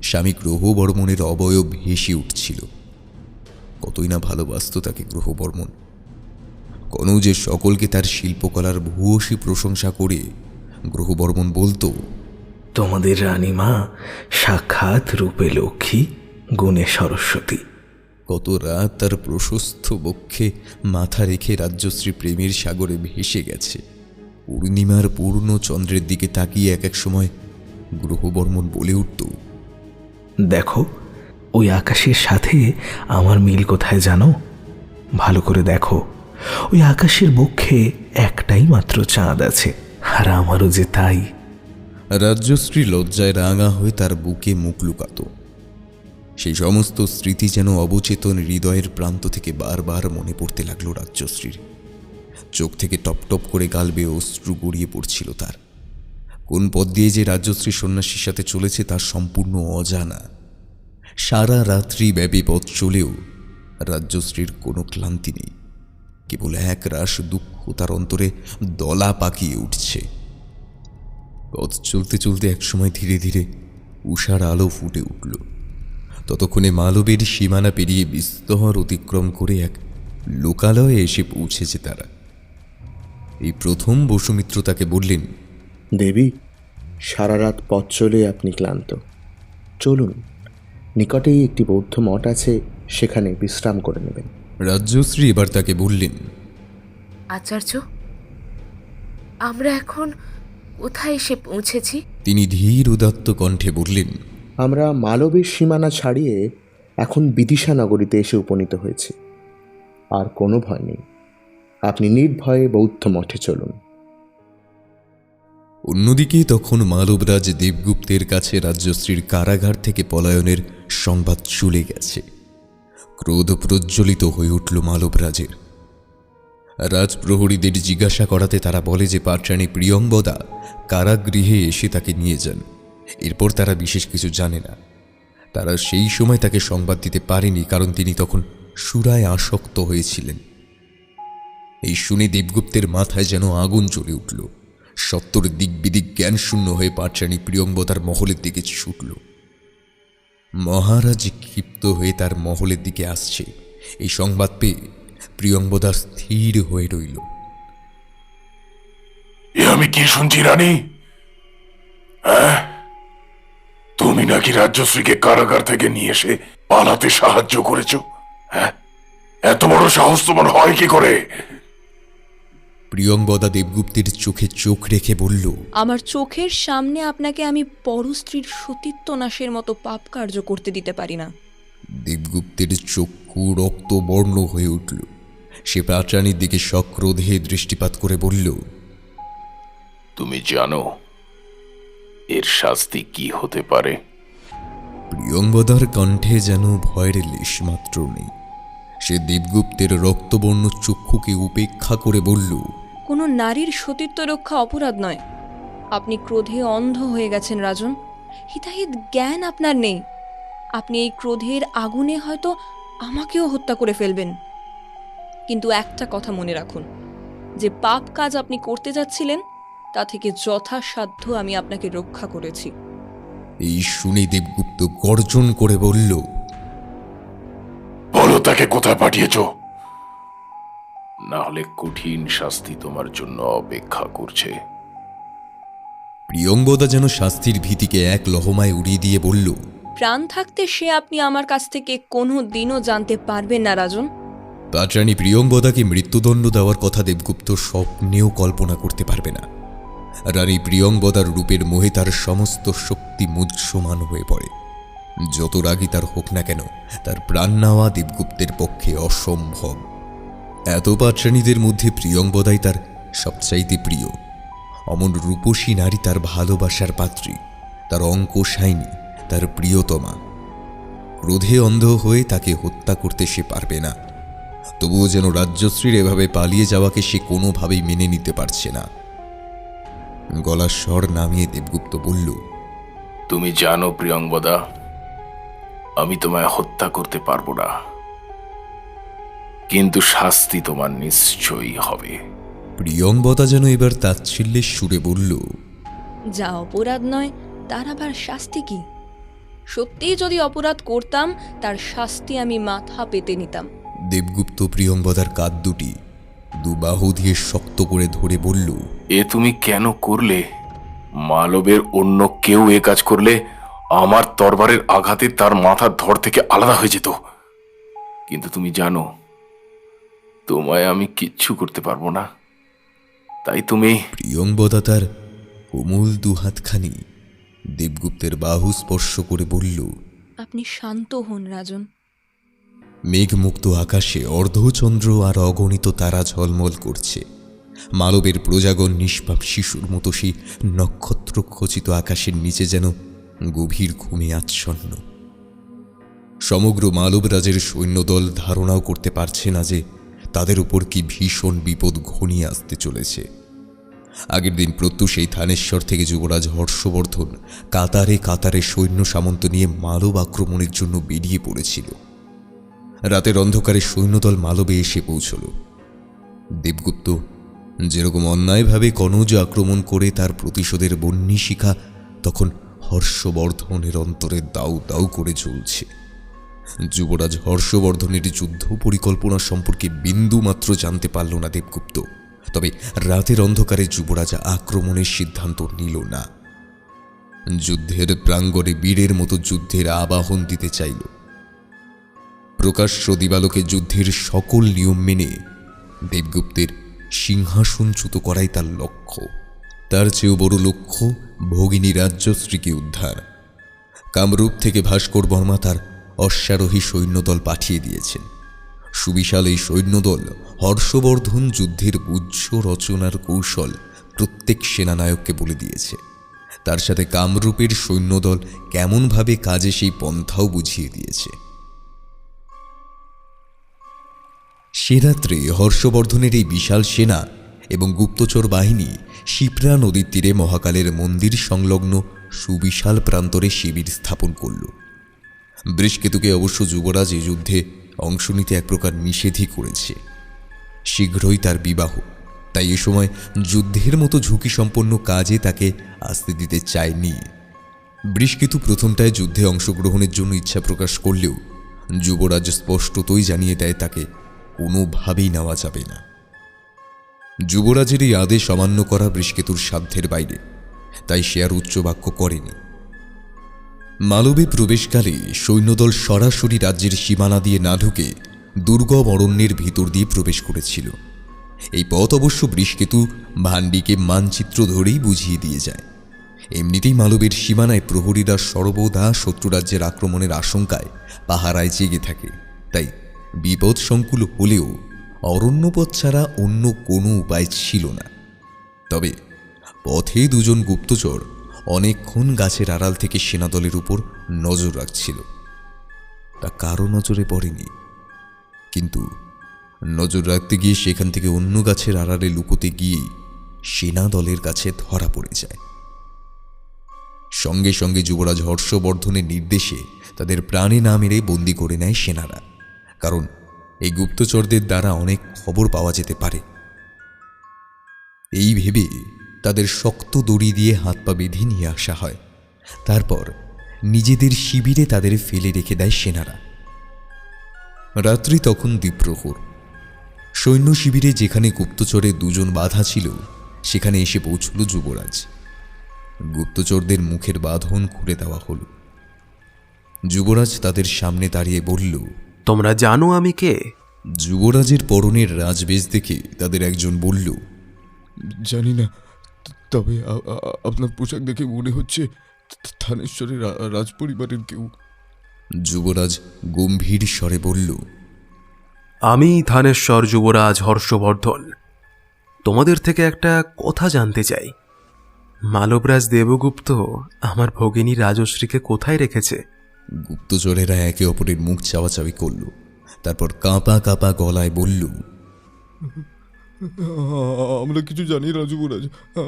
স্বামী গ্রহবর্মণের অবয়ব ভেসে উঠছিল। কতই না ভালোবাসত তাকে গ্রহবর্মণ। কনৌজের সকলকে তার শিল্পকলার ভূয়সী প্রশংসা করে গ্রহবর্মণ বলতো, তোমাদের রানীমা সাক্ষাৎ রূপে লক্ষ্মী, গুণে সরস্বতী। কত রাত তার প্রশস্ত বক্ষে মাথা রেখে রাজ্যশ্রী প্রেমের সাগরে ভেসে গেছে। পূর্ণিমার পূর্ণ চন্দ্রের দিকে তাকিয়ে এক এক সময় গ্রহবর্মণ বলে উঠত, দেখো, ওই আকাশের সাথে আমার মিল কোথায় জানো? ভালো করে দেখো, ওই আকাশের বক্ষে একটাই মাত্র চাঁদ আছে, আর আমারও যে তাই। রাজ্যশ্রী লজ্জায় রাঙা হয়ে তার বুকে মুখ লুকাত। সেই সমস্ত স্মৃতি যেন অবচেতন হৃদয়ের প্রান্ত থেকে বারবার মনে পড়তে লাগলো রাজ্যশ্রীর। চোখ থেকে টপ টপ করে গাল বেয়ে অশ্রু গড়িয়ে পড়ছিল তার। কোন পথ দিয়ে যে রাজ্যশ্রী সন্ন্যাসীর সাথে চলেছে তার সম্পূর্ণ অজানা। সারা রাত্রি ব্যাপী পথ চলেও রাজ্যশ্রীর কোনো ক্লান্তি নেই, কেবল এক রাশ দুঃখ তার অন্তরে দলা পাকিয়ে উঠছে। পথ চলতে চলতে একসময় ধীরে ধীরে উষার আলো ফুটে উঠল। ততক্ষণে মালবের সীমানা পেরিয়ে বিস্তর অতিক্রম করে এক লোকালয়ে এসে পৌঁছেছে তারা। এই প্রথম বসুমিত্র তাকে বললেন, দেবী, সারা রাত পথ চলে আপনি ক্লান্ত, চলুন, নিকটেই একটি বৌদ্ধ মঠ আছে, সেখানে বিশ্রাম করে নেবেন। রাজ্যশ্রী এবার তাকে বললেন, আচার্য, আমরা এখন কোথায় এসে পৌঁছেছি? তিনি ধীর উদাত্ত কণ্ঠে বললেন, আমরা মালবের সীমানা ছাড়িয়ে এখন বিদিশা নগরীতে এসে উপনীত হয়েছি। আর কোনো ভয় নেই, আপনি নির্ভয়ে বৌদ্ধ মঠে চলুন। অন্যদিকে তখন মালবরাজ দেবগুপ্তের কাছে রাজ্যশ্রীর কারাগার থেকে পলায়নের সংবাদ চলে গেছে। ক্রোধ প্রজ্বলিত হয়ে উঠল মালবরাজের। রাজপ্রহরীদের জিজ্ঞাসা করাতে তারা বলে যে পাটরানী প্রিয়ংবদা কারাগৃহে এসে তাকে নিয়ে যান। এরপর তারা বিশেষ কিছু জানে না। তারা সেই সময় তাকে সংবাদ দিতে পারেনি, কারণ তিনি তখন সুরায় আসক্ত হয়েছিলেন। এই শুনে দেবগুপ্তের মাথায় যেন আগুন জ্বলে উঠল। সত্তর দিক বিদিক জ্ঞান শূন্য হয়ে পাটরানী প্রিয়ংবদার মহলের দিকে ছুটল। মহারাজ ক্ষিপ্ত হয়ে তার মহলের দিকে আসছে এই সংবাদ পেয়ে প্রিয়ংবদা স্থির হয়ে রইল। এ আমি কি শুনছি রানী? হ্যাঁ, তুমি নাকি রাজ্যশ্রীকে কারাগার থেকে নিয়ে এসে পালাতে সাহায্য করেছ? হ্যাঁ, এত বড় সাহস তোমার হয় কি করে? প্রিয়ংবদা দেবগুপ্তের চোখে চোখ রেখে বলল, আমার চোখের সামনে আপনাকে আমি পরস্ত্রীর সতীত্ব নাশের মতো পাপ কার্য করতে দিতে পারি না। দেবগুপ্তের চক্ষু রক্তবর্ণ হয়ে উঠল। সে পাটরানীর দিকে সক্রোধে দৃষ্টিপাত করে বলল, তুমি জানো এর শাস্তি কি হতে পারে? প্রিয়ংবদার কণ্ঠে যেন ভয়ের লেশ মাত্র নেই। সে দেবগুপ্তের রক্তবর্ণ চক্ষুকে উপেক্ষা করে বলল, কোনো নারীর সতীত্ব রক্ষা অপরাধ নয়। আপনি ক্রোধে অন্ধ হয়ে গেছেন রাজন, হিতাহিত জ্ঞান আপনার নেই। আপনি এই ক্রোধের আগুনে হয়তো আমাকেও হত্যা করে ফেলবেন। কিন্তু একটা কথা মনে রাখুন, যে পাপ কাজ আপনি করতে যাচ্ছিলেন তা থেকে যথাসাধ্য আমি আপনাকে রক্ষা করেছি। এই শুনে দেবগুপ্ত গর্জন করে বলল, বলো তাকে কোথায় পাঠিয়েছ, না হলে কঠিন শাস্তি তোমার জন্য অপেক্ষা করছে। প্রিয়ংবদা যেন শাস্তির ভীতিকে এক লহমায় উড়িয়ে দিয়ে বলল, প্রাণ থাকতে সে আপনি আমার কাছ থেকে কোনো দিনও জানতে পারবেন না রাজন। পাটরানী প্রিয়ংবদাকে মৃত্যুদণ্ড দেওয়ার কথা দেবগুপ্ত স্বপ্নেও কল্পনা করতে পারবে না। রানী প্রিয়ংবদার রূপের মোহে তার সমস্ত শক্তি মুহ্যমান হয়ে পড়ে। যত রাগী তার হোক না কেন, তার প্রাণ নেওয়া দেবগুপ্তের পক্ষে অসম্ভব। এত পাটরানীদের মধ্যে প্রিয়ংবদাই তার সবচাইতে প্রিয়। অমন রূপসী নারী তার ভালোবাসার পাত্রী, তার অঙ্কশাইনী, তার প্রিয়তমা। ক্রোধে অন্ধ হয়ে তাকে হত্যা করতে সে পারবে না। তবুও যেন রাজ্যশ্রীর এভাবে পালিয়ে যাওয়াকে সে কোনোভাবেই মেনে নিতে পারছে না। গলার স্বর নামিয়ে দেবগুপ্ত বলল, তুমি জানো প্রিয়ংবদা, আমি তোমায় হত্যা করতে পারবো না, কিন্তু শাস্তি তোমার নিশ্চয়ই হবে। প্রিয়ংবদা যেন এবার তাচ্ছিল্যের সুরে বলল, যা অপরাধ নয় তার আবার শাস্তি কি? সত্যিই যদি অপরাধ করতাম তার শাস্তি আমি মাথা পেতে নিতাম। দেবগুপ্ত প্রিয়ংবদার কাঁধ দুটি দুবাহু দিয়ে শক্ত করে ধরে বলল, এ তুমি কেন করলে? মালবের অন্য কেউ এ কাজ করলে আমার তরবারের আঘাতে তার মাথার ধর থেকে আলাদা হয়ে যেত, কিন্তু তুমি জানো তোমায় আমি কিচ্ছু করতে পারবো না, তাই তুমি। প্রিয়ংবদা তার কোমল দুহাতখানি দেবগুপ্তের বাহু স্পর্শ করে বলল, আপনি শান্ত হন রাজন। মেঘমুক্ত আকাশে অর্ধচন্দ্র আর অগণিত তারা ঝলমল করছে। মালবের প্রজাগণ নিষ্পাপ শিশুর মতো সেই নক্ষত্র খচিত আকাশের নিচে যেন গভীর ঘুমে আচ্ছন্ন। সমগ্র মালবরাজের সৈন্যদল ধারণাও করতে পারছে না যে তাদের উপর কি ভীষণ বিপদ ঘনিয়ে আসতে চলেছে। আগের দিন প্রত্যুষ এই থানেশ্বর থেকে যুবরাজ হর্ষবর্ধন কাতারে কাতারে সৈন্য সামন্ত নিয়ে মালব আক্রমণের জন্য বেরিয়ে পড়েছিল। রাতের অন্ধকারে সৈন্যদল মালবে এসে পৌঁছল। দেবগুপ্ত যেরকম অন্যায়ভাবে কনৌজ আক্রমণ করে তার প্রতিশোধের বহ্নি শিখা তখন হর্ষবর্ধনের অন্তরে দাউ দাউ করে জ্বলছে। যুবরাজ হর্ষবর্ধনের যুদ্ধ পরিকল্পনা সম্পর্কে বিন্দু মাত্র জানতে পারল না দেবগুপ্ত। তবে রাতের অন্ধকারে যুবরাজ আক্রমণের সিদ্ধান্ত নিল না। যুদ্ধের প্রাঙ্গণে বীরের মতো যুদ্ধের আবাহন দিতে চাইল। প্রকাশ্য দিবালোকে যুদ্ধের সকল নিয়ম মেনে দেবগুপ্তের সিংহাসনচ্যুত করাই তার লক্ষ্য। তার চেয়েও বড় লক্ষ্য ভগিনী রাজ্যশ্রীকে উদ্ধার। কামরূপ থেকে ভাস্কর বর্মা তার অশ্বারোহী সৈন্যদল পাঠিয়ে দিয়েছেন। সুবিশাল এই সৈন্যদল হর্ষবর্ধন যুদ্ধের গুহ্য রচনার কৌশল প্রত্যেক সেনানায়ককে বলে দিয়েছে। তার সাথে কামরূপের সৈন্যদল কেমনভাবে কাজে সেই পন্থাও বুঝিয়ে দিয়েছে। সে রাত্রে হর্ষবর্ধনের এই বিশাল সেনা এবং গুপ্তচর বাহিনী শিপ্রা নদীর তীরে মহাকালের মন্দির সংলগ্ন সুবিশাল প্রান্তরে শিবির স্থাপন করল। বৃষকেতুকে অবশ্য যুবরাজ এই যুদ্ধে অংশ নিতে এক প্রকার নিষেধই করেছে। শীঘ্রই তার বিবাহ, তাই এ সময় যুদ্ধের মতো ঝুঁকিসম্পন্ন কাজে তাকে আসতে দিতে চায়নি। বৃষকেতু প্রথমটায় যুদ্ধে অংশগ্রহণের জন্য ইচ্ছা প্রকাশ করলেও যুবরাজ স্পষ্টতই জানিয়ে দেয় তাকে কোনোভাবেই নেওয়া যাবে না। যুবরাজের এই আদেশ অমান্য করা বৃষকেতুর সাধ্যের বাইরে, তাই সে আর উচ্চবাক্য করেনি। মালবে প্রবেশকালে সৈন্যদল সরাসরি রাজ্যের সীমানা দিয়ে না ঢুকে দুর্গম অরণ্যের ভিতর দিয়ে প্রবেশ করেছিল। এই পথ অবশ্য বৃষকেতু ভান্ডিকে মানচিত্র ধরেই বুঝিয়ে দিয়ে যায়। এমনিতেই মালবের সীমানায় প্রহরীরা সর্বদা শত্রুরাজ্যের আক্রমণের আশঙ্কায় পাহারায় জেগে থাকে, তাই বিপদ সংকুল হলেও অরণ্যপথ ছাড়া অন্য কোনো উপায় ছিল না। তবে পথে দুজন গুপ্তচর অনেকক্ষণ গাছের আড়াল থেকে সেনাদলের উপর নজর রাখছিল। তা কারো নজরে পড়েনি, কিন্তু নজর রাখতে গিয়ে সেখান থেকে অন্য গাছের আড়ালে লুকোতে গিয়েই সেনাদলের কাছে ধরা পড়ে যায়। সঙ্গে সঙ্গে যুবরাজ হর্ষবর্ধনের নির্দেশে তাদের প্রাণে না মেরে বন্দি করে নেয় সেনারা, কারণ এই গুপ্তচরদের দ্বারা অনেক খবর পাওয়া যেতে পারে। এই ভেবে তাদের শক্ত দড়ি দিয়ে হাত পা বেঁধে নিয়ে আসা হয়। তারপর নিজেদের শিবিরে তাদের ফেলে রেখে দেয় সেনারা। রাত্রি তখন দ্বিপ্রহর। সৈন্য শিবিরে যেখানে গুপ্তচরের দুজন বাধা ছিল সেখানে এসে পৌঁছল যুবরাজ। গুপ্তচরদের মুখের বাঁধন খুলে দেওয়া হল। যুবরাজ তাদের সামনে দাঁড়িয়ে বলল, তোমরা জানো আমি কে? যুবরাজের পরনের রাজবেশ দেখে তাদের একজন বলল, জানি না, তবে আপনার পোশাক দেখে মনে হচ্ছে থানেশ্বরের রাজপরিবারের কেউ। যুবরাজ গম্ভীর স্বরে বলল, আমি থানেশ্বর যুবরাজ হর্ষবর্ধন। তোমাদের থেকে একটা কথা জানতে চাই। মালবরাজ দেবগুপ্ত আমার ভগিনী রাজশ্রীকে কোথায় রেখেছে? গুপ্তচরেরা একে অপরের মুখ চাওয়াচাওয়ি করল। তারপর কাঁপা কাঁপা গলায় বলল, আমরা কিছু জানি না যুবরাজ,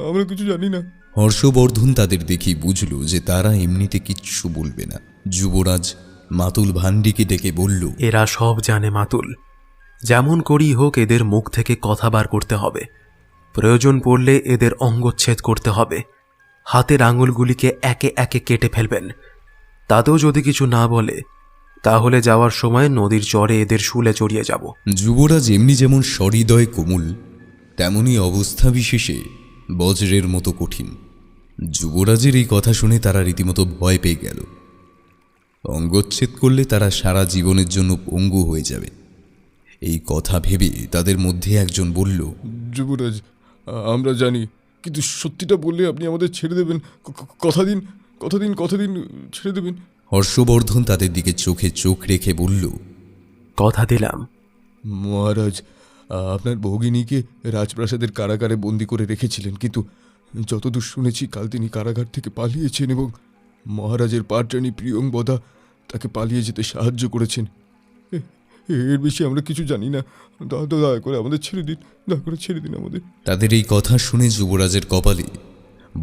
আমরা কিছু জানি না। হর্ষবর্ধন তাদের দেখেই বুঝল যে তারা এমনিতে কিচ্ছু বলবে না। যুবরাজ মাতুল ভান্ডিকে ডেকে বলল, এরা সব জানে মাতুল। যেমন করেই হোক এদের মুখ থেকে কথা বার করতে হবে। প্রয়োজন পড়লে এদের অঙ্গচ্ছেদ করতে হবে। হাতের আঙুলগুলিকে একে একে কেটে ফেলবেন। তাতেও যদি কিছু না বলে তাহলে যাওয়ার সময় নদীর চরে এদের শুলে চড়িয়ে যাব। যুবরাজ এমনি যেমন সহৃদয় কোমল, তেমনি অবস্থা বিশেষে বজ্রের মতো কঠিন। যুবরাজের এই কথা শুনে তারা রীতিমতো ভয় পেয়ে গেল। অঙ্গচ্ছেদ করলে তারা সারা জীবনের জন্য পঙ্গু হয়ে যাবে। এই কথা ভেবে তাদের মধ্যে একজন বলল, যুবরাজ, আমরা জানি, কিন্তু সত্যিটা বললে আপনি আমাদের ছেড়ে দেবেন। কথা দিন, কথা দিন, কথা দিন, ছেড়ে দেবেন। হর্ষবর্ধন তাদের দিকে চোখে চোখ রেখে বলল, কথা দিলাম। মহারাজ, আপনার ভগিনীকে রাজপ্রাসাদের কারাগারে বন্দি করে রেখেছিলেন, কিন্তু যতদূর শুনেছি কাল তিনি কারাগার থেকে পালিয়েছেন এবং মহারাজের পাটরানী প্রিয়ংবদা তাকে পালিয়ে যেতে সাহায্য করেছেন। এর বেশি আমরা কিছু জানি না। দয়া করে আমাদের ছেড়ে দিন, দয়া করে ছেড়ে দিন আমাদের। তাদের এই কথা শুনে যুবরাজের কপালে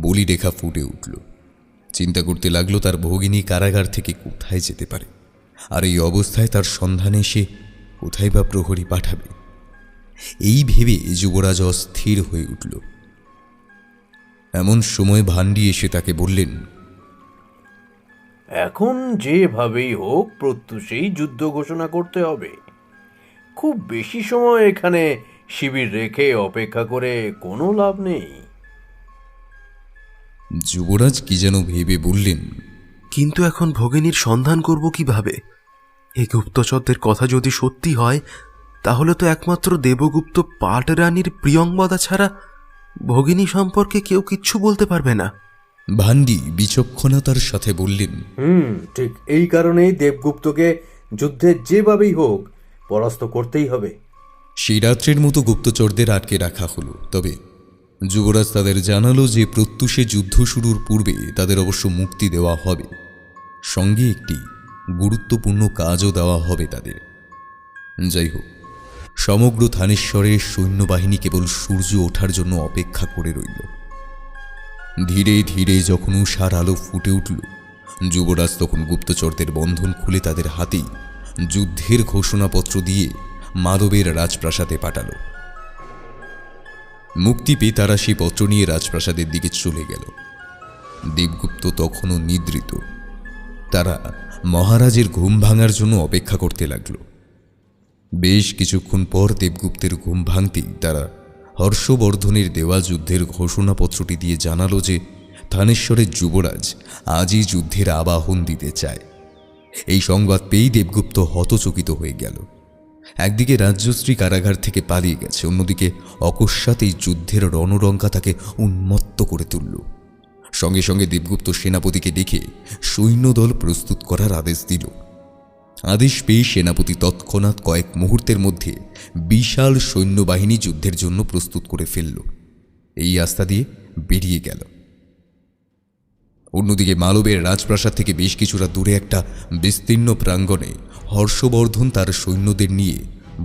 বলি রেখা ফুটে উঠল। চিন্তা করতে লাগলো তার ভগিনী কারাগার থেকে কোথায় যেতে পারে। আর এই অবস্থায় তার সন্ধানে সে কোথায় বা প্রহরী পাঠাবে, এই ভেবে যুবরাজ অস্থির হয়ে উঠল। এমন সময় ভান্ডি এসে তাকে বললেন, এখন যেভাবেই হোক প্রত্যুষেই যুদ্ধ ঘোষণা করতে হবে। খুব বেশি সময় এখানে শিবির রেখে অপেক্ষা করে কোনো লাভ নেই। যুবরাজ কি যেন ভেবে বললেন, কিন্তু এখন ভগিনীর সন্ধান করব কিভাবে? এই গুপ্তচরদের কথা যদি সত্যি হয়, তাহলে তো একমাত্র দেবগুপ্ত পাটরানীর প্রিয়ংবদা ছাড়া ভগিনী সম্পর্কে কেউ কিচ্ছু বলতে পারবে না। ভান্ডি বিচক্ষণতার সাথে বললেন, ঠিক এই কারণেই দেবগুপ্তকে যুদ্ধে যেভাবেই হোক পরাস্ত করতেই হবে। সেই রাত্রের মতো গুপ্তচরদের আটকে রাখা হলো। তবে যুবরাজ তাদের জানালো যে প্রত্যুষে যুদ্ধ শুরুর পূর্বে তাদের অবশ্য মুক্তি দেওয়া হবে, সঙ্গে একটি গুরুত্বপূর্ণ কাজও দেওয়া হবে তাদের। যাই হোক, সমগ্র থানেশ্বরের সৈন্যবাহিনী কেবল সূর্য ওঠার জন্য অপেক্ষা করে রইল। ধীরে ধীরে যখন উষার আলো ফুটে উঠল, যুবরাজ তখন গুপ্তচরদের বন্ধন খুলে তাদের হাতেই যুদ্ধের ঘোষণাপত্র দিয়ে মাধবের রাজপ্রাসাদে পাঠাল। মুক্তি পেয়ে তারা সেই পত্র নিয়ে রাজপ্রাসাদের দিকে চলে গেল। দেবগুপ্ত তখনও নিদ্রিত। তারা মহারাজের ঘুম ভাঙার জন্য অপেক্ষা করতে লাগল। বেশ কিছুক্ষণ পর দেবগুপ্তের ঘুম ভাঙতেই তারা হর্ষবর্ধনের দেওয়া যুদ্ধের ঘোষণাপত্রটি দিয়ে জানালো যে থানেশ্বরের যুবরাজ আজই যুদ্ধের আবাহন দিতে চায়। এই সংবাদ পেয়েই দেবগুপ্ত হতচকিত হয়ে গেল। একদিকে রাজ্যশ্রী কারাগার থেকে পালিয়ে গেছে, অন্যদিকে অকস্মাৎ এই যুদ্ধের রণরঙ্কা তাকে উন্মত্ত করে তুলল। সঙ্গে সঙ্গে দেবগুপ্ত সেনাপতিকে ডেকে সৈন্যদল প্রস্তুত করার আদেশ দিল। আদেশ পেয়ে সেনাপতি তৎক্ষণাৎ কয়েক মুহূর্তের মধ্যে বিশাল সৈন্যবাহিনী যুদ্ধের জন্য প্রস্তুত করে ফেলল। এই আস্থা দিয়ে বেরিয়ে গেল। অন্যদিকে মালবের রাজপ্রাসাদ থেকে বেশ কিছুটা দূরে একটা বিস্তীর্ণ প্রাঙ্গণে হর্ষবর্ধন তার সৈন্যদের নিয়ে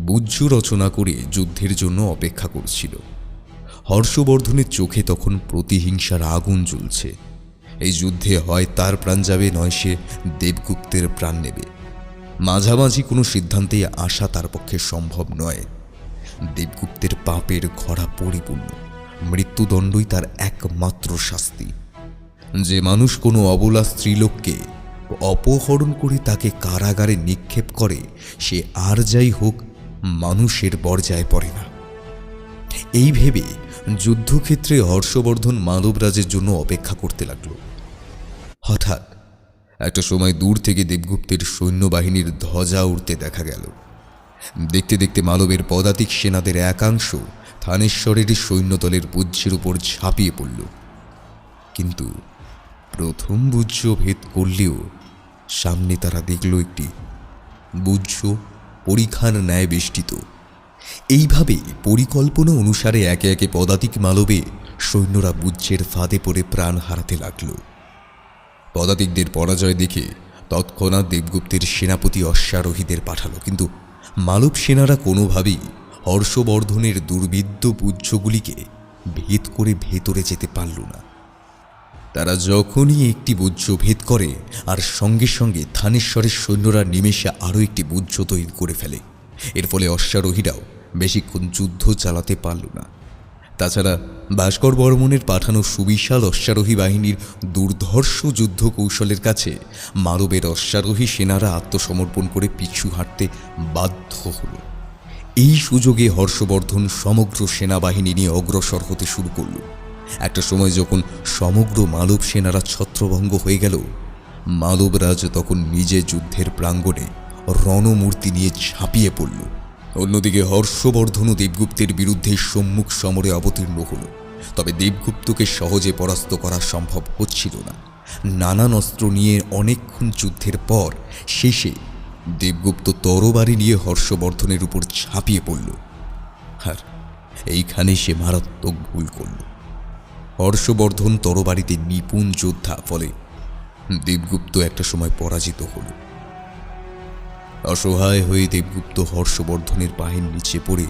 বুজ্জ রচনা করে যুদ্ধের জন্য অপেক্ষা করছিল। হর্ষবর্ধনের চোখে তখন প্রতিহিংসার আগুন জ্বলছে। এই যুদ্ধে হয় তার প্রাণ যাবে, নয় সে দেবগুপ্তের প্রাণ নেবে। মাঝামাঝি কোনো সিদ্ধান্তে আসা তার পক্ষে সম্ভব নয়। দেবগুপ্তের পাপের ঘরা পরিপূর্ণ, মৃত্যুদণ্ডই তার একমাত্র শাস্তি। যে মানুষ কোনো অবলা স্ত্রীলোককে অপহরণ করে তাকে কারাগারে নিক্ষেপ করে, সে আর যাই হোক মানুষের পর্যায়ে পড়ে না। এই ভেবে যুদ্ধক্ষেত্রে হর্ষবর্ধন মালবরাজের জন্য অপেক্ষা করতে লাগল। হঠাৎ একটা সময় দূর থেকে দেবগুপ্তের সৈন্যবাহিনীর ধ্বজা উড়তে দেখা গেল। দেখতে দেখতে মালবের পদাতিক সেনাদের একাংশ থানেশ্বরের সৈন্যদলের বুজ্জের উপর ঝাঁপিয়ে পড়ল। কিন্তু প্রথম বুজ্জ ভেদ করলেও সামনে তারা দেখল একটি বুজ্জ পরিখার ন্যায় বেষ্টিত। এইভাবে পরিকল্পনা অনুসারে একে একে পদাতিক মালবে সৈন্যরা বুজ্জের ফাঁদে পড়ে প্রাণ হারাতে লাগল। পদাতিকদের পরাজয় দেখে তৎক্ষণাৎ দেবগুপ্তের সেনাপতি অশ্বারোহীদের পাঠালো, কিন্তু মালব সেনারা কোনোভাবেই হর্ষবর্ধনের দুর্বিদ্ধ বুজ্জগুলিকে ভেদ করে ভেতরে যেতে পারল না। তারা যখনই একটি বুজ্জ ভেদ করে, আর সঙ্গে সঙ্গে থানেশ্বরের সৈন্যরা নিমেষে আরও একটি বুজ্জ তৈরি করে ফেলে। এর ফলে অশ্বারোহীরাও বেশিক্ষণ যুদ্ধ চালাতে পারল না। তাছাড়া ভাস্কর বর্মনের পাঠানো সুবিশাল অশ্বারোহী বাহিনীর দুর্ধর্ষ যুদ্ধ কৌশলের কাছে মালবের অশ্বারোহী সেনারা আত্মসমর্পণ করে পিছু হাঁটতে বাধ্য হল। এই সুযোগে হর্ষবর্ধন সমগ্র সেনাবাহিনী নিয়ে অগ্রসর হতে শুরু করল। একটা সময় যখন সমগ্র মালব সেনারা ছত্রভঙ্গ হয়ে গেল, মালবরাজ তখন নিজে যুদ্ধের প্রাঙ্গণে রণমূর্তি নিয়ে ঝাঁপিয়ে পড়ল। অন্যদিকে হর্ষবর্ধন ও দেবগুপ্তের বিরুদ্ধে সম্মুখ সমরে অবতীর্ণ হল। তবে দেবগুপ্তকে সহজে পরাস্ত করা সম্ভব হচ্ছিল না। নানান অস্ত্র নিয়ে অনেকক্ষণ যুদ্ধের পর শেষে দেবগুপ্ত তরবারি নিয়ে হর্ষবর্ধনের উপর ঝাঁপিয়ে পড়ল। আর এইখানে সে মারাত্মক ভুল করল। হর্ষবর্ধন তরবারিতে নিপুণ যোদ্ধা, ফলে দেবগুপ্ত একটা সময় পরাজিত হল। অসহায় হয়ে দেবগুপ্ত হর্ষবর্ধনের পায়ের নিচে পড়ে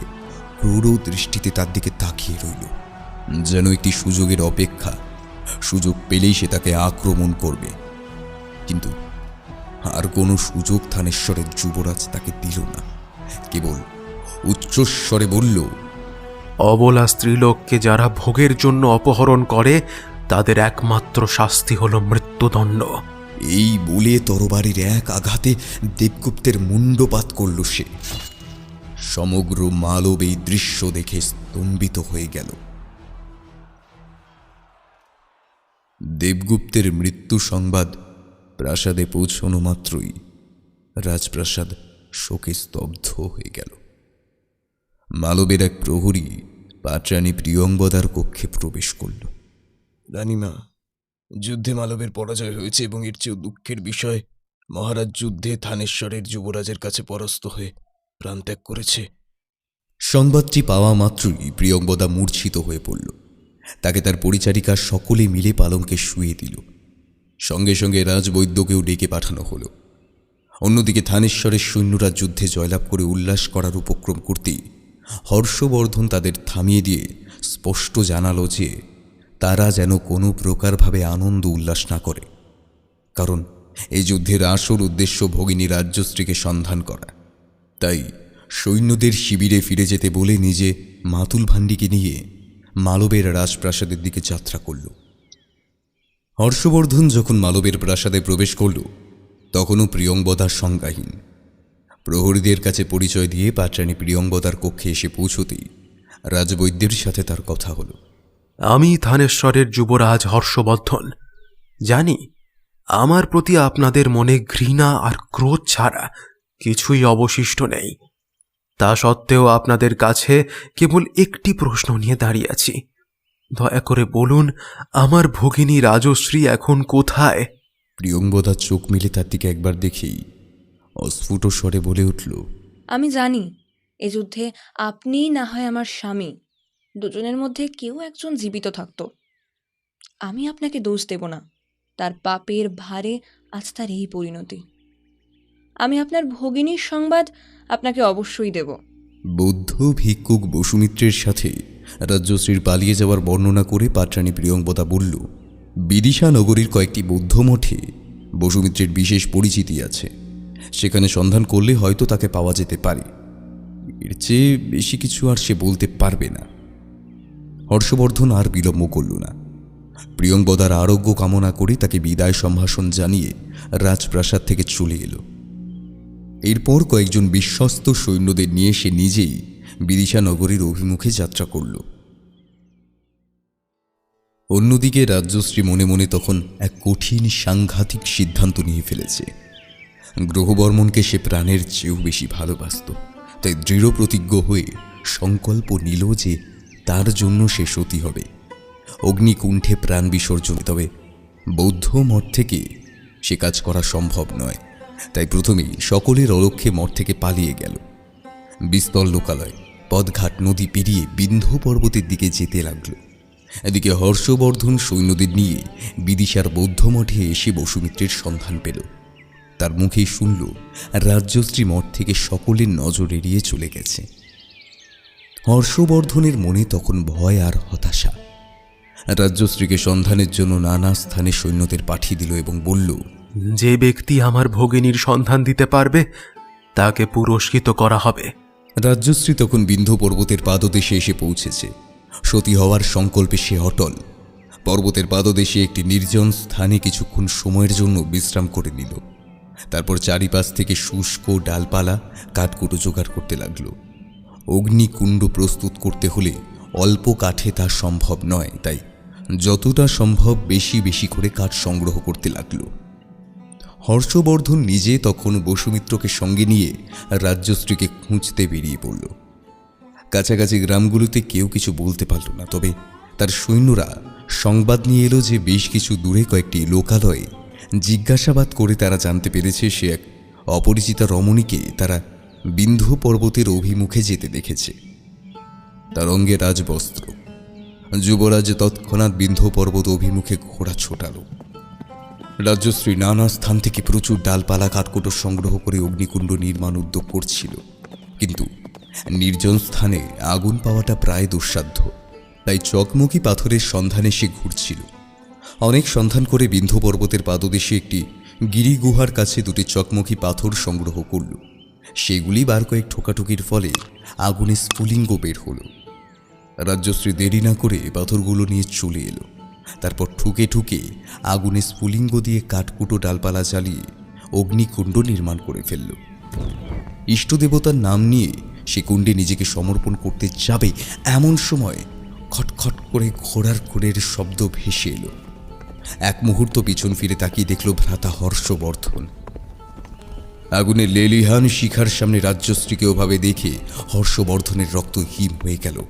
ক্রূর দৃষ্টিতে তার দিকে তাকিয়ে রইল, যেন একটি সুযোগের অপেক্ষা। সুযোগ পেলেই সে তাকে আক্রমণ করবে। কিন্তু আর কোনো সুযোগ থানেশ্বরের যুবরাজ তাকে দিল না। কেবল উচ্চস্বরে বলল, অবলা স্ত্রীলোককে যারা ভোগের জন্য অপহরণ করে তাদের একমাত্র শাস্তি হলো মৃত্যুদণ্ড। এই বলে তরবারির এক আঘাতে দেবগুপ্তের মুণ্ডপাত করল সে। সমগ্র মালব এই দৃশ্য দেখে স্তম্ভিত হয়ে গেল। দেবগুপ্তের মৃত্যু সংবাদ প্রাসাদে পৌঁছানো মাত্রই রাজপ্রাসাদ শোকে স্তব্ধ হয়ে গেল। মালবের এক প্রহরী পাটরানী প্রিয়ঙ্বদার কক্ষে প্রবেশ করল। রানীমা, যুদ্ধে মালবের পরাজয় হয়েছে এবং এর চেয়েও দুঃখের বিষয়, মহারাজ যুদ্ধে থানেশ্বরের যুবরাজের কাছে পরাস্ত হয়ে প্রাণত্যাগ করেছে। সংবাদটি পাওয়া মাত্রই প্রিয়ঙ্বদা মূর্ছিত হয়ে পড়ল। তাকে তার পরিচারিকা সকলে মিলে পালঙ্কে শুয়ে দিল। সঙ্গে সঙ্গে রাজবৈদ্যকেও ডেকে পাঠানো হলো। অন্যদিকে থানেশ্বরের সৈন্যরা যুদ্ধে জয়লাভ করে উল্লাস করার উপক্রম করতেই হর্ষবর্ধন তাদের থামিয়ে দিয়ে স্পষ্ট জানালো যে তারা যেন কোনো প্রকারভাবে আনন্দ উল্লাস না করে, কারণ এই যুদ্ধের আসল উদ্দেশ্য ভগিনী রাজ্যশ্রীকে সন্ধান করা। তাই সৈন্যদের শিবিরে ফিরে যেতে বলে নিজে মাতুল ভান্ডিকে নিয়ে মালবের রাজপ্রাসাদের দিকে যাত্রা করল। হর্ষবর্ধন যখন মালবের প্রাসাদে প্রবেশ করল তখনও প্রিয়ঙ্বদা সংজ্ঞাহীন। প্রহরীদের কাছে পরিচয় দিয়ে পাটরানী প্রিয়ঙ্বদার কক্ষে এসে পৌঁছতেই রাজবৈদ্যের সাথে তার কথা হলো। আমি থানেশ্বরের যুবরাজ হর্ষবর্ধন। জানি আমার প্রতি আপনাদের মনে ঘৃণা আর ক্রোধ ছাড়া কিছুই অবশিষ্ট নেই। তা সত্ত্বেও আপনাদের কাছে কেবল একটি প্রশ্ন নিয়ে দাঁড়িয়ে আছি। দয়া করে বলুন, আমার ভগিনী রাজশ্রী এখন কোথায়? প্রিয়ঙ্বদা চোখ মিলে তার দিকে একবার দেখেই অস্ফুট স্বরে বলে উঠল, আমি জানি এ যুদ্ধে আপনিই না হয় আমার স্বামী, দুজনের মধ্যে কেউ একজন জীবিত থাকতো। আমি আপনাকে দোষ দেব না, তার পাপের ভারে আজ তার এই পরিণতি। আমি আপনার ভগিনীর সংবাদ আপনাকে অবশ্যই দেব। বৌদ্ধ ভিক্ষুক বসুমিত্রের সাথে রাজ্যশ্রীর পালিয়ে যাওয়ার বর্ণনা করে পাটরানী প্রিয়ঙ্বদা বলল, বিদিশা নগরীর কয়েকটি বৌদ্ধ মঠে বসুমিত্রের বিশেষ পরিচিতি আছে। সেখানে সন্ধান করলে হয়তো তাকে পাওয়া যেতে পারে। এর চেয়ে বেশি কিছু আর সে বলতে পারবে না। হর্ষবর্ধন আর বিলম্ব করল না। প্রিয়ঙ্বদার আরোগ্য কামনা করে তাকে বিদায় সম্ভাষণ জানিয়ে রাজপ্রাসাদ থেকে চলে এলো। এরপর কয়েকজন বিশ্বস্ত সৈন্যদের নিয়ে সে নিজেই বিদিশা নগরীর অভিমুখে যাত্রা করল। অন্যদিকে রাজ্যশ্রী মনে মনে তখন এক কঠিন সাংঘাতিক সিদ্ধান্ত নিয়ে ফেলেছে। গ্রহবর্মণকে সে প্রাণের চেয়েও বেশি ভালোবাসত, তাই দৃঢ় প্রতিজ্ঞ হয়ে সংকল্প নিল যে তার জন্য সে সতী হবে, অগ্নিকুণ্ঠে প্রাণ বিসর্জন। তবে বৌদ্ধ মঠ থেকে সে কাজ করা সম্ভব নয়, তাই প্রথমেই সকলের অলক্ষ্যে মঠ থেকে পালিয়ে গেল। বিস্তর লোকালয়, পদঘাট, নদী পেরিয়ে বিন্ধ্য পর্বতের দিকে যেতে লাগল। এদিকে হর্ষবর্ধন সৈন্যদের নিয়ে বিদিশার বৌদ্ধ মঠে এসে বসুমিত্রের সন্ধান পেল। তার মুখেই শুনল রাজ্যশ্রী মঠ থেকে সকলের নজর এড়িয়ে চলে গেছে। হর্ষবর্ধনের মনে তখন ভয় আর হতাশা। রাজ্যশ্রীকে সন্ধানের জন্য নানা স্থানে সৈন্যদের পাঠিয়ে দিল এবং বলল, যে ব্যক্তি আমার ভগিনীর সন্ধান দিতে পারবে তাকে পুরস্কৃত করা হবে। রাজ্যশ্রী তখন বিন্ধ্য পর্বতের পাদদেশে এসে পৌঁছেছে। সতী হওয়ার সংকল্পে সে অটল। পর্বতের পাদদেশে একটি নির্জন স্থানে কিছুক্ষণ সময়ের জন্য বিশ্রাম করে নিল। তারপর চারিপাশ থেকে শুষ্ক ডালপালা, কাঠকুটো জোগাড় করতে লাগলো। অগ্নিকুণ্ড প্রস্তুত করতে হলে অল্প কাঠে তা সম্ভব নয়, তাই যতটা সম্ভব বেশি বেশি করে কাঠ সংগ্রহ করতে লাগলো। হর্ষবর্ধন নিজে তখন বসুমিত্রকে সঙ্গে নিয়ে রাজ্যশ্রীকে খুঁজতে বেরিয়ে পড়ল। কাছাকাছি গ্রামগুলোতে কেউ কিছু বলতে পারল না, তবে তার সৈন্যরা সংবাদ নিয়ে এলো যে বেশ কিছু দূরে কয়েকটি লোকালয়ে জিজ্ঞাসাবাদ করে তারা জানতে পেরেছে সে এক অপরিচিতা রমণীকে তারা বিন্ধ্য পর্বতের অভিমুখে যেতে দেখেছে। তার অঙ্গে রাজবস্ত্র। যুবরাজ তৎক্ষণাৎ বিন্ধ্য পর্বত অভিমুখে ঘোড়া ছোটাল। রাজ্যশ্রী নানা স্থান থেকে প্রচুর ডালপালা, কাঠকুটো সংগ্রহ করে অগ্নিকুণ্ড নির্মাণ উদ্যোগ করছিল, কিন্তু নির্জন স্থানে আগুন পাওয়াটা প্রায় দুঃসাধ্য। তাই চকমকি পাথরের সন্ধানে সে ঘুরছিল। অনেক সন্ধান করে বিন্ধ্য পর্বতের পাদদেশে একটি গিরিগুহার কাছে দুটি চকমকি পাথর সংগ্রহ করল। সেগুলি বার কয়েক ঠোকাঠুকির ফলে আগুনে স্ফুলিঙ্গ বের হলো। রাজ্যশ্রী দেরি না করে পাথরগুলো নিয়ে চলে এলো। তারপর ঠুকে ঠুকে আগুনে স্ফুলিঙ্গ দিয়ে কাঠকুটো ডালপালা জ্বালিয়ে অগ্নিকুণ্ড নির্মাণ করে ফেলল। ইষ্টদেবতার নাম নিয়ে সে কুণ্ডে নিজেকে সমর্পণ করতে যাবে এমন সময় খটখট করে ঘোড়ার খুঁড়ের শব্দ ভেসে এলো। এক মুহূর্ত পিছন ফিরে তাকিয়ে দেখল ভ্রাতা হর্ষবর্ধন। আগুনে লেলিহান শিখার সামনে রাজ্যশ্রীকে ওভাবে দেখে হর্ষবর্ধনের রক্ত হিম হয়ে গেল।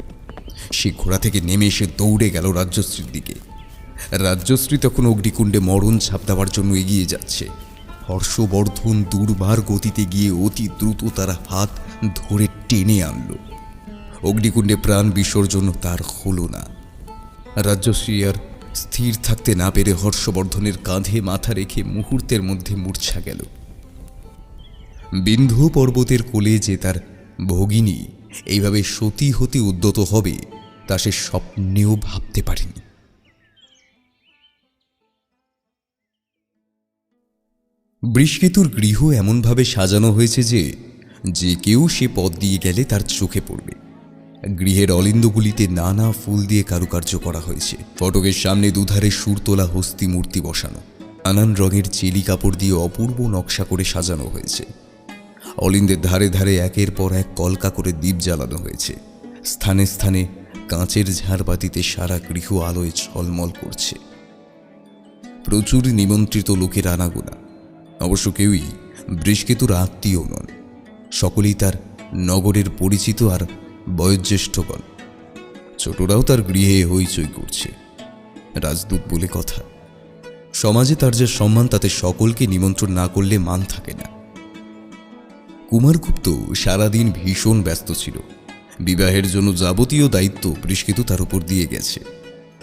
সে ঘোড়া থেকে নেমে এসে দৌড়ে গেল রাজ্যশ্রীর দিকে। রাজ্যশ্রী তখন অগ্নিকুণ্ডে মরণ ছাপ দেওয়ার জন্য এগিয়ে যাচ্ছে। হর্ষবর্ধন দুর্বার গতিতে গিয়ে অতি দ্রুত তার হাত ধরে টেনে আনল। অগ্নিকুণ্ডে প্রাণ বিসর্জন তার হল না। রাজ্যশ্রী আর স্থির থাকতে না পেরে হর্ষবর্ধনের কাঁধে মাথা রেখে মুহূর্তের মধ্যে মূর্ছা গেল। বিন্ধ্য পর্বতের কোলে যে তার ভগিনী এইভাবে সতী হতে উদ্যত হবে তা সে স্বপ্নেও ভাবতে পারেনি। বৃষকেতুর গৃহ এমনভাবে সাজানো হয়েছে যে যে কেউ সে পথ দিয়ে গেলে তার চোখে পড়বে। গৃহের অলিন্দগুলিতে নানা ফুল দিয়ে কারুকার্য করা হয়েছে। ফটকের সামনে দুধারে সুরতোলা হস্তি মূর্তি বসানো। নানান রঙের চেলি কাপড় দিয়ে অপূর্ব নকশা করে সাজানো হয়েছে। অলিন্দের ধারে ধারে একের পর এক কলকা করে দ্বীপ জ্বালানো হয়েছে। স্থানে স্থানে কাঁচের ঝাড়বাতিতে সারা গৃহ আলোয় ঝলমল করছে। প্রচুর নিমন্ত্রিত লোকের আনাগোনা। অবশ্য কেউই বৃষকেতুর আত্মীয় নন। সকলেই তার নগরের পরিচিত আর বয়োজ্যেষ্ঠগণ। ছোটরাও তার গৃহে হইচই করছে। রাজদূত বলে কথা। সমাজে তার যে সম্মান তাতে সকলকে নিমন্ত্রণ না করলে মান থাকে না। কুমারগুপ্ত সারাদিন ভীষণ ব্যস্ত ছিল। বিবাহের জন্য যাবতীয় দায়িত্ব বৃষকেতু তার উপর দিয়ে গেছে।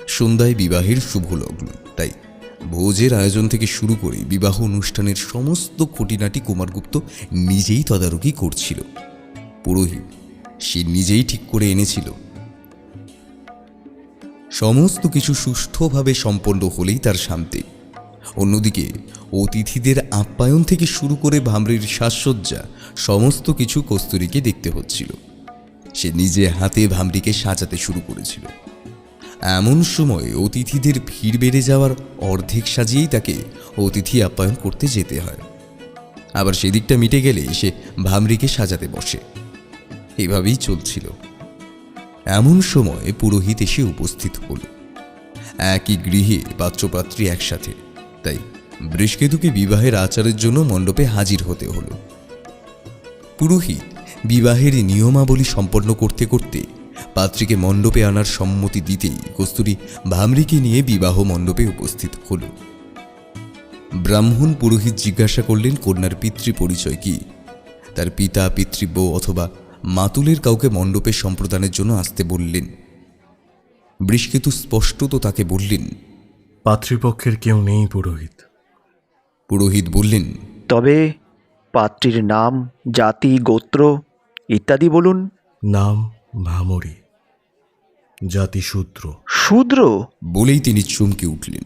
সন্ধ্যায় বিবাহের শুভ লগ্ন, তাই ভোজের আয়োজন থেকে শুরু করে বিবাহ অনুষ্ঠানের সমস্ত খুঁটিনাটি কুমারগুপ্ত নিজেই তদারকি করছিল। পুরোহিত সে নিজেই ঠিক করে এনেছিল। সমস্ত কিছু সুষ্ঠুভাবে সম্পন্ন হলেই তার শান্তি। অন্যদিকে অতিথিদের আপ্যায়ন থেকে শুরু করে ভামরির সাজসজ্জা সমস্ত কিছু কস্তুরীকে দেখতে হচ্ছিল। সে নিজে হাতে ভামরিকে সাজাতে শুরু করেছিল। এমন সময় অতিথিদের ভিড় বেড়ে যাওয়ার অর্ধেক সাজিয়েই তাকে অতিথি আপ্যায়ন করতে যেতে হয়। আবার সেদিকটা মিটে গেলে সে ভামরিকে সাজাতে বসে। এভাবেই চলছিল। এমন সময় পুরোহিত এসে উপস্থিত হল। একই গৃহে পাত্রপাত্রী একসাথে, তাই বৃষকেতুকে বিবাহের আচারের জন্য মণ্ডপে হাজির হতে হল। পুরোহিত বিবাহের নিয়মাবলী সম্পন্ন করতে করতে পাত্রীকে মণ্ডপে আনার সম্মতি দিতেই কস্তুরী ভামরিকে নিয়ে বিবাহ মণ্ডপে উপস্থিত হল। ব্রাহ্মণ পুরোহিত জিজ্ঞাসা করলেন কন্যার পিতৃ পরিচয় কি। তার পিতা, পিতৃব্য অথবা মাতুলের কাউকে মণ্ডপে সম্প্রদানের জন্য আসতে বললেন। বৃষকেতু স্পষ্টত তাকে বললেন, পাত্রীপক্ষের কেউ নেই পুরোহিত। পুরোহিত বললেন, তবে পাত্রীর নাম, জাতি, গোত্র ইত্যাদি বলুন। নাম ভামরি, জাতি শূদ্র। শূদ্র বলেই তিনি চমকে উঠলেন।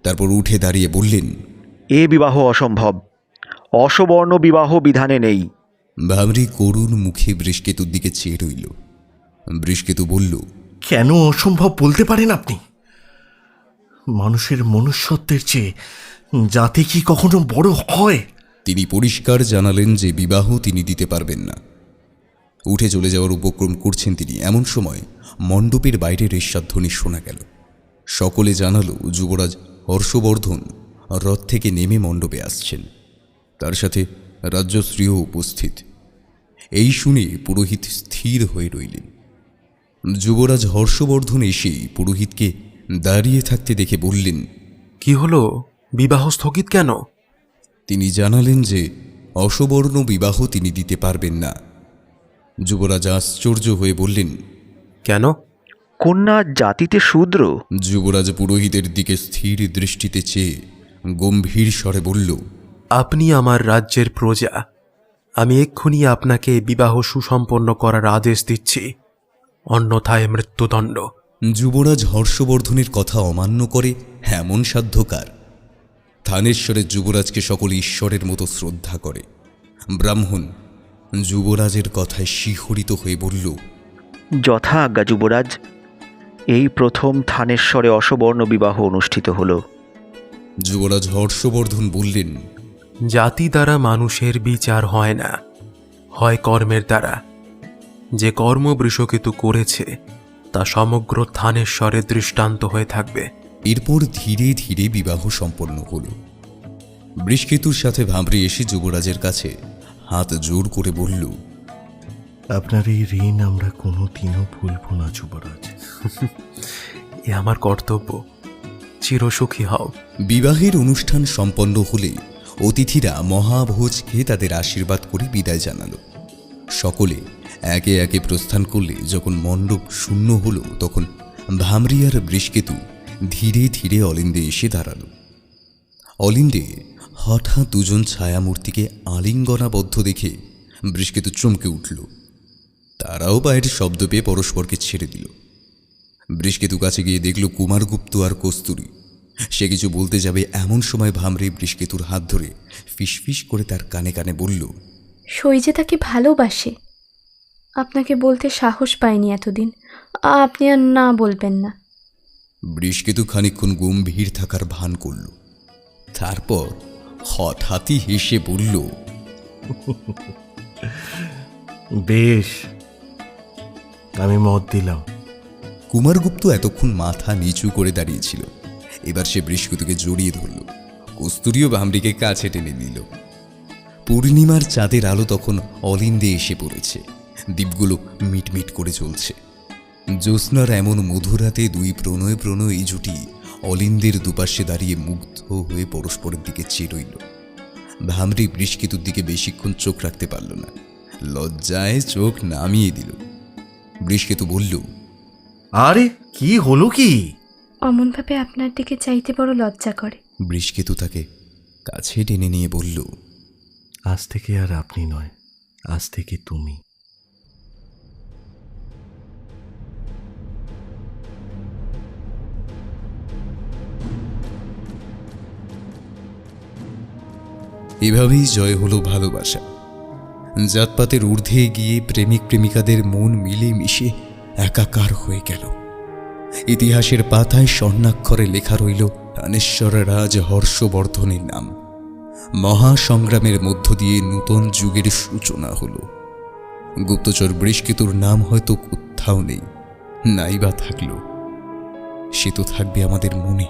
তারপর উঠে দাঁড়িয়ে বললেন, এ বিবাহ অসম্ভব। অসবর্ণ বিবাহ বিধানে নেই। ভামরি করুণ মুখে বৃষকেতুর দিকে চেয়ে রইল। বৃষকেতু বলল, কেন অসম্ভব বলতে পারেন আপনি? মানুষের মনুষ্যত্বের চেয়ে জাতি কি কখনো বড় হয়? তিনি পরিষ্কার জানালেন যে বিবাহ তিনি দিতে পারবেন না। উঠে চলে যাওয়ার উপক্রম করছেন তিনি। এমন সময় মণ্ডপের বাইরে রেশাধ্বনি শোনা গেল। সকলে জানালো যুবরাজ হর্ষবর্ধন রথ থেকে নেমে মণ্ডপে আসছেন। তার সাথে রাজ্যশ্রীও উপস্থিত। এই শুনে পুরোহিত স্থির হয়ে রইলেন। যুবরাজ হর্ষবর্ধন এসে পুরোহিতকে দাঁড়িয়ে থাকতে দেখে বললেন, কি হলো? বিবাহ স্থগিত কেন? তিনি জানালেন যে অসবর্ণ বিবাহ তিনি দিতে পারবেন না। যুবরাজ আশ্চর্য হয়ে বললেন, কেন? কন্যা জাতিতে শূদ্র। যুবরাজ পুরোহিতের দিকে স্থির দৃষ্টিতে চেয়ে গম্ভীর স্বরে বলল, আপনি আমার রাজ্যের প্রজা। আমি এক্ষুনি আপনাকে বিবাহ সুসম্পন্ন করার আদেশ দিচ্ছি, অন্যথায় মৃত্যুদণ্ড। যুবরাজ হর্ষবর্ধনের কথা অমান্য করে এমন সাধ্যকার? থানেশ্বরের যুবরাজকে সকলে ঈশ্বরের মতো শ্রদ্ধা করে। ব্রাহ্মণ যুবরাজের কথায় শিহরিত হয়ে বলল, যথা আজ্ঞা যুবরাজ। এই প্রথম থানেশ্বরে অসবর্ণ বিবাহ অনুষ্ঠিত হলো। যুবরাজ হর্ষবর্ধন বললেন, জাতি দ্বারা মানুষের বিচার হয় না, হয় কর্মের দ্বারা। যে কর্ম বৃষকেতু করেছে তা সমগ্র থানেশ্বরের দৃষ্টান্ত হয়ে থাকবে। এরপর ধীরে ধীরে বিবাহ সম্পন্ন হল। বৃষকেতুর সাথে ভামরি এসে যুবরাজের কাছে হাত জোর করে বলল, আপনার এই ঋণ আমরা কোনোদিনও ভুলব না যুবরাজ। এ আমার কর্তব্য। চিরসুখী হও। বিবাহের অনুষ্ঠান সম্পন্ন হলে অতিথিরা মহাভোজ খেয়ে তাদের আশীর্বাদ করে বিদায় জানালো। সকলে একে একে প্রস্থান করলে যখন মণ্ডপ শূন্য হলো, তখন ভামরি আর বৃষকেতু ধীরে ধীরে অলিন্দে এসে দাঁড়ালো। অলিন্দে হঠাৎ দুজন ছায়ামূর্তিকে আলিঙ্গনাবদ্ধ দেখে বৃষকেতু চমকে উঠল। তারাও পায়ের শব্দ পেয়ে পরস্পরকে ছেড়ে দিল। বৃষকেতু কাছে গিয়ে দেখল কুমারগুপ্ত আর কস্তুরী। সে কিছু বলতে যাবে এমন সময় ভামরি বৃষকেতুর হাত ধরে ফিসফিস করে তার কানে কানে বলল, সই যে তাকে ভালোবাসে। আপনাকে বলতে সাহস পাইনি এতদিন। আপনি আর না বলবেন না। বৃষকেতু খানিকক্ষণ গম্ভীর থাকার ভান করল। তারপর হঠাৎই হেসে বলল, বেশ, আমি মত দিলাম। কুমারগুপ্ত এতক্ষণ মাথা নিচু করে দাঁড়িয়েছিল। এবার সে বৃষকেতুকে জড়িয়ে ধরল। কস্তুরীও ভামরিকে কাছে টেনে নিল। পূর্ণিমার চাঁদের আলো তখন অলিন্দে এসে পড়েছে। দ্বীপগুলো মিটমিট করে চলছে। জ্যোৎস্নার এমন মধুরাতে দুই প্রণয় জুটি অলিন্দের দুপাশে দাঁড়িয়ে মুগ্ধ হয়ে পরস্পরের দিকে চেয়ে রইল। ভামরি বৃষকেতুর দিকে বেশিক্ষণ চোখ রাখতে পারল না। লজ্জায় চোখ নামিয়ে দিল। বৃষকেতু বলল, আরে কি হলো কি? অমনভাবে আপনার দিকে চাইতে বড় লজ্জা করে। বৃষকেতু তাকে কাছে টেনে নিয়ে বলল, আজ থেকে আর আপনি নয়, আজ থেকে তুমি। এভাবেই জয় হলো ভালোবাসা। জাতপাতের ঊর্ধ্বে গিয়ে প্রেমিক প্রেমিকাদের মন মিলে মিশে একাকার হয়ে গেল। ইতিহাসের পাতায় স্বর্ণাক্ষরে লেখা রইল থানেশ্বর রাজ হর্ষবর্ধনের নাম। মহাসংগ্রামের মধ্য দিয়ে নূতন যুগের সূচনা হল। গুপ্তচর বৃষকেতুর নাম হয়তো কোথাও নেই, নাইবা থাকল, সে তো থাকবে আমাদের মনে।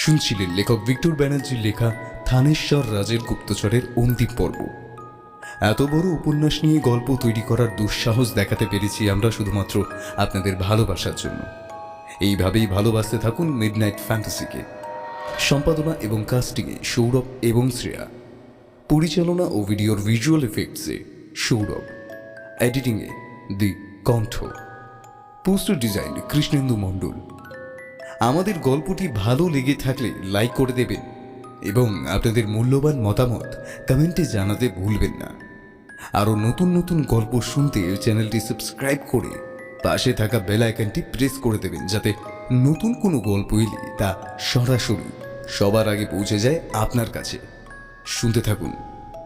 শুনছিলেন লেখক ভিক্টর ব্যানার্জির লেখা থানেশ্বর রাজের গুপ্তচরের অন্তিম পর্ব। এত বড় উপন্যাস নিয়ে গল্প তৈরি করার দুঃসাহস দেখাতে পেরেছি আমরা শুধুমাত্র আপনাদের ভালোবাসার জন্য। এইভাবেই ভালোবাসতে থাকুন মিডনাইট ফ্যান্টাসিকে। সম্পাদনা এবং কাস্টিংয়ে সৌরভ এবং শ্রেয়া, পরিচালনা ও ভিডিওর ভিজুয়াল এফেক্টসে সৌরভ, এডিটিংয়ে দি কণ্ঠ, পোস্টার ডিজাইন কৃষ্ণেন্দু মণ্ডল। আমাদের গল্পটি ভালো লেগে থাকলে লাইক করে দেবেন এবং আপনাদের মূল্যবান মতামত কমেন্টে জানাতে ভুলবেন না। আরও নতুন নতুন গল্প শুনতে চ্যানেলটি সাবস্ক্রাইব করে পাশে থাকা বেল আইকনটি প্রেস করে দেবেন, যাতে নতুন কোনো গল্প এলে তা সরাসরি সবার আগে পৌঁছে যায় আপনার কাছে। শুনতে থাকুন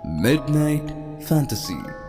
মিডনাইট ফ্যান্টাসি।